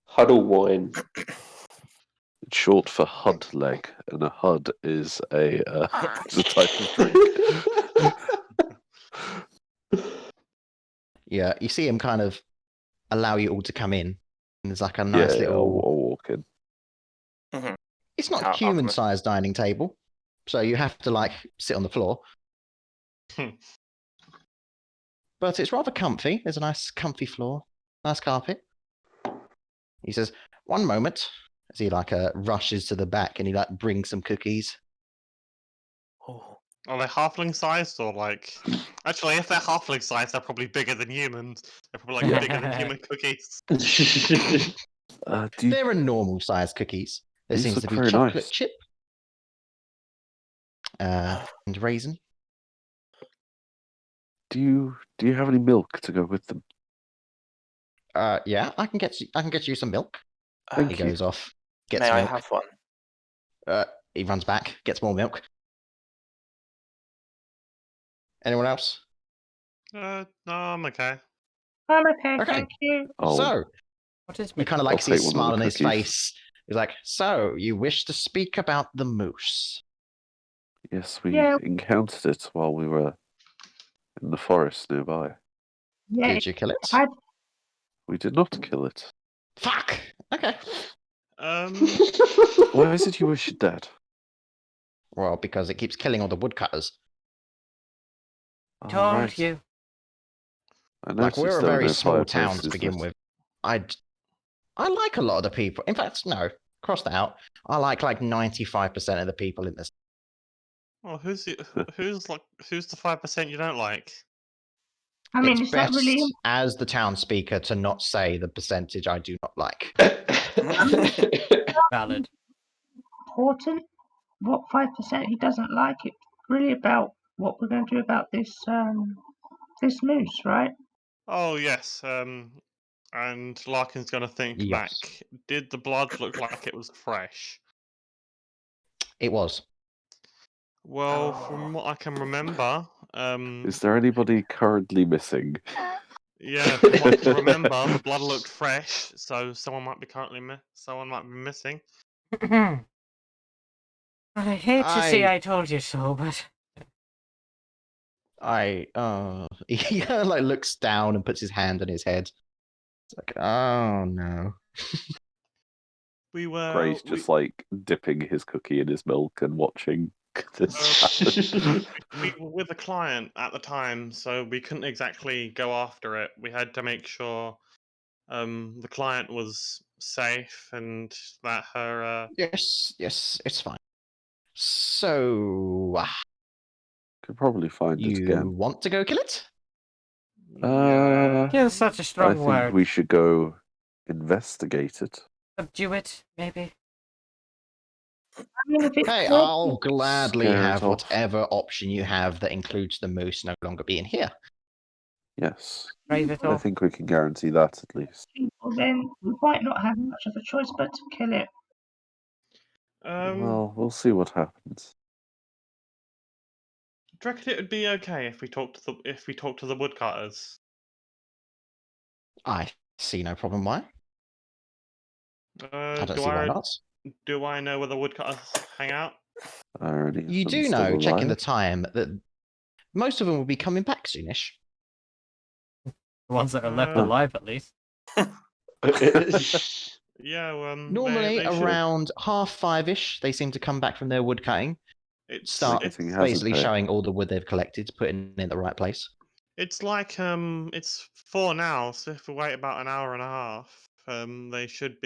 Huddle wine. It's short for Hud leg, and a Hud is a is a type of drink. Yeah, you see him kind of allow you all to come in. And there's like a Yeah, nice I'll little. walk in. It's not I'll a come in. human-sized dining table, so you have to like sit on the floor. But it's rather comfy. There's a nice comfy floor, nice carpet. He says, "One moment," as he like rushes to the back and he like brings some cookies. Oh. Are they halfling sized or like? Actually, if they're halfling sized, they're probably bigger than humans. They're probably like bigger than human cookies. Do you, There are normal-sized cookies. There these seems look to be very chocolate nice. chip and raisin. Do you have any milk to go with them? Yeah, I can get you some milk. Thank He you. goes off, gets May I milk. have one? He runs back, gets more milk. Anyone else? No, I'm okay. I'm okay, Okay. thank you. So What is you kind of I'll like see a take one of smile the on his cookies. face. He's like, "So you wish to speak about the moose?" Yes, we Yeah. encountered it while we were in the forest nearby. Yeah, Did you kill it? We did not kill it. Fuck. Okay. Why is it you wish it dead? Well, because it keeps killing all the woodcutters. Told right. you. I Like noticed we're a there were very no small town to fireplaces begin lit. with. I like a lot of the people. In fact, no, cross that out. I like 95% of the people in this. Well, who's the 5% you don't like? I mean, It's is that best really as the town speaker to not say the percentage I do not like. Valid. important? What 5% he doesn't like? It's really about what we're going to do about this this moose, right? Oh yes. And Larkin's gonna think Yes. back. Did the blood look like it was fresh? It was. Well, from what I can remember, Is there anybody currently missing? yeah, from what I can remember, the blood looked fresh, so someone might be missing. I hate to say I told you so, but he kind of like looks down and puts his hand on his head. It's like, oh no. We were Gray's just like dipping his cookie in his milk and watching this happen. we were with a client at the time, so we couldn't exactly go after it. We had to make sure the client was safe and that her Yes, it's fine. So, Could probably find it you again. want to go kill it? yeah. kill is such a I strong think word. we should go investigate it. Subdue it, maybe. I mean, if it's Hey, working- I'll gladly Scare it have off. whatever option you have that includes the moose no longer being here. Yes. Brave it I all. think we can guarantee that at least. people, then we might not have much of a choice but to kill it. Well, we'll see what happens. Do you reckon it would be okay if we talked to the woodcutters? I see no problem why. I don't see why not. Do I know where the woodcutters hang out? Are any of You them do still know, checking the alive? time, that most of them will be coming back soonish. The ones that are left Uh, alive, at least. Yeah. Normally, they should. around 5:30ish, they seem to come back from their wood cutting. Start Everything hasn't basically it? showing all the wood they've collected, putting it in the right place. It's like it's 4 now, so if we wait about an hour and a half, they should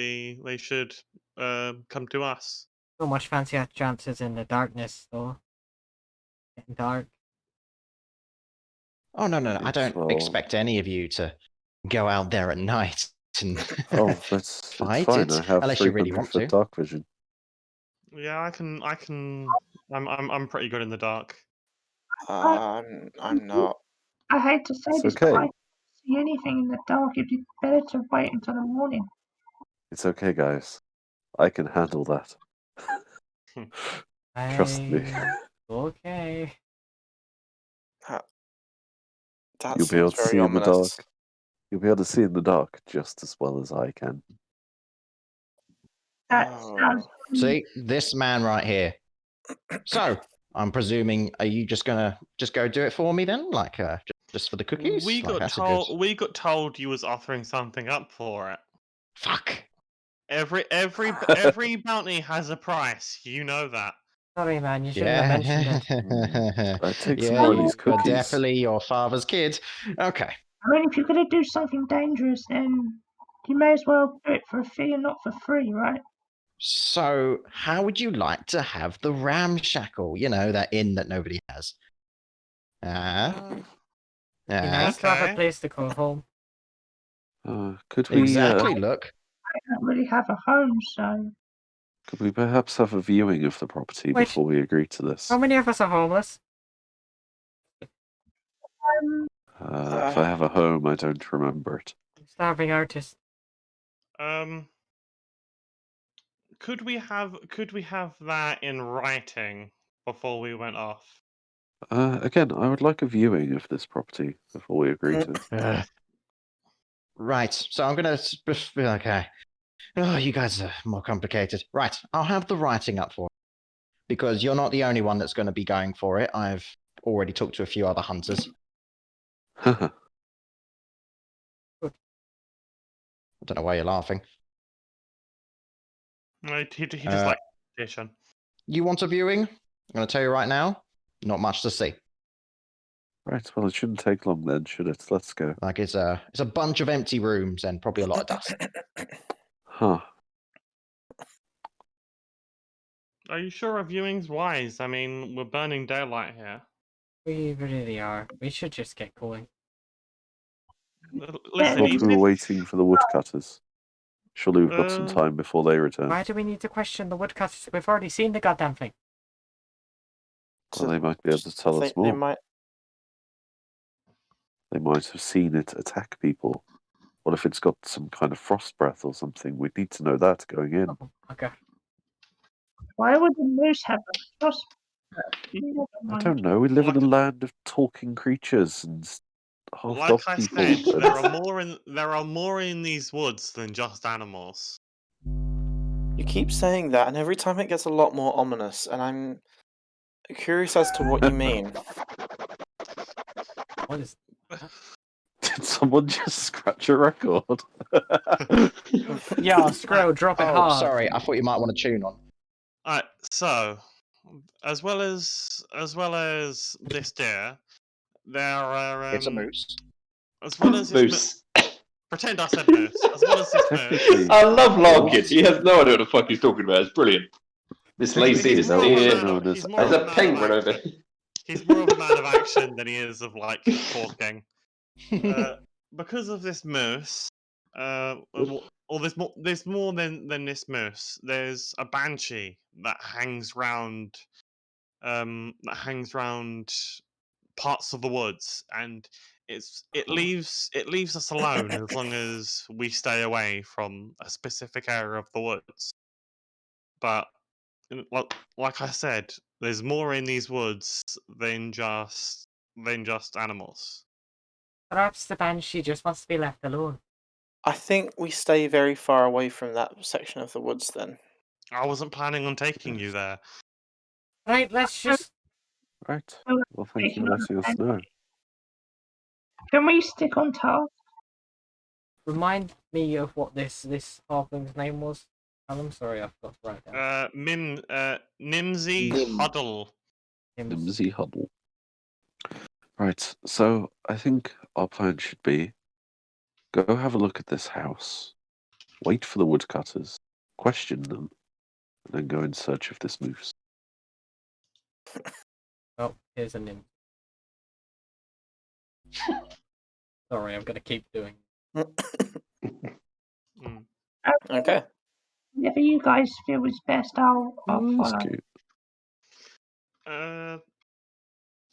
come to us. So much fancier chances in the darkness, though. Getting dark. Oh no! I Yes, don't well- expect any of you to go out there at night and Oh, that's fight fine. it, I have unless you really 300 want foot to. dark vision. Yeah, I can. I'm pretty good in the dark. I'm not. I hate to say It's this, okay. but I don't see anything in the dark. It'd be better to wait until the morning. It's okay, guys. I can handle that. Trust me. Okay. That You'll be able seems to very see in the dark. ominous. You'll be able to see in the dark just as well as I can. That Oh. sounds. See, this man right here. So, I'm presuming, are you just gonna go do it for me then? Like, just for the cookies? We Like, got that's told. a good. We got told you was offering something up for it. Fuck. Every bounty has a price. You know that. Sorry, man. You shouldn't have mentioned it. I take some Yeah, more of you these were cookies. definitely your father's kid. Okay. I mean, if you're going to do something dangerous, then you may as well do it for a fee and not for free, right? So, how would you like to have the ramshackle? You know, that inn that nobody has. Be nice to have a Okay. place to call home. Could we Exactly. Look. I don't really have a home, so. could we perhaps have a viewing of the property Wait. before we agree to this? How many of us are homeless? If I have a home, I don't remember it. Starving artist. Could we have that in writing before we went off? Again, I would like a viewing of this property before we agree to it. Right. So I'm gonna. Okay. Oh, you guys are more complicated. Right. I'll have the writing up for you because you're not the only one that's going to be going for it. I've already talked to a few other hunters. I don't know why you're laughing. He just like competition. You want a viewing? I'm going to tell you right now. Not much to see. Right, well, it shouldn't take long then, should it? Let's go. Like it's a bunch of empty rooms and probably a lot of dust. Huh. Are you sure a viewing's wise? I mean, we're burning daylight here. We really are. We should just get going. Listen, Thought even we were if waiting for the woodcutters. Surely we've got some Uh, time before they return. Why do we need to question the woodcutters? We've already seen the goddamn thing. Well, they might be able to tell us They more. might. They might have seen it attack people. What if it's got some kind of frost breath or something? We'd need to know that going in. Oh, okay. Why would the moose have a frost? Never I mind. don't know. We live in Like- a land of talking creatures and half-dog like I people. said, and- there are more in these woods than just animals. You keep saying that, and every time it gets a lot more ominous, and I'm curious as to what you mean. What is? Did someone just scratch a record? Yeah, scroll, drop it Oh, hard. sorry. I thought you might want to tune on. Alright, so as well as this deer, there are It's a moose. as well as this Moose. pretend I said moose. As well as this moose, Technically, I love Larkin. What? He has no idea what the fuck he's talking about. It's brilliant. This lazy he's is more of a here. man of- known he's as more of There's a a man of penguin over action. here. He's more of a man of action than he is of like talking. Because of this moose, or there's more than this moose. There's a banshee that hangs round parts of the woods, and it leaves us alone as long as we stay away from a specific area of the woods. But like I said, there's more in these woods than just animals. Perhaps the banshee just wants to be left alone. I think we stay very far away from that section of the woods then. I wasn't planning on taking you there. Right, let's just. Right. Well, thank you for letting us know. Can we stick on task? Remind me of what this halfling's name was. I'm sorry, I forgot to write it down. Nimsy Huddle. Nimsy Huddle. Right, so I think our plan should be go have a look at this house, wait for the woodcutters, question them, and then go in search of this moose. Oh, here's a nymph. Sorry, I'm gonna keep doing. Mm. Okay. Whatever you guys feel is best, I'll That's follow. cute.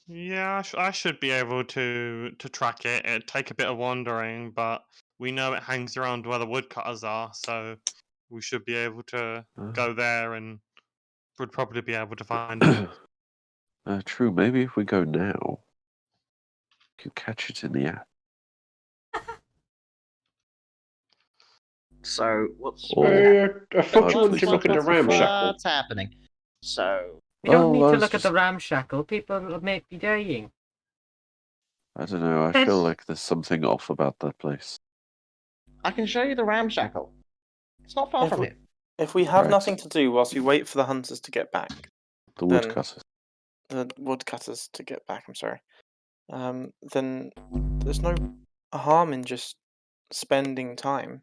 Yeah, I should be able to track it. It'd take a bit of wandering, but we know it hangs around where the woodcutters are, so we should be able to Uh, go there and would probably be able to find it. True. Maybe if we go now, we could catch it in the act. So what's Or I thought you I'd wanted to be look at the looking for ramshackle. what's happening? So We don't Oh, need I to was look at just- the ramshackle. People may be dying. I don't know. I There's- feel like there's something off about that place. I can show you the ramshackle. It's not far If from we- here. If we have Right. nothing to do whilst we wait for the hunters to get back, The Then- woodcutters. the woodcutters to get back, I'm sorry, then there's no harm in just spending time.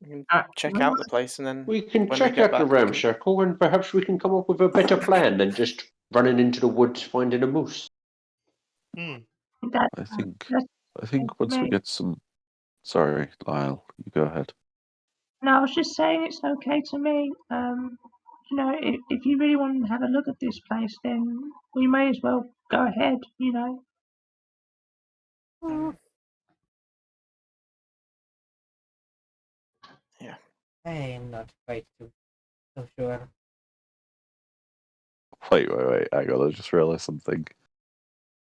We can check out the place and then We can when they check get out the back, we can- ramshackle and perhaps we can come up with a better plan than just running into the woods finding a moose. Hmm. That, I think. that's I think once we right. get some. Sorry, Lyle. You go ahead. No, I was just saying it's okay to me. You know, if you really want to have a look at this place, then we may as well go ahead. You know. Yeah. I'm not quite so sure. Wait. Hang on. I just realised something.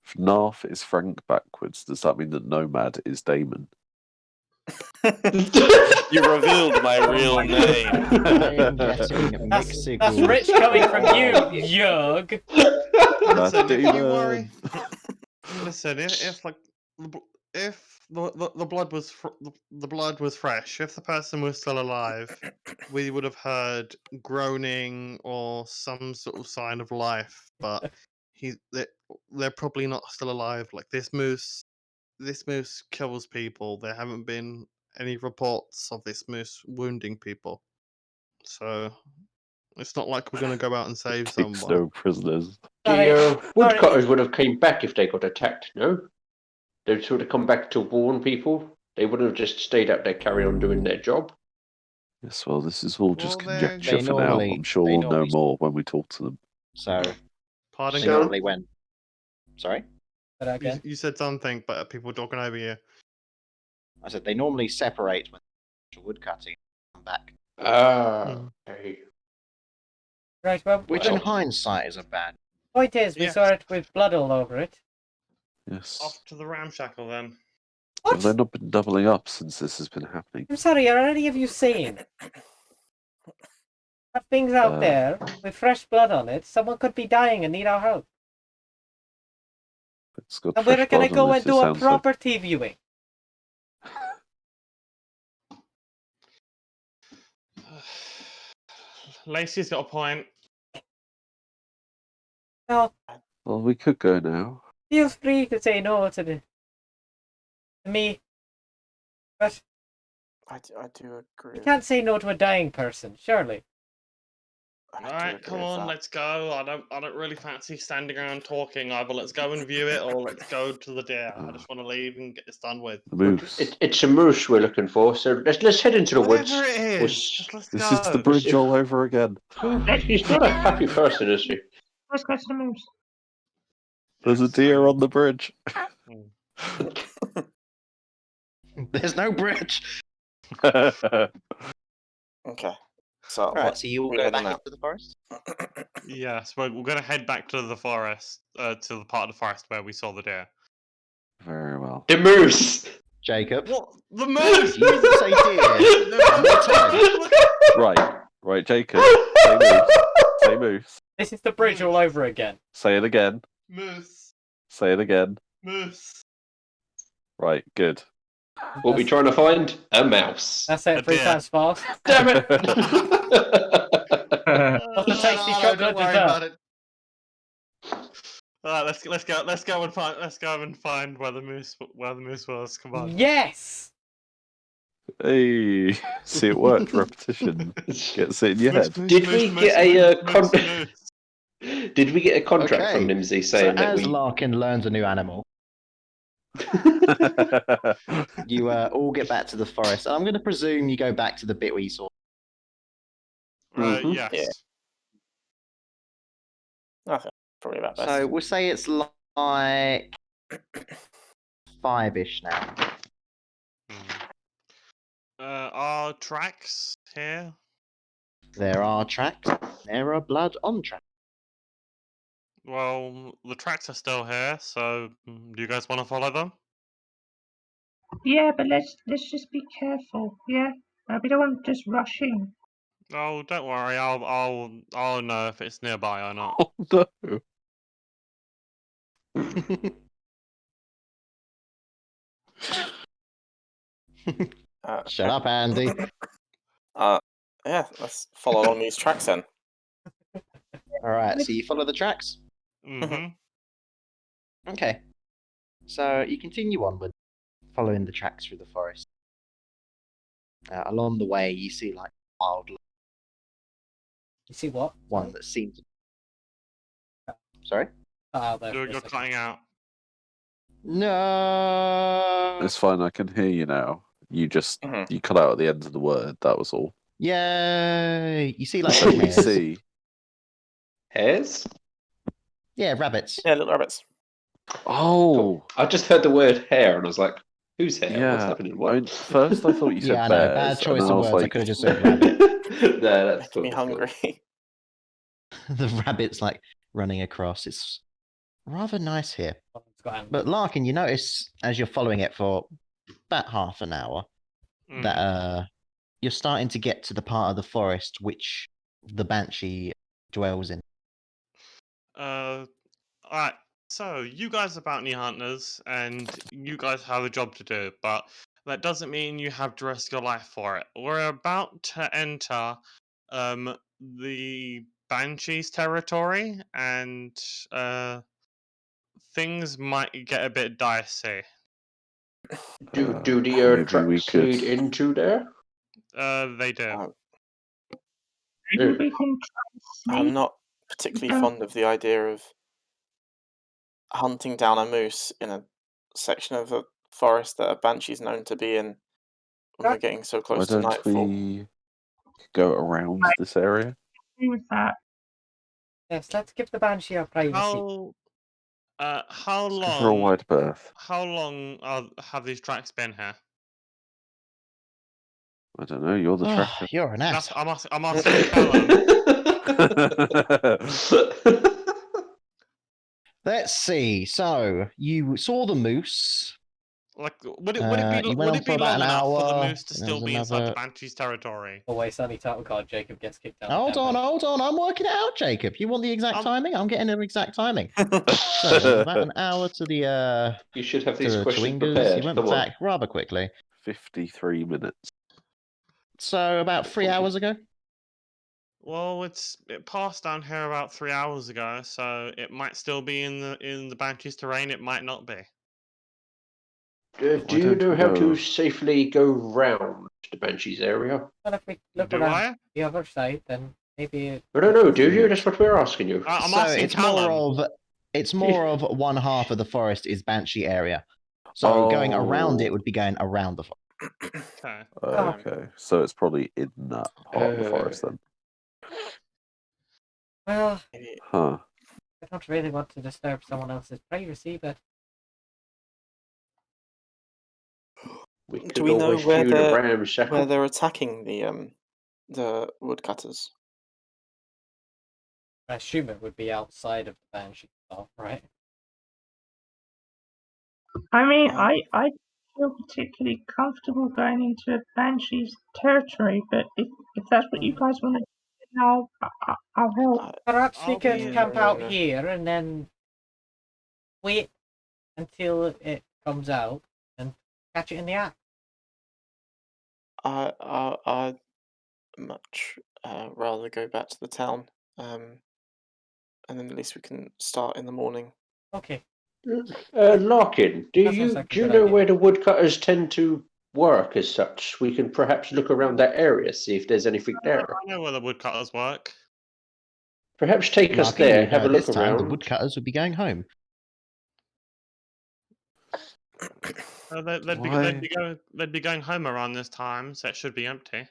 If Narf is Frank backwards, does that mean that Nomad is Damon? You revealed my Oh real my name. I am getting mixed That's signals. rich coming from you, Yug. That's Listen, if you worry, Damon. listen, if like if the blood was the blood was fresh, if the person was still alive, we would have heard groaning or some sort of sign of life. But they're probably not still alive. Like this moose kills people. There haven't been any reports of this moose wounding people, so it's not like we're gonna go out and save Takes someone. no prisoners. Sorry, The woodcutters would have came back if they got attacked, no? They'd sort of come back to warn people. They wouldn't have just stayed out there, carry on doing their job. Yes, well, this is all just Well, they're- conjecture They for now. normally- I'm sure they we'll know normally- more when we talk to them. So Pardon, they So- Gal? normally went. Sorry, But again, You said something, but people were talking over you. I said they normally separate when woodcutting and come back, Ah, okay. right. Well, which in hindsight is a bad. point is, we Yes. saw it with blood all over it. Yes. Off to the ramshackle then. What? Have they not been doubling up since this has been happening? I'm sorry. Are any of you sane? Have things out Uh, there with fresh blood on it. Someone could be dying and need our help. It's got And we're fresh gonna blood go on and it, do it a sounds like. property viewing. Lacey's got a point. No, Well, we could go now. feel free to say no to me, but I do agree. you can't say no to a dying person, surely. I do Alright, agree come with on, that. let's go. I don't really fancy standing around talking. Either let's go and view it or let's go to the deer. I just want to leave and get this done with. The moose. It's a moose we're looking for, so let's head into the woods. Whatever it We'll is, s- just let's This go. is the bridge all over again. She's not a happy person, is she? Let's go to the moose. There's a deer on the bridge. There's no bridge. Okay. So Right, so you will we're go heading back out. into the forest. Yes, we're going to head back to the forest, to the part of the forest where we saw the deer. Very well. The moose! Jacob, What? The moose! you didn't say deer. One more time. Right, Jacob. Say moose. Say moose. This is the bridge all over again. Say it again. Moose. Say it again. Moose. Right, good. What we trying to find? A mouse. That's it, A 3 deer. times fast. Damn it! What's the tasty chocolate don't worry dessert? about it. Alright, let's go and find where the moose was. Come on. Yes! Hey, see it worked. Repetition gets it in your head. Did we get a Did we get a contract Okay, from Nimsy So saying that as we? Larkin learns a new animal, you all get back to the forest. I'm going to presume you go back to the bit where you saw. Mhm. Yes. Yeah. Okay, probably about best. So we'll say it's like 5-ish now. Are tracks here? There are tracks. There are blood on tracks. Well, the tracks are still here, so do you guys want to follow them? Yeah, but let's just be careful. Yeah, we don't want just rushing. Oh, don't worry. I'll know if it's nearby or not. Oh no. Shut up, Andy. Yeah, let's follow along these tracks then. All right, so you follow the tracks? Mm-hmm. Okay. So you continue onward, following the tracks through the forest. Along the way, you see like wildlife, You see what? one that seems. Sorry? Out there for a You're second. cutting out. No. It's fine, I can hear you now. You just Mhm. you cut out at the end of the word, that was all. Yay! You see like So we hares. see Hares? Yeah, rabbits. Yeah, little rabbits. Oh I just heard the word hare and I was like, whose hair? What's yeah. happening? I What? mean, first I thought you said Yeah, I know. Bad bears, and choice then I of was words. I like, could have just said rabbit. No, that's Making me cool. hungry. The rabbit's like running across. It's rather nice here. It's got But Larkin, you notice as you're following it for about half an hour that Mhm. you're starting to get to the part of the forest which the banshee dwells in. Alright. So you guys are bounty hunters, and you guys have a job to do, but that doesn't mean you have to risk your life for it. We're about to enter the Banshees territory, and things might get a bit dicey. Do the maybe we tracks could. lead into there? They do. Maybe we can try and I'm sneak. not particularly Um, fond of the idea of hunting down a moose in a section of the forest that a banshee's known to be in when we're getting so Why close to don't nightfall. we go around this area? agree with that. Yes, let's give the banshee our privacy. How Let's go for a long? wide berth. How long have these tracks been here? I don't know, you're the Oh, tracker. you're an That's, ass. I'm asking Callum. Let's see. So you saw the moose. Like, You went on for about long an enough for the hour. moose to And there still was be inside the another. Banshee's territory? Always sunny title card. Jacob gets kicked out. Hold on. I'm working it out, Jacob. You want the exact Um, timing? I'm getting the exact timing. So there was about an hour to the You should have to these the questions Chewingas. prepared. You went Come on. back rather quickly. 53 minutes. So about 3 hours ago. Well, it passed down here about 3 hours ago, so it might still be in the Banshee's terrain. It might not be. Do Why you don't know we how to go- safely go round the Banshees area? Well, if we look Do around I? the other side, then maybe. I don't know, do you? That's what we're asking you. I'm So asking it's Callum. more of one half of the forest is Banshee area. So going around it Oh. would be going around the forest. Okay. Okay, so it's probably in that part of the forest then. Well, Maybe- Huh. I don't really want to disturb someone else's privacy, but We could Do we know always where shoot a they're ramshackle. attacking the woodcutters? I assume it would be outside of the banshee stuff, right? I mean, Oh. I feel particularly comfortable going into a Banshee's territory, but if that's what you guys want to do now, I'll help. Perhaps we I'll could be camp out no. here and then wait until it comes out and catch it in the act. I'd much rather go back to the town, and then at least we can start in the morning. Okay. Larkin, do That sounds you like a do you good know idea. where the woodcutters tend to work as such? We can perhaps look around that area, see if there's anything there. I know where the woodcutters work. Perhaps take us Larkin, there, you know have a at look this time the around. woodcutters would be going home. They'd be going home around this time, so it should be empty.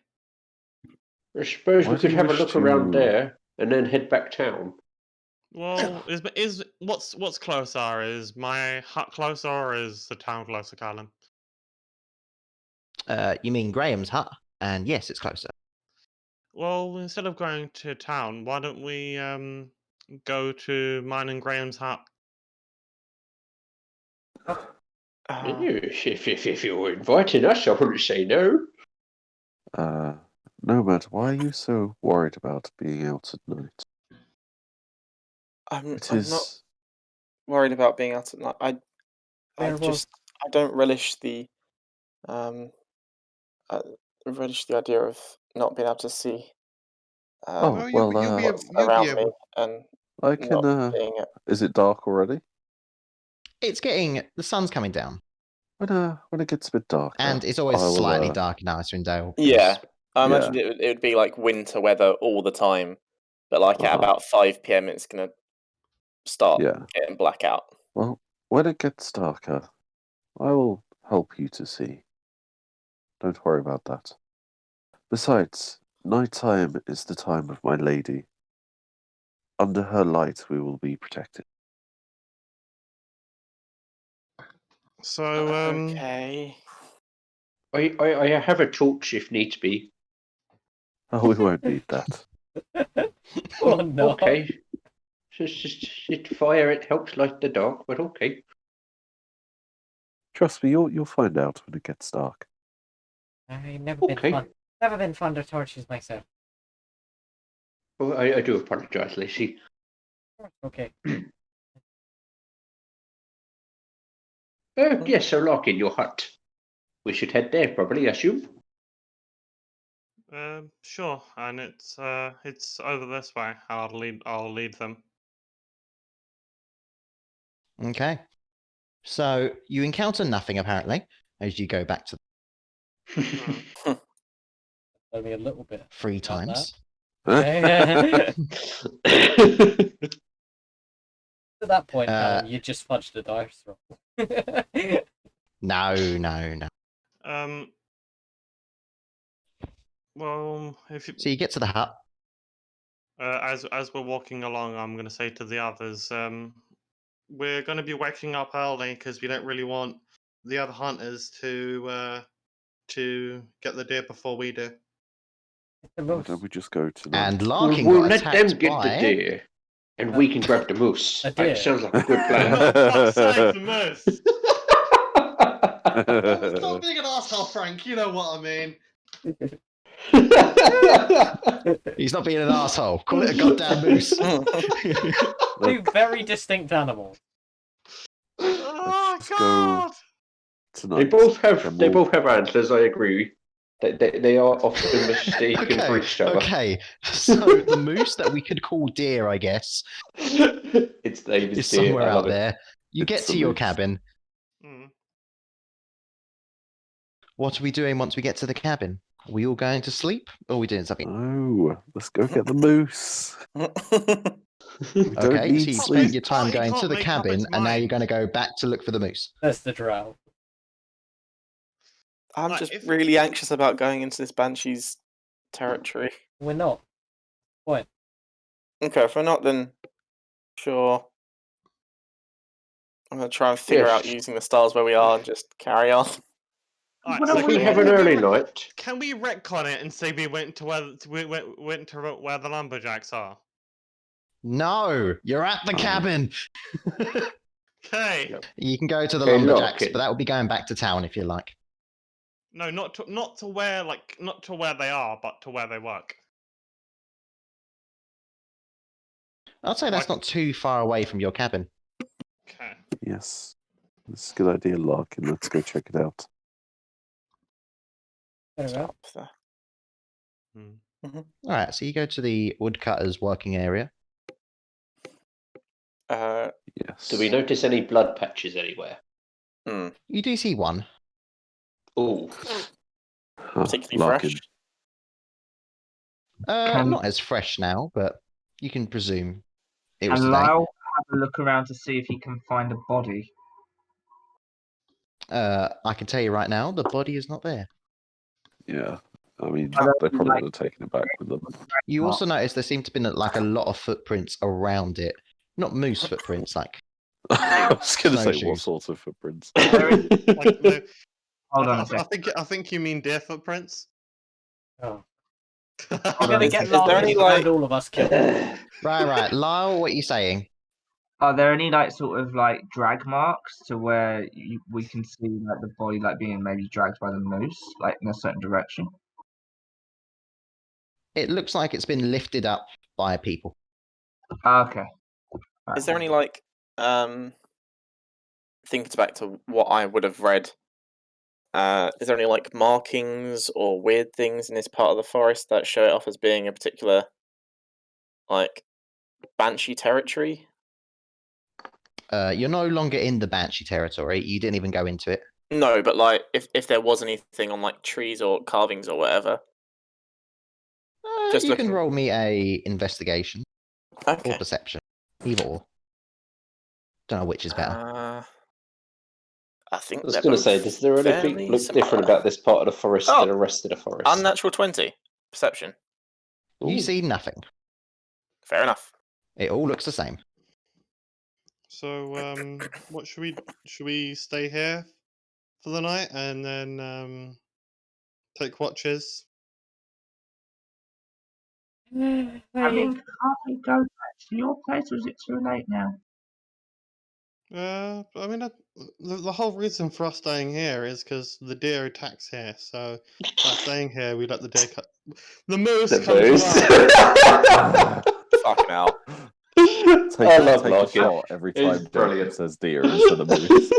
I suppose Why we do could you have a wish look around to- there and then head back town. Well, is what's closer? Is my hut closer, or is the town closer, Callum? You mean Graham's hut? And yes, it's closer. Well, instead of going to town, why don't we go to mine and Graham's hut? Yes, if you're inviting us, I wouldn't say no. Nomad, why are you so worried about being out at night? I'm It not is. worried about being out at night. I There was I don't relish the idea of not being able to see Oh, Well, well, what's you'll be around me able. and I can. not seeing it. Is it dark already? It's getting the sun's coming down, When it gets a bit darker, and it's always I will, slightly dark in Icewind Dale. Yeah, I yeah. imagine it would be like winter weather all the time, but like at Uh-huh. about 5 p.m. it's gonna start Yeah. getting blackout. Well, when it gets darker, I will help you to see. Don't worry about that. Besides, nighttime is the time of my lady. Under her light, we will be protected. So, Okay. I have a torch if needs be. Oh, we won't need that. Oh, no. Okay. Just fire, it helps light the dark, but okay. Trust me, you'll find out when it gets dark. I've never been Okay. fun. Never been fond of torches myself. Well, I do apologise, Lacey. Okay. Yes, so lock in your hut. We should head there, probably, I assume. sure, and it's over this way. I'll lead them. Okay. So you encounter nothing apparently as you go back to Only a little bit. 3 About times. Okay. At that point, Alan, you just fudged the dice roll. No. Well, if you, So you get to the hut. as we're walking along, I'm going to say to the others, we're going to be waking up early because we don't really want the other hunters to get the deer before we do. Why don't we just go tonight? And Larkin we'll got let attacked them get by... the deer, and we can grab the moose. A deer. That sounds like a good plan. For fuck's sake, the moose! Stop being an asshole, Frank. You know what I mean. He's not being an asshole. Call it a goddamn moose. Two very distinct animals. Oh just go god! tonight. They both have answers. I agree. They are often mistaken for each other. Okay, so the moose that we could call deer, I guess, It's David's is deer. somewhere I out love it. there. You get It's to the your moose. cabin. Mm. What are we doing once we get to the cabin? Are we all going to sleep, or are we doing something? No, let's go get the moose. We don't Okay, so need you sleep. spent your time Party going can't to the make up cabin, its and now mind. you're going to go back to look for the moose. That's the drow. I'm Like, just if- really anxious about going into this Banshee's territory. We're not. What? Okay, if we're not, then sure. I'm gonna try and figure out Yes. using the stars where we are and just carry on. Alright, Well, so If we we- have an can early re- night, Can we retcon it and say we went to where where the lumberjacks are? No, you're at the cabin. Okay. Yep. You can go to the Okay, lumberjacks, Larkin. but that would be going back to town if you like. No, not to where they are, but to where they work. I'd say that's Like- not too far away from your cabin. Okay. Yes, this is a good idea, Larkin. Let's go check it out. Very well. Up there. All right, so you go to the woodcutter's working area. Yes. do we notice any blood patches anywhere? You do see one. Oh, Particularly Larkin. fresh. Not as fresh now, but you can presume it was And today. Lyle have a look around to see if he can find a body. I can tell you right now, the body is not there. Yeah, I mean, I don't they probably like- would have taken it back with them. You Oh. also notice there seem to be like a lot of footprints around it. Not moose footprints, like I was going to say, what Snowshoes. sort of footprints? Like Hold on a I second. think you mean deer footprints. Oh. Hold You're on gonna a get second. Is there Larkin any, and like- all of us killed. Right. Lyle, what are you saying? Are there any like sort of like drag marks to where we can see like the body like being maybe dragged by the moose, like in a certain direction? It looks like it's been lifted up by people. Okay. Is there any like thinking back to what I would have read? Is there any like markings or weird things in this part of the forest that show it off as being a particular like banshee territory? You're no longer in the Banshee territory. You didn't even go into it. No, but like if there was anything on like trees or carvings or whatever. Just You can looking- roll me a investigation or Okay. perception, either or. Don't know which is better. I think I was they're going to both say, does there anything fairly look similar. different about this part of the forest Oh, than the rest of the forest? Unnatural 20 perception. You Ooh. see nothing. Fair enough. It all looks the same. So, what should we stay here for the night and then take watches? I mean, can't we go back to your place, or is it too late now? I mean, the whole reason for us staying here is because the deer attacks here. So by staying here, we let the deer cut. The moose The come to moose. us. Fucking hell. I love take a Larkin. shot every He's time Jacob brilliant. says deer instead of moose.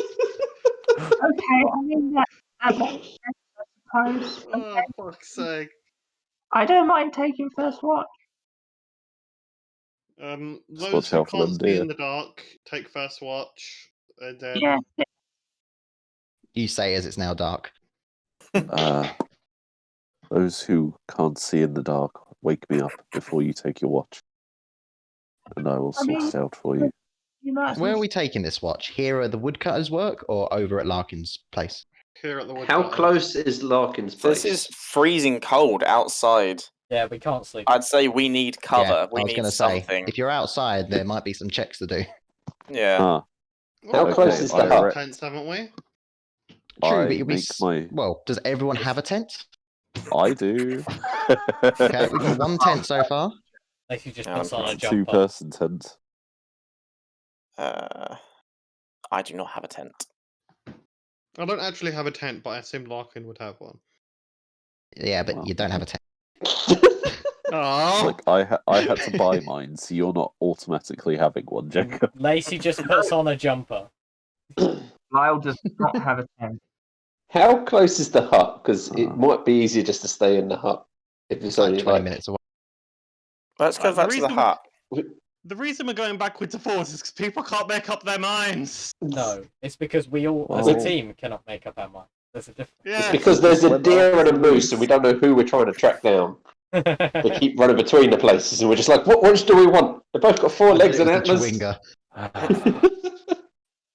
Okay, I mean that makes sense, I suppose. Oh, fuck's sake! I don't mind taking first watch. Just Those watch who out for them can't see deer. in the dark take first watch, and then Yeah, You say as it's now dark. Those who can't see in the dark, wake me up before you take your watch, and I will I sort mean- it out for you. you might as Where are well. we taking this watch? Here at the woodcutter's work or over at Larkin's place? here at the How woodcutters. close is Larkin's place? This is freezing cold outside. Yeah, we can't sleep. I'd say we need cover. Yeah, we I was need going to say, something. if you're outside, there might be some checks to do. Yeah. Ah, How Well, close we've is got the hut? tents, haven't we? True, I but you'll be. make my. Well, does everyone have a tent? I do. Okay, we've got one tent so far. Like you just Yeah, puts on a It's a jumper. two-person tent. I do not have a tent. I don't actually have a tent, but I assume Larkin would have one. Yeah, but Well, you don't have a tent. Oh, Like I had to buy mine, so you're not automatically having one, Jacob. Lacey just puts on a jumper. Lyle does not have a tent. How close is the hut? Because it Ah. might be easier just to stay in the hut if it's It's like only 20 like minutes away. Let's go The back to the reason- hut. the reason we're going backwards and forwards is because people can't make up their minds. No, it's because we all, as a Well- team, cannot make up our mind. There's a It's Yeah. because there's a Went deer and a after the moose, and we don't know who we're trying to track down. They difference. keep running between the places, and we're just like, what ones do we want? They've both got four I bet legs it and was the antlers. Chewinga.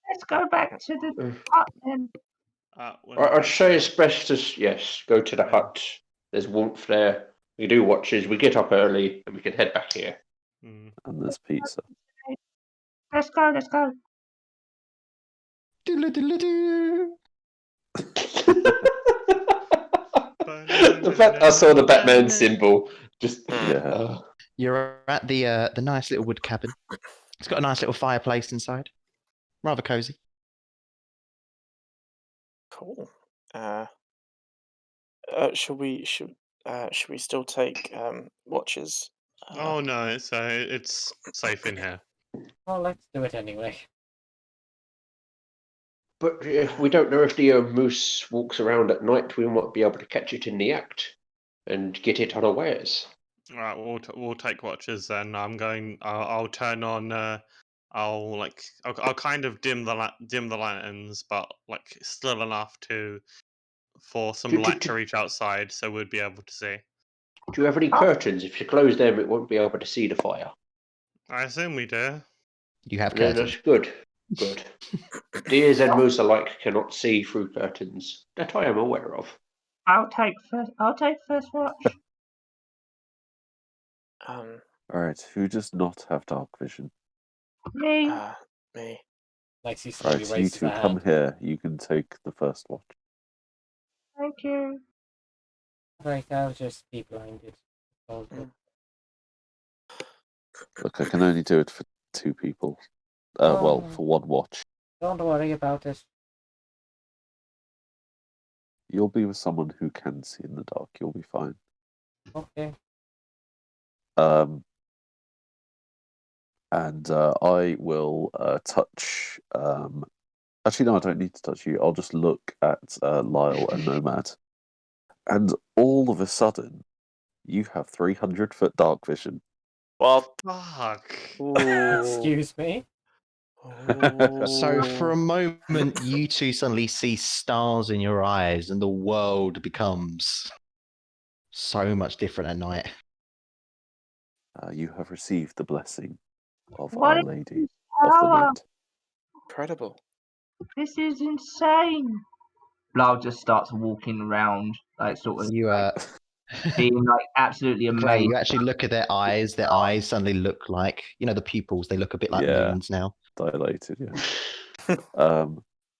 Let's go back to the hut then. I'd say it's best to, yes, go to the hut. There's warmth there. We do watches. We get up early, and we can head back here. Mm. And there's pizza. Let's go, let's go. Doodle-doodle-doo. The fact I saw the Batman symbol, just Yeah. You're at the nice little wood cabin. It's got a nice little fireplace inside. Rather cozy. Cool. Should we still take watches? Oh no, it's safe in here. Well, let's do it anyway. But we don't know if the moose walks around at night. We might be able to catch it in the act and get it unawares. All right, we'll take watches then. I'll turn on. I'll kind of dim the lanterns, but like still enough for some light to reach outside, so we'd be able to see. Do you have any curtains? If you close them, it won't be able to see the fire. I assume we do. You have Then curtains. that's good. Good. Deers and moose alike cannot see through curtains that I am aware of. I'll take first watch. Alright, who does not have dark vision? Me. Me. Lacey slowly Right, you raises two her come hand. here. You can take the first watch. Thank you. Right, I'll just be blinded. All good. Look, I can only do it for 2 people. Well, for 1 watch. Don't worry about it. You'll be with someone who can see in the dark. You'll be fine. Okay. And I will touch. Actually, no, I don't need to touch you. I'll just look at Lyle and Nomad. And all of a sudden, you have 300-foot dark vision. What? Fuck. Excuse me? So for a moment, you two suddenly see stars in your eyes, and the world becomes so much different at night. You have received the blessing of What Our is Lady of the power? Night. Incredible. This is insane. Lyle just starts walking around, like sort of You being like absolutely Gray, amazed. you actually look at their eyes. Their eyes suddenly look like, the pupils. They look a bit like Yeah. moons now. Dilated, yeah.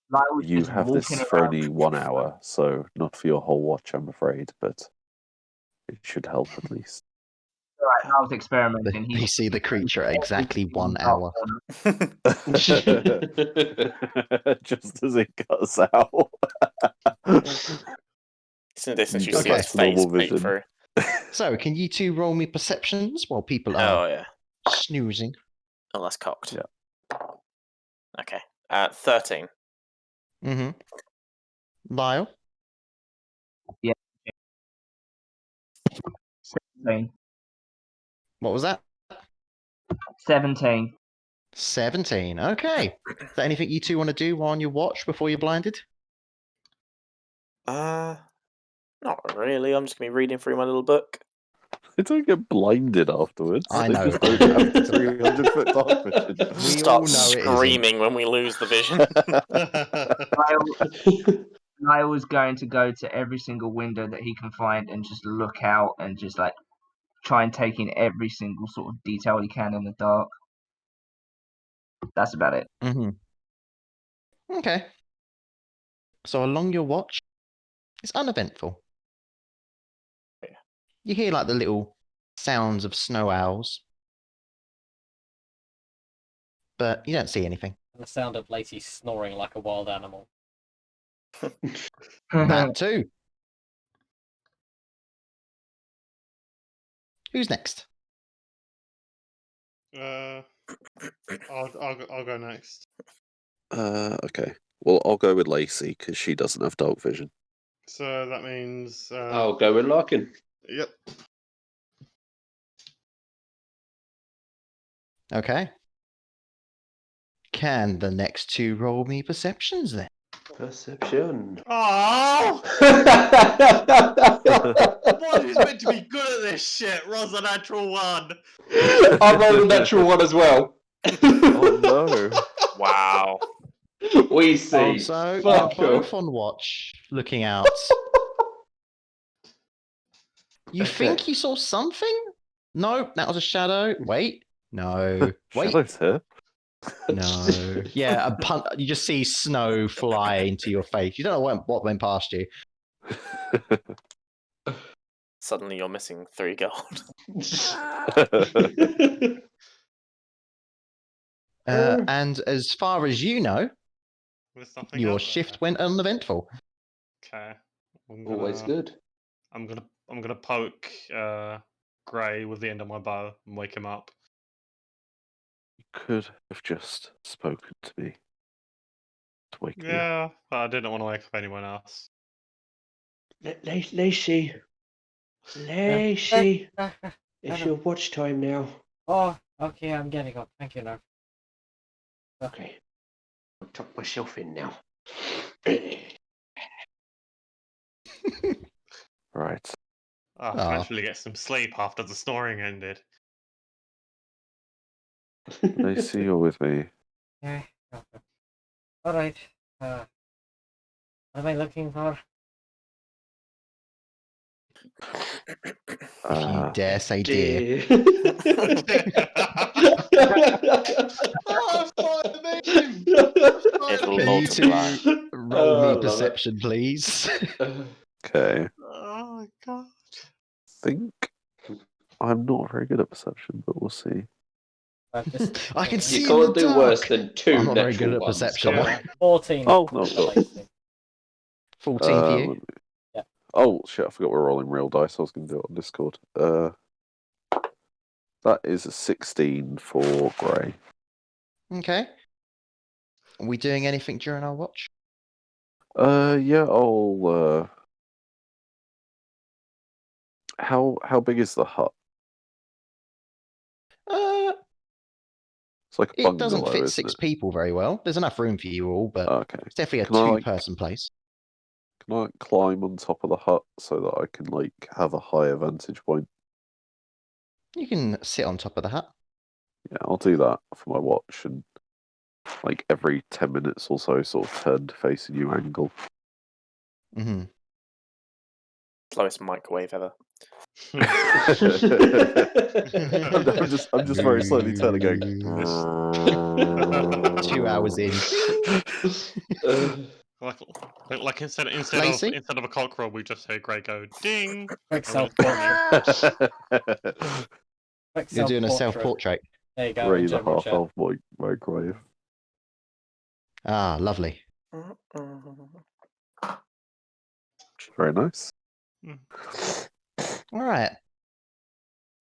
Lyle's You just have walking this for around. only 1 hour, so not for your whole watch, I'm afraid, but it should help at least. Right, Lyle's experimenting. They see the creature at exactly 1 Dark hour. corner. Just as it cuts out. It's in the distance, you Go see back his to face normal peek vision. through. So, can you two roll me perceptions while people Oh, are yeah. snoozing? Oh, that's cocked. Yeah. Okay. 13. Mm-hmm. Lyle? 17. What was that? 17. 17. Okay. Is there anything you two want to do while on your watch before you're blinded? Not really. I'm just going to be reading through my little book. They don't get blinded afterwards. I They know. just don't have 300-foot dark vision. We all Start know it isn't. screaming when we lose the vision. Lyle's going to go to every single window that he can find and just look out and just like try and take in every single sort of detail he can in the dark. That's about it. Mm-hmm. Okay. So along your watch, it's uneventful. Yeah. You hear like the little sounds of snow owls, but you don't see anything. And the sound of Lacey snoring like a wild animal. That too. Who's next? I'll go next. Okay. Well, I'll go with Lacey because she doesn't have dark vision. So that means I'll go with Larkin. Yep. Okay. Can the next two roll me perceptions then? Perception. Oh! Boy, who's meant to be good at this shit? Rolls a natural 1. I rolled a natural 1 as well. Oh no. Wow. We see. Also, you're Fuck both you. on watch, looking out. You think you saw something? No, that was a shadow. Wait. No. Wait. Shadow's here. No. Yeah, you just see snow fly into your face. You don't know what went past you. Suddenly you're missing 3 gold. And as far as you know, There's nothing your out shift there. went uneventful. Okay. Always good. I'm gonna poke Gray with the end of my bow and wake him up. You could have just spoken to me to wake me up. Yeah, but I didn't want to wake up anyone else. Lacey. Lacey. It's your watch time now. Oh, okay, I'm getting up. Thank you, now. Okay. I'll tuck myself in now. Right. I can actually get some sleep after the snoring ended. Lacey, you're with me. Yeah. Okay. All right. What am I looking for? If you dare say dear. Oh, fuck me! It'll Can you multiply. two roll me love it. perception, please? Okay. Oh my god. Think I'm not very good at perception, but we'll see. I can You see in can't the do worse dark. than two I'm not very good natural at ones. perception. Come on. Yeah. 14. Oh, no, of course. Placing. 14 for you. Yeah. Oh shit! I forgot we're rolling real dice. I was going to do it on Discord. That is a 16 for Grey. Okay. Are we doing anything during our watch? Yeah. I'll. How big is the hut? Uh, It's like a it bungalow, doesn't fit isn't 6 it? people very well. There's enough room for you all, but Okay. it's definitely a Can I, like- two-person place. Can I climb on top of the hut so that I can like have a higher vantage point? You can sit on top of the hut. Yeah, I'll do that for my watch, and like every 10 minutes or so, sort of turn to face a new angle. Mm-hmm. Slowest microwave ever. I'm just very slowly turning, going. 2 hours in. Like instead Lacey? of a cockerel, we just hear Grey go ding. Quick And we just- self-portrait. Quick You're doing a self-portrait. self-portrait. There you go. Raise in the general half chat. of my microwave. Ah, lovely. Very nice. All right.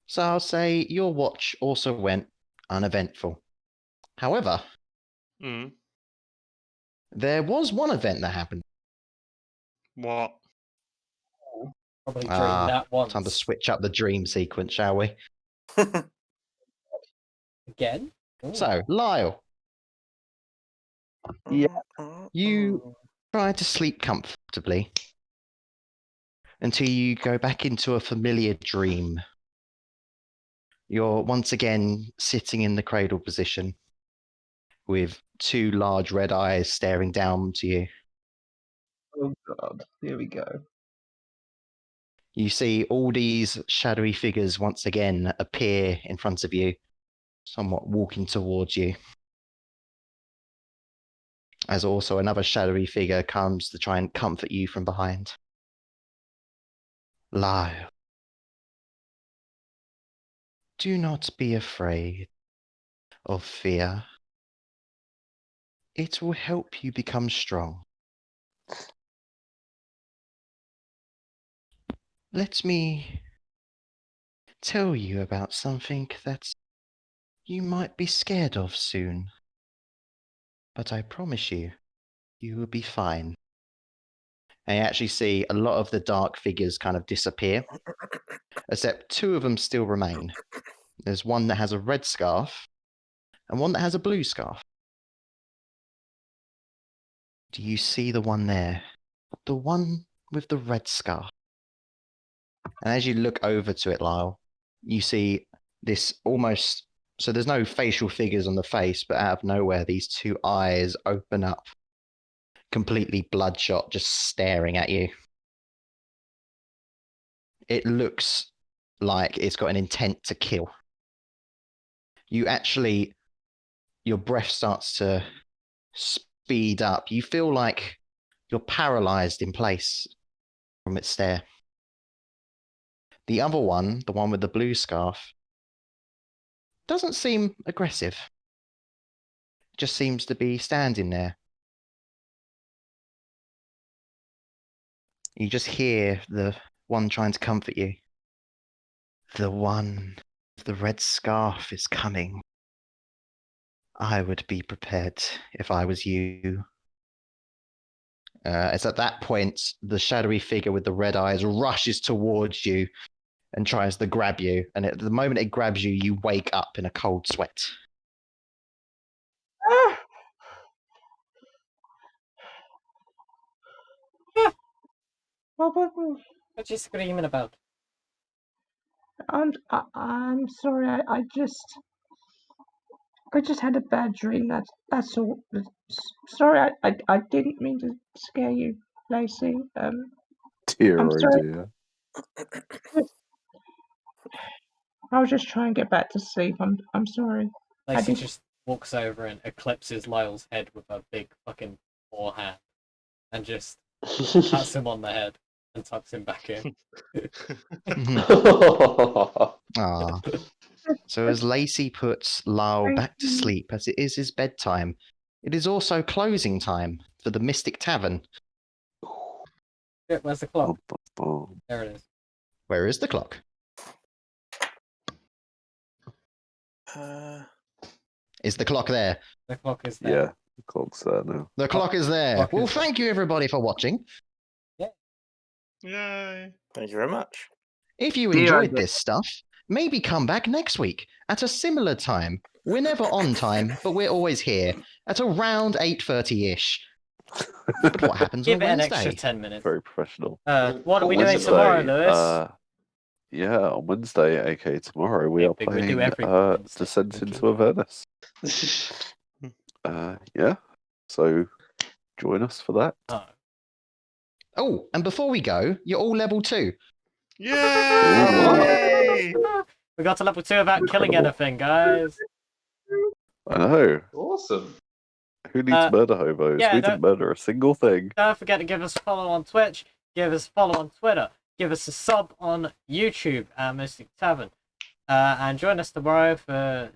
So I'll say your watch also went uneventful. However, Mm. there was one event that happened. What? Probably dreamed Ah, that once. time to switch up the dream sequence, shall we? Again? Ooh. So, Lyle, you try to sleep comfortably until you go back into a familiar dream. You're once again sitting in the cradle position with 2 large red eyes staring down to you. Oh god, here we go. You see all these shadowy figures once again appear in front of you, somewhat walking towards you. As also another shadowy figure comes to try and comfort you from behind. Lyle, do not be afraid of fear. It will help you become strong. Let me tell you about something that you might be scared of soon. But I promise you, you will be fine. And you actually see a lot of the dark figures kind of disappear, except 2 of them still remain. There's one that has a red scarf and one that has a blue scarf. Do you see the one there? The one with the red scarf. And as you look over to it, Lyle, you see this almost... So there's no facial figures on the face, but out of nowhere, these 2 eyes open up, completely bloodshot, just staring at you. It looks like it's got an intent to kill. You actually... Your breath starts to speed up. You feel like you're paralyzed in place from its stare. The other one, the one with the blue scarf, doesn't seem aggressive. Just seems to be standing there. You just hear the one trying to comfort you. The one with the red scarf is coming. I would be prepared if I was you. It's at that point the shadowy figure with the red eyes rushes towards you and tries to grab you. And at the moment it grabs you, you wake up in a cold sweat. Ah! What you screaming about? I'm sorry. I just had a bad dream. That's all. Sorry. I didn't mean to scare you, Lacey. Dear, I'm oh sorry. dear. I was just trying to get back to sleep. I'm sorry. Lacey did- just walks over and eclipses Lyle's head with her big fucking forehand and just pats him on the head and tucks him back in. Ah. So as Lacey puts Lyle back to sleep, as it is his bedtime, it is also closing time for the Mystic Tavern. Shit, where's the clock? Oh, There it is. Where is the clock? Is the clock there? The clock is there. yeah, the clock's there now. The clock is there. Clock Well, is there. thank you everybody for watching. Yay! Thank you very much. If you Dear enjoyed idea. this stuff, maybe come back next week at a similar time. We're never on time, but we're always here at around 8:30ish. But what happens Give on it an extra Wednesday? 10 minutes. Very professional. What are we doing Wednesday, tomorrow, Lewis? Yeah, on Wednesday, aka tomorrow, we Yeah, are we do playing every Wednesday. Descent into Avernus. Yeah, so join us for that. Oh. Oh, and before we go, you're all level 2. Yay! We got to level 2 without killing Incredible. anything, guys. I know. Awesome. Who needs murder hobos? yeah, We didn't murder a single thing. Don't forget to give us a follow on Twitch, give us a follow on Twitter, give us a sub on YouTube at Mystic Tavern. And join us tomorrow for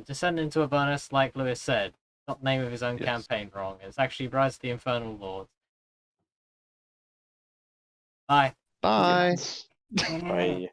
Descent into Avernus, like Lewis said. Not the name of his own Yes. campaign wrong. It's actually Rise of the Infernal Lords. Bye. Bye. Bye.